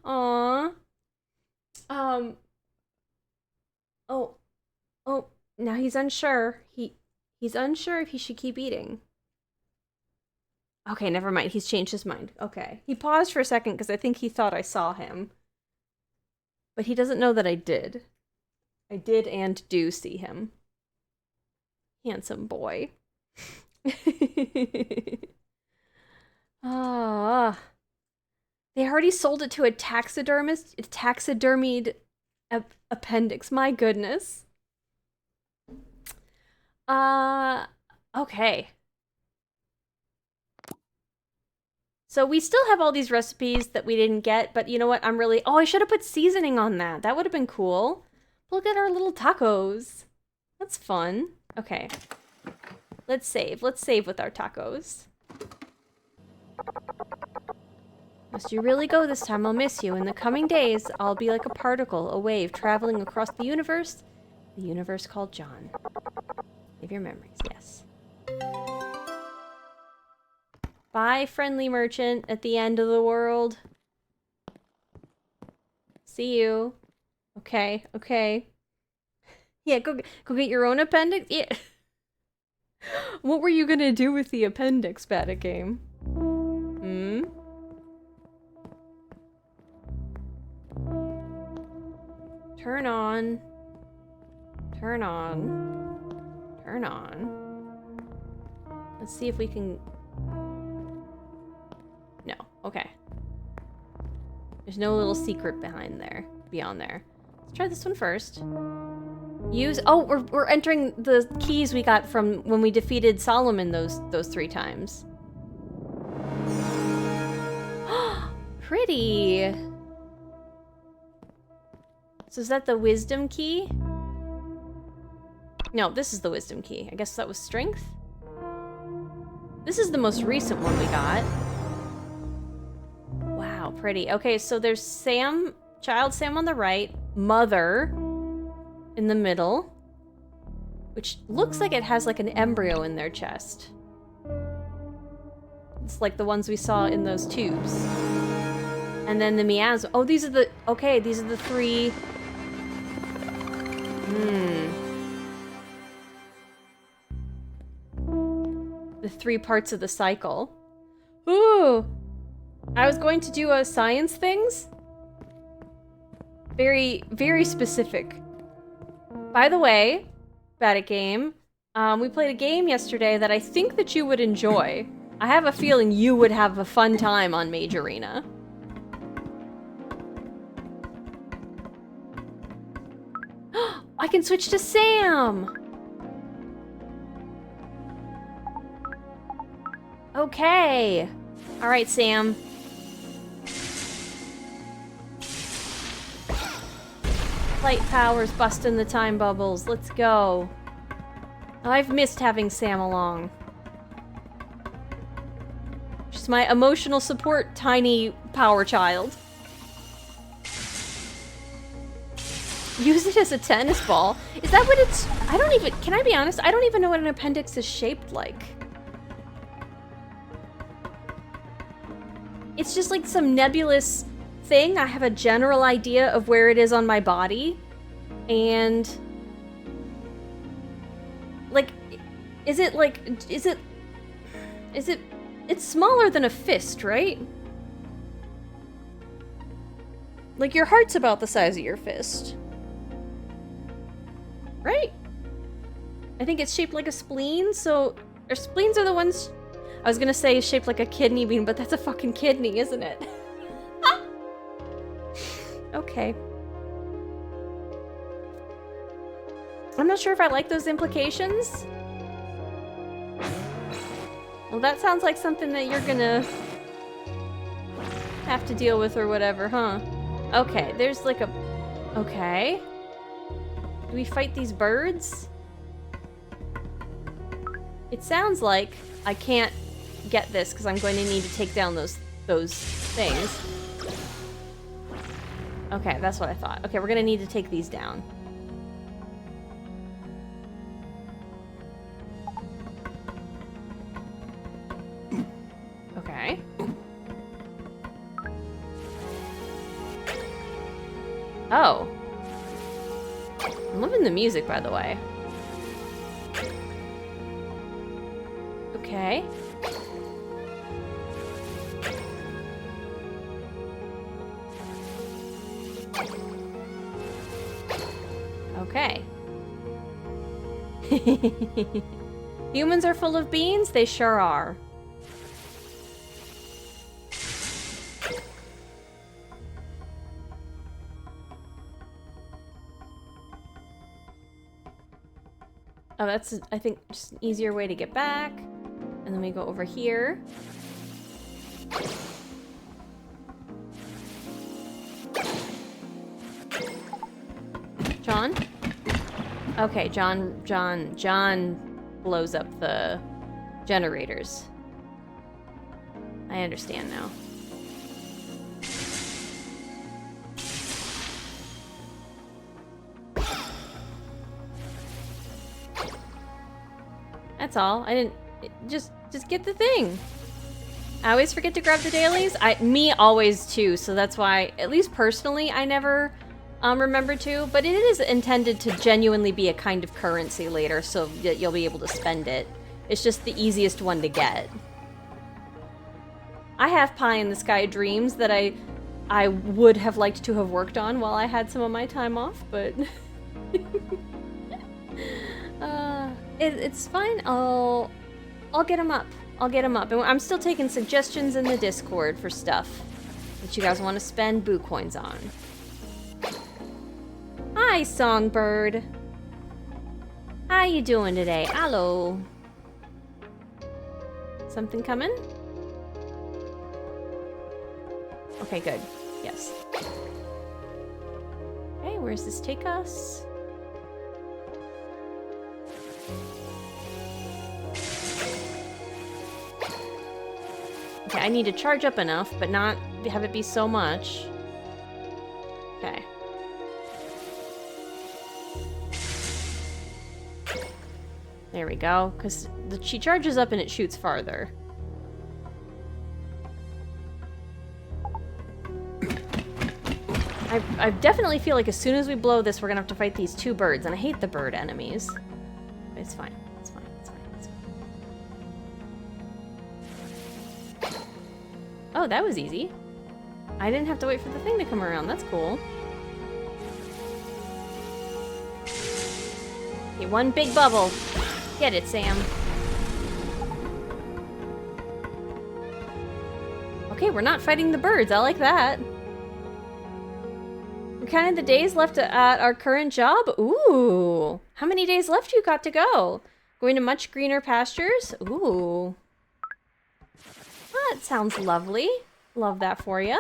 Aww. Oh, now he's unsure. He's unsure if he should keep eating. Okay, never mind. He's changed his mind. Okay. He paused for a second because I think he thought I saw him. But he doesn't know that I did. I did and do see him. Handsome boy. Ah. They already sold it to a taxidermist. A taxidermied appendix. My goodness. Okay. So we still have all these recipes that we didn't get, but you know what? Oh, I should have put seasoning on that. That would have been cool. Look at our little tacos. That's fun. Okay. Let's save. Let's save with our tacos. Must you really go this time? I'll miss you. In the coming days, I'll be like a particle, a wave, traveling across the universe called John. Save your memories, yes. Bye, friendly merchant at the end of the world. See you. Okay, okay. Yeah, go get your own appendix. Yeah. What were you gonna do with the appendix, Bata Game? Turn on. Turn on. Turn on. Let's see if we can... No. Okay. There's no little secret behind there. Beyond there. Let's try this one first. Use... Oh, we're entering the keys we got from when we defeated Solomon those 3 times. Pretty! So is that the wisdom key? No, this is the wisdom key. I guess that was strength? This is the most recent one we got. Wow, pretty. Okay, so there's Sam, child Sam on the right, mother in the middle, which looks like it has like an embryo in their chest. It's like the ones we saw in those tubes. And then the miasma. Oh, these are the... Okay, these are the 3... The 3 parts of the cycle. Ooh! I was going to do a science things. Very, very specific. By the way, Bad at Game, we played a game yesterday that I think that you would enjoy. I have a feeling you would have a fun time on Mage Arena. I can switch to Sam! Okay. Alright, Sam. Light powers busting the time bubbles. Let's go. I've missed having Sam along. She's my emotional support tiny power child. Use it as a tennis ball. Is that what it's... I don't even... Can I be honest? I don't even know what an appendix is shaped like. It's just like some nebulous thing. I have a general idea of where it is on my body. And... Like... Is it like... Is it... It's smaller than a fist, right? Like your heart's about the size of your fist. Right? I think it's shaped like a spleen, so... Or spleens are the ones... I was gonna say shaped like a kidney bean, but that's a fucking kidney, isn't it? Okay. I'm not sure if I like those implications. Well, that sounds like something that you're gonna... have to deal with or whatever, huh? Okay, there's like a... Okay. Do we fight these birds? It sounds like I can't get this because I'm going to need to take down those things. Okay, that's what I thought. Okay, we're gonna need to take these down. Okay. Oh. I'm loving the music, by the way. Okay. Okay. Humans are full of beans? They sure are. Oh, that's, I think, just an easier way to get back. And then we go over here. John? Okay, John blows up the generators. I understand now. That's all. I didn't... Just get the thing. I always forget to grab the dailies. Me always too, so that's why, at least personally, I never remember to. But it is intended to genuinely be a kind of currency later, so that you'll be able to spend it. It's just the easiest one to get. I have pie in the sky dreams that I I would have liked to have worked on while I had some of my time off, but it's fine. I'll get them up. I'll get them up. And I'm still taking suggestions in the Discord for stuff that you guys want to spend boo coins on. Hi, Songbird. How you doing today? Hello. Something coming? Okay, good. Yes. Okay, where does this take us? Okay, I need to charge up enough, but not have it be so much. Okay. There we go, because she charges up and it shoots farther. I definitely feel like as soon as we blow this, we're gonna have to fight these two birds, and I hate the bird enemies. But it's fine. It's fine. It's fine. It's fine. Oh, that was easy. I didn't have to wait for the thing to come around. That's cool. Okay, one big bubble. Get it, Sam. Okay, we're not fighting the birds. I like that. We're counting the days left at our current job. Ooh. How many days left you got to go? Going to much greener pastures? Ooh. That sounds lovely. Love that for you.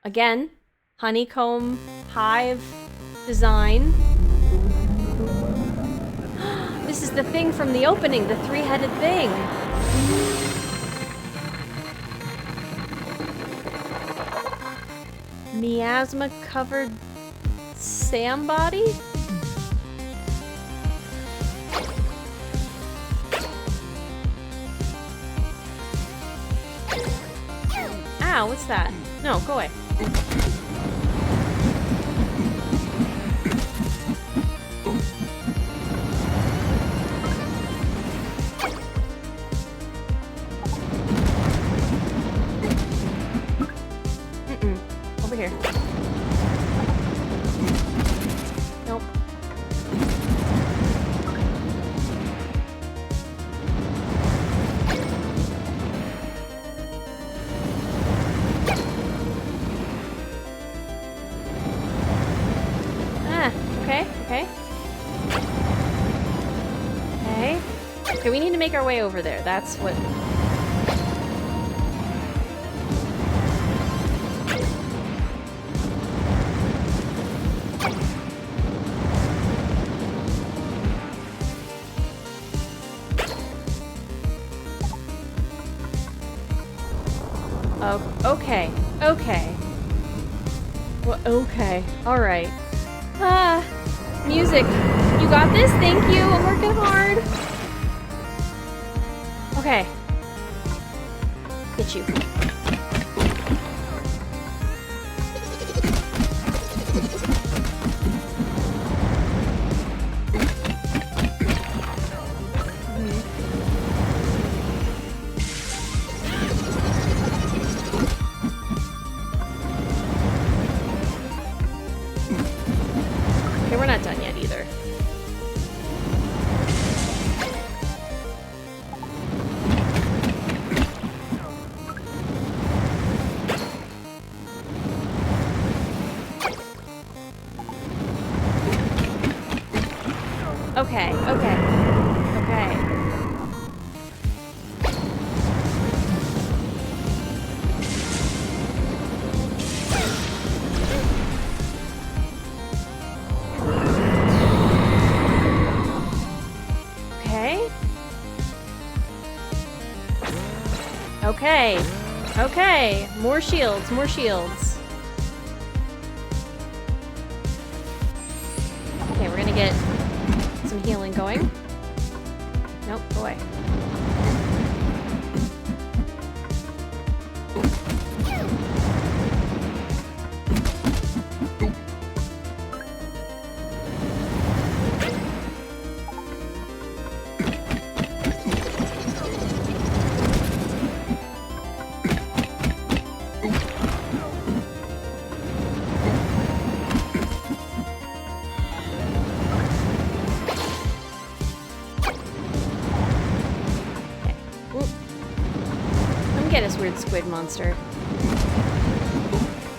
Again, honeycomb hive design. This is the thing from the opening, the three-headed thing. Miasma-covered Sam body? Ow, what's that? No, go away. Over here. Nope. Okay. Okay, we need to make our way over there. That's what... Oh, okay. Well, okay. Alright. Music. You got this? Thank you. I'm working hard. Okay. Get you. Okay, we're not done yet either. Okay. Okay. More shields. Okay, we're gonna get some healing going. Nope, go away. weird squid monster.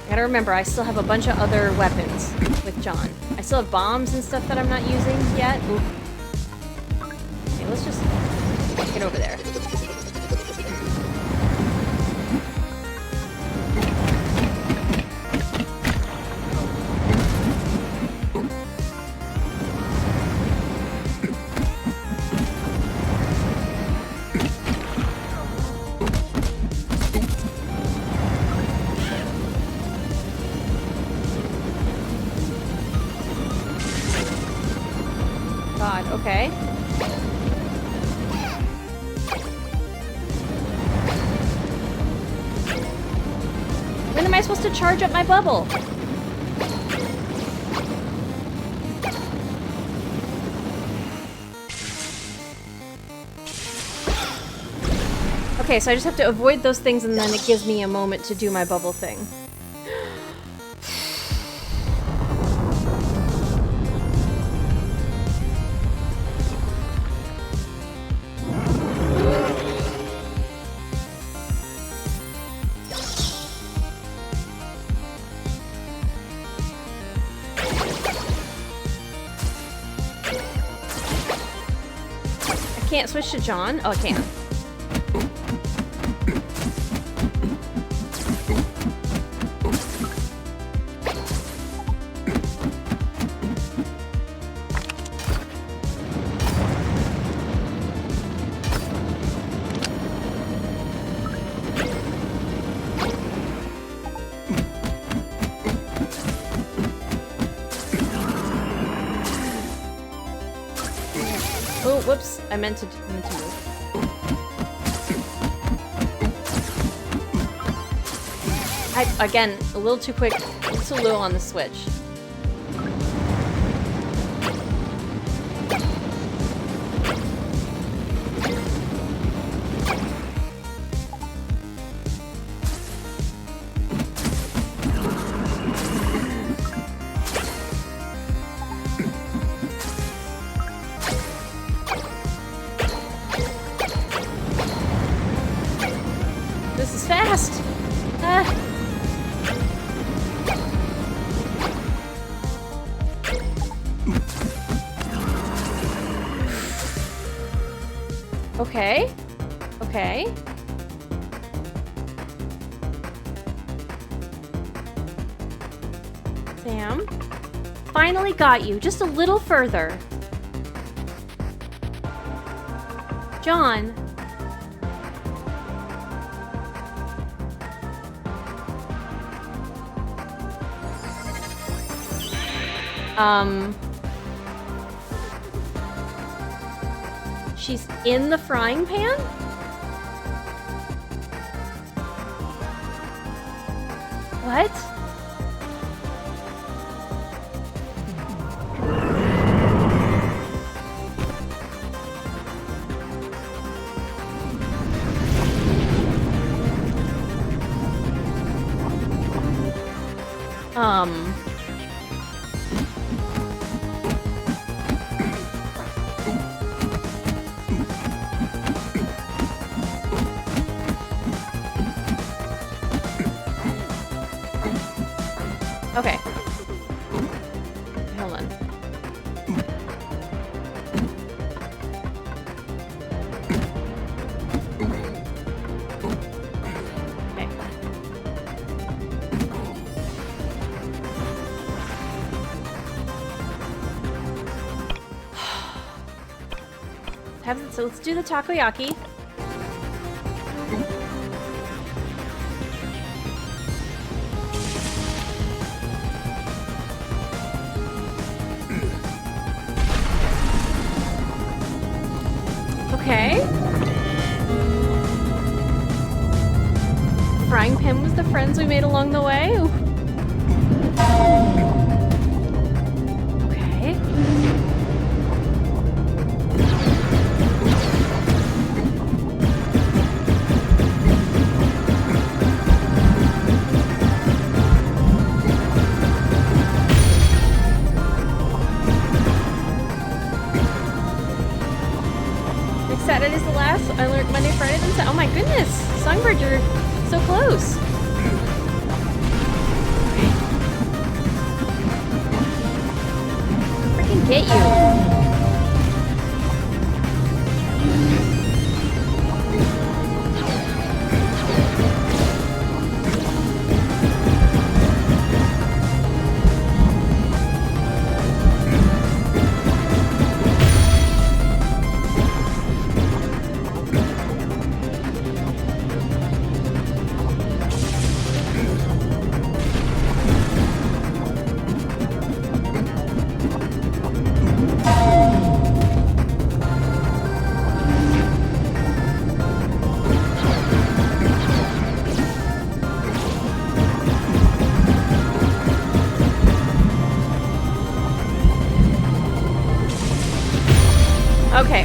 I gotta remember, I still have a bunch of other weapons with John. I still have bombs and stuff that I'm not using yet. Ooh. Okay, let's just get over there. God, okay. When am I supposed to charge up my bubble? Okay, so I just have to avoid those things and then it gives me a moment to do my bubble thing. Can't switch to John? Oh, I can. Oh, whoops. I meant to move. Again, a little too quick. It's a little on the switch. This is fast! Okay. Okay. Sam. Finally got you. Just a little further. John. She's in the frying pan? What? Okay. Hold on. Okay. So let's do the takoyaki. Okay. Frying pan was the friends we made along the way. Ooh. Okay. Saturday's the last. I learned Monday, Friday, then Saturday. Oh my goodness! Songbird, you're So close. Freaking get you.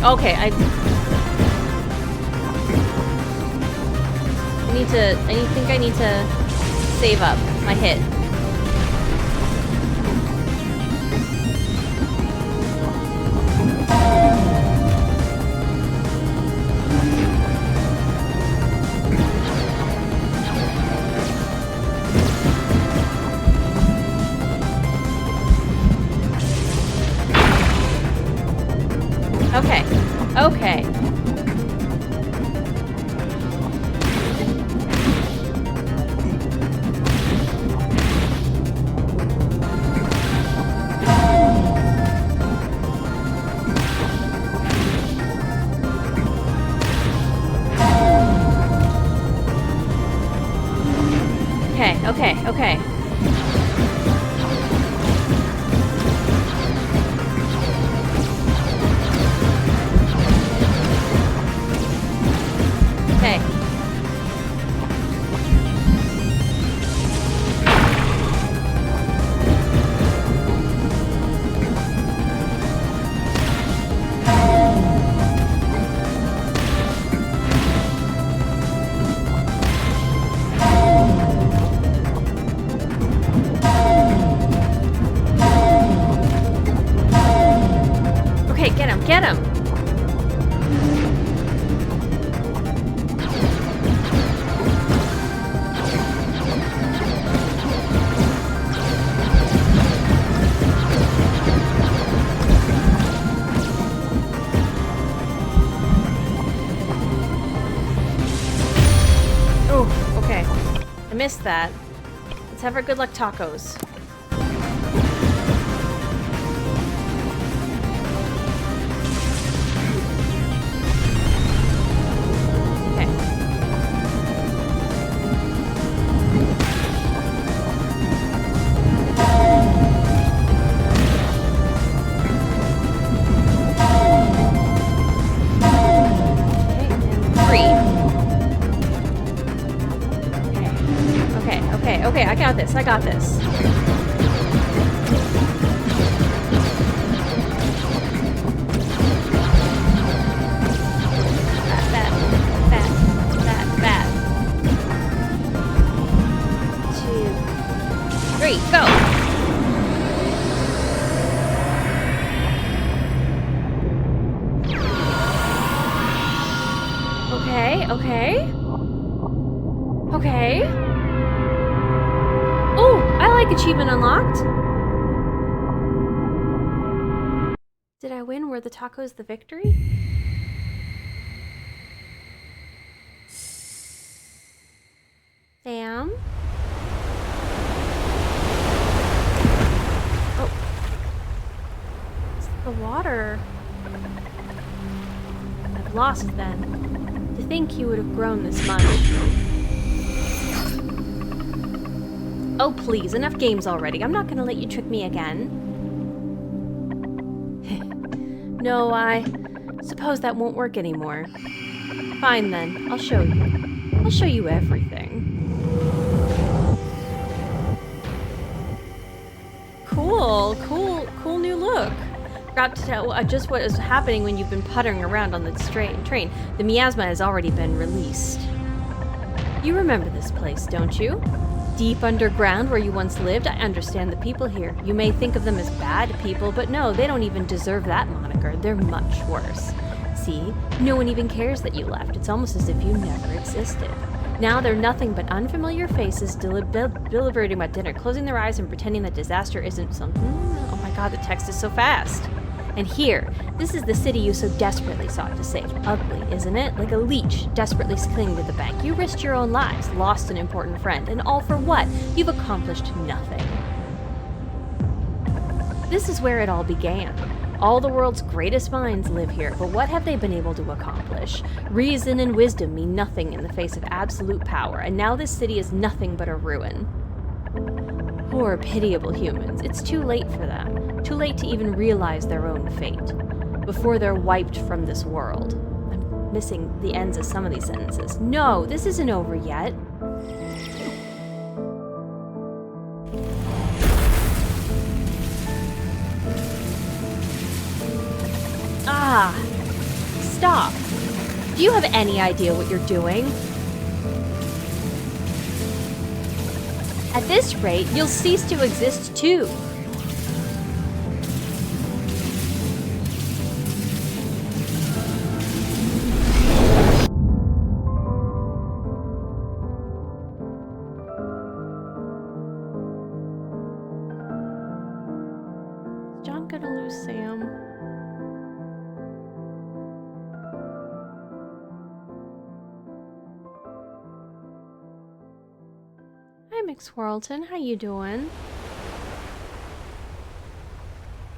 Okay, I think I need to save up my hit. Okay. Okay. Okay. Get him! Oh, okay. I missed that. Let's have our good luck tacos. Okay, I got this. Bat. 2, 3, go! Okay. Oh, I like achievement unlocked. Did I win? Were the tacos the victory? Sam? Oh. It's the water. I've lost then. To think you would have grown this much. Oh, please, enough games already. I'm not gonna let you trick me again. No, I suppose that won't work anymore. Fine then, I'll show you. I'll show you everything. Cool new look. Forgot to tell just what is happening when you've been puttering around on the train. The miasma has already been released. You remember this place, don't you? Deep underground where you once lived. I understand the people here. You may think of them as bad people, but no, they don't even deserve that moniker. They're much worse. See, no one even cares that you left. It's almost as if you never existed. Now they're nothing but unfamiliar faces deliberating about dinner, closing their eyes and pretending that disaster isn't something. Oh my god, the text is so fast. And here, this is the city you so desperately sought to save. Ugly, isn't it? Like a leech desperately clinging to the bank. You risked your own lives, lost an important friend, and all for what? You've accomplished nothing. This is where it all began. All the world's greatest minds live here, but what have they been able to accomplish? Reason and wisdom mean nothing in the face of absolute power, and now this city is nothing but a ruin. Poor, pitiable humans. It's too late for them. Too late to even realize their own fate. Before they're wiped from this world. I'm missing the ends of some of these sentences. No, this isn't over yet. Ah! Stop! Do you have any idea what you're doing? At this rate, you'll cease to exist too. Is John gonna lose Sam? Hi, McSwirlton. How you doing?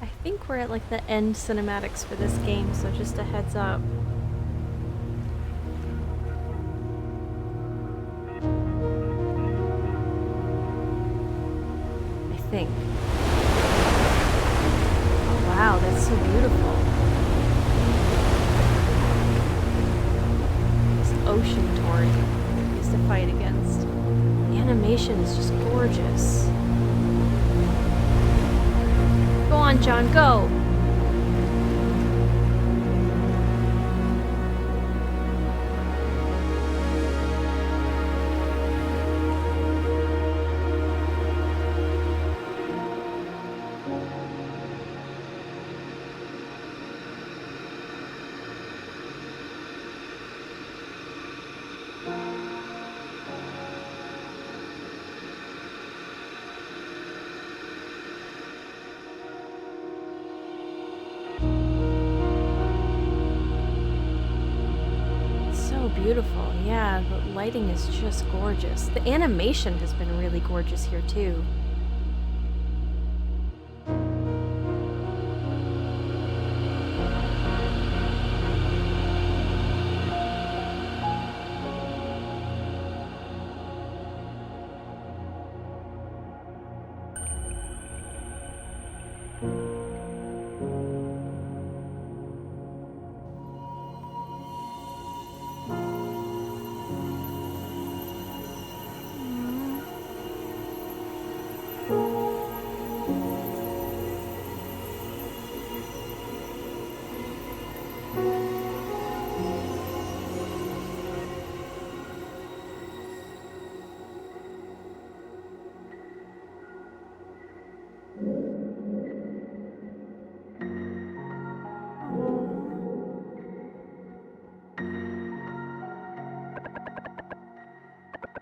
I think we're at like the end cinematics for this game, so just a heads up. I think. Oh wow, that's so beautiful. This ocean toward he has to fight against. The animation is just gorgeous. Go on, John, go! Beautiful, yeah, the lighting is just gorgeous. The animation has been really gorgeous here too.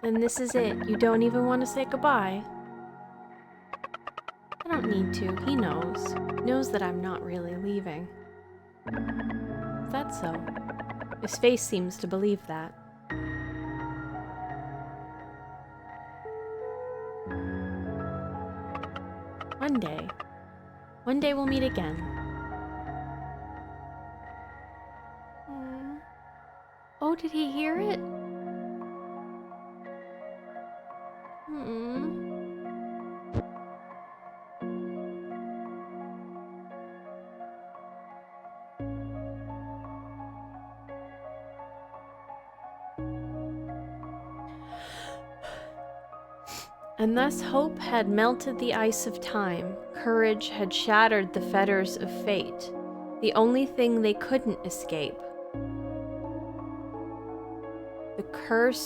And this is it. You don't even want to say goodbye. I don't need to. He knows. Knows that I'm not really leaving. Is that so? His face seems to believe that. One day we'll meet again. Oh, did he hear it? And thus hope had melted the ice of time, courage had shattered the fetters of fate, the only thing they couldn't escape.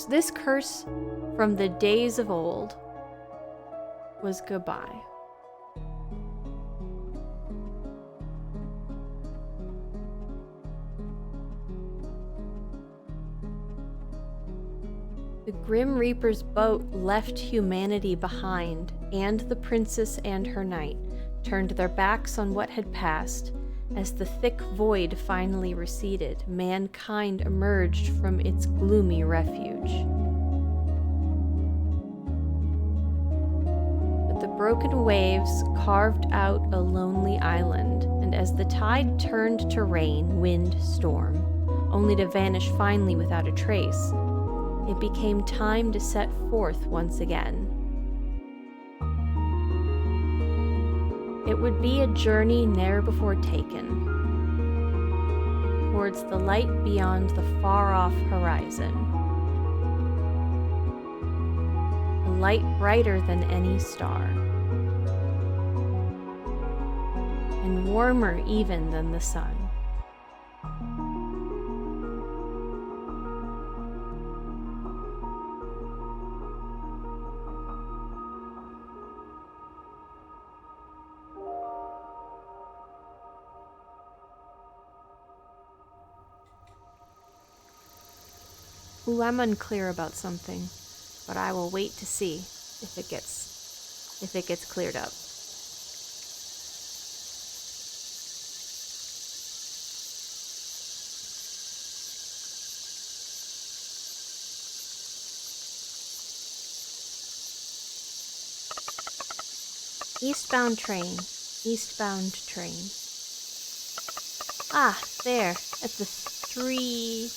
This curse from the days of old was goodbye. The Grim Reaper's boat left humanity behind, and the princess and her knight turned their backs on what had passed. As the thick void finally receded, mankind emerged from its gloomy refuge. But the broken waves carved out a lonely island, and as the tide turned to rain, wind, storm, only to vanish finally without a trace, it became time to set forth once again. It would be a journey ne'er before taken, towards the light beyond the far-off horizon. A light brighter than any star, and warmer even than the sun. Ooh, I'm unclear about something, but I will wait to see if it gets cleared up. Eastbound train, eastbound train. Ah, there, at the three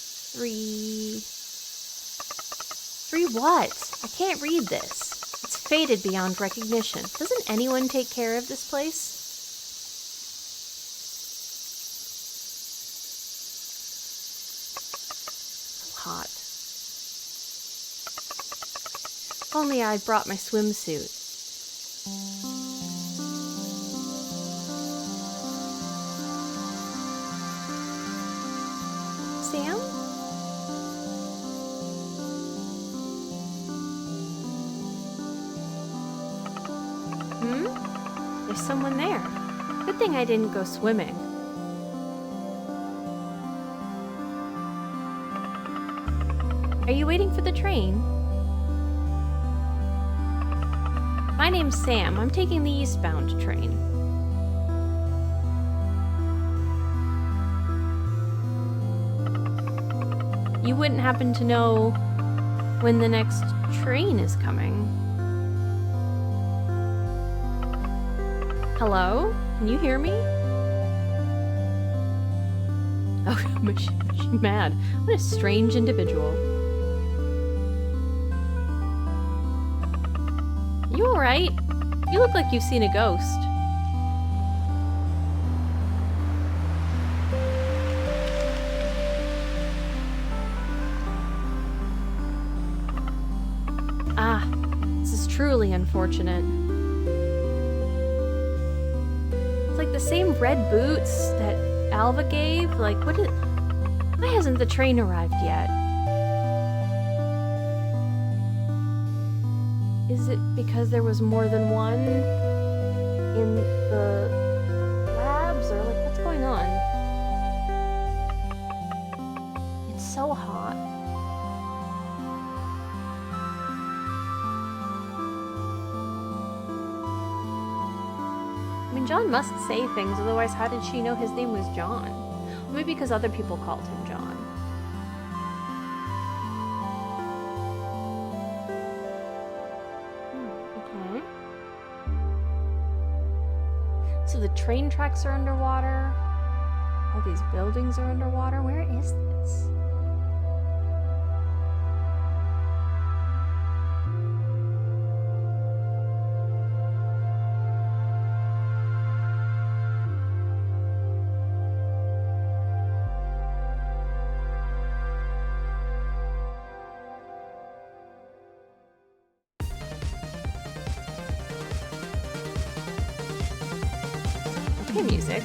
what? I can't read this. It's faded beyond recognition. Doesn't anyone take care of this place? So hot. If only I'd brought my swimsuit. Sam? There's someone there. Good thing I didn't go swimming. Are you waiting for the train? My name's Sam. I'm taking the eastbound train. You wouldn't happen to know when the next train is coming? Hello? Can you hear me? Oh, she's mad. What a strange individual. You alright? You look like you've seen a ghost. Ah, this is truly unfortunate. Like the same red boots that Alva gave? Like, why hasn't the train arrived yet? Is it because there was more than one in the labs? Or, like, what's going on? It's so hot. I mean, John must say things, otherwise how did she know his name was John? Or maybe because other people called him John. Okay. So the train tracks are underwater. All these buildings are underwater. Where is this? Music.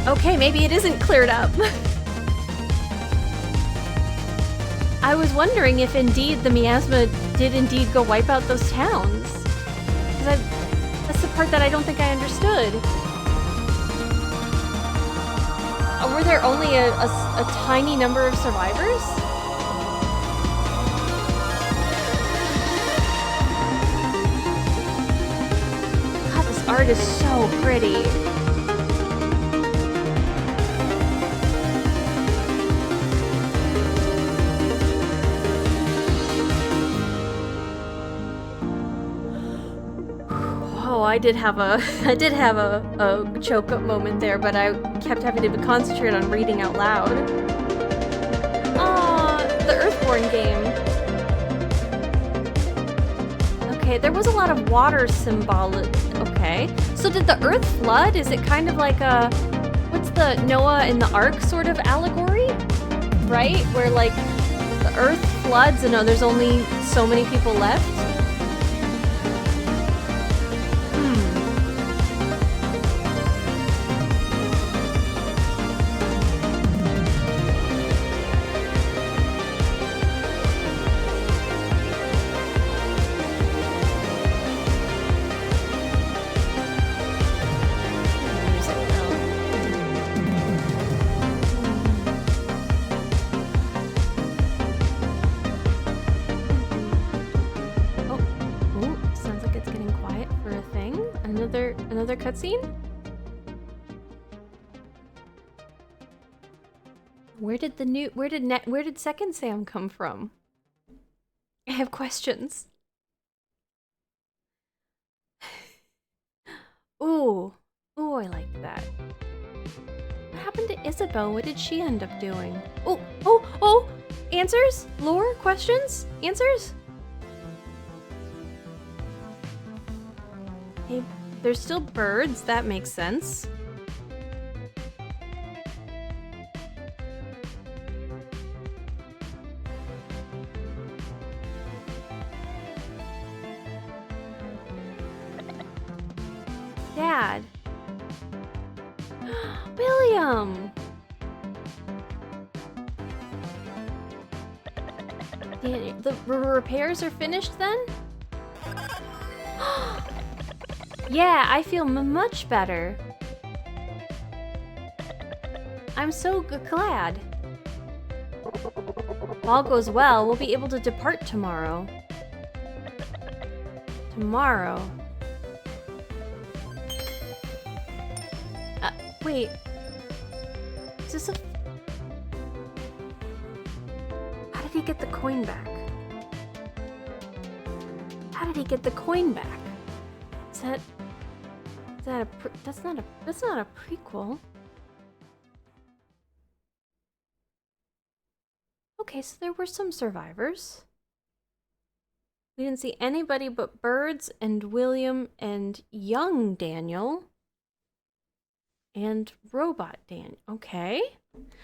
Okay, maybe it isn't cleared up. I was wondering if indeed the miasma did indeed go wipe out those towns. Because that's the part that I don't think I understood. Oh, Were there only a tiny number of survivors? God, this art is so pretty. Oh, I did have a choke up moment there, but I kept having to concentrate on reading out loud. The Earthborn game. Okay, there was a lot of water symbolic. Okay, so did the Earth flood? Is it kind of like a, what's the Noah in the Ark sort of allegory? Right, where like the Earth floods and there's only so many people left. Another cutscene? Where did Second Sam come from? I have questions. Ooh, I like that. What happened to Isabel? What did she end up doing? Oh! Answers? Lore? Questions? Answers? Hey, there's still birds. That makes sense. Dad. William. The repairs are finished then? Yeah, I feel much better. I'm so glad. If all goes well, we'll be able to depart tomorrow. Tomorrow. Wait. Is this a... How did he get the coin back? How did he get the coin back? Is that that's not a prequel. Okay, so there were some survivors. We didn't see anybody but birds and William and young Daniel and robot Daniel. Okay.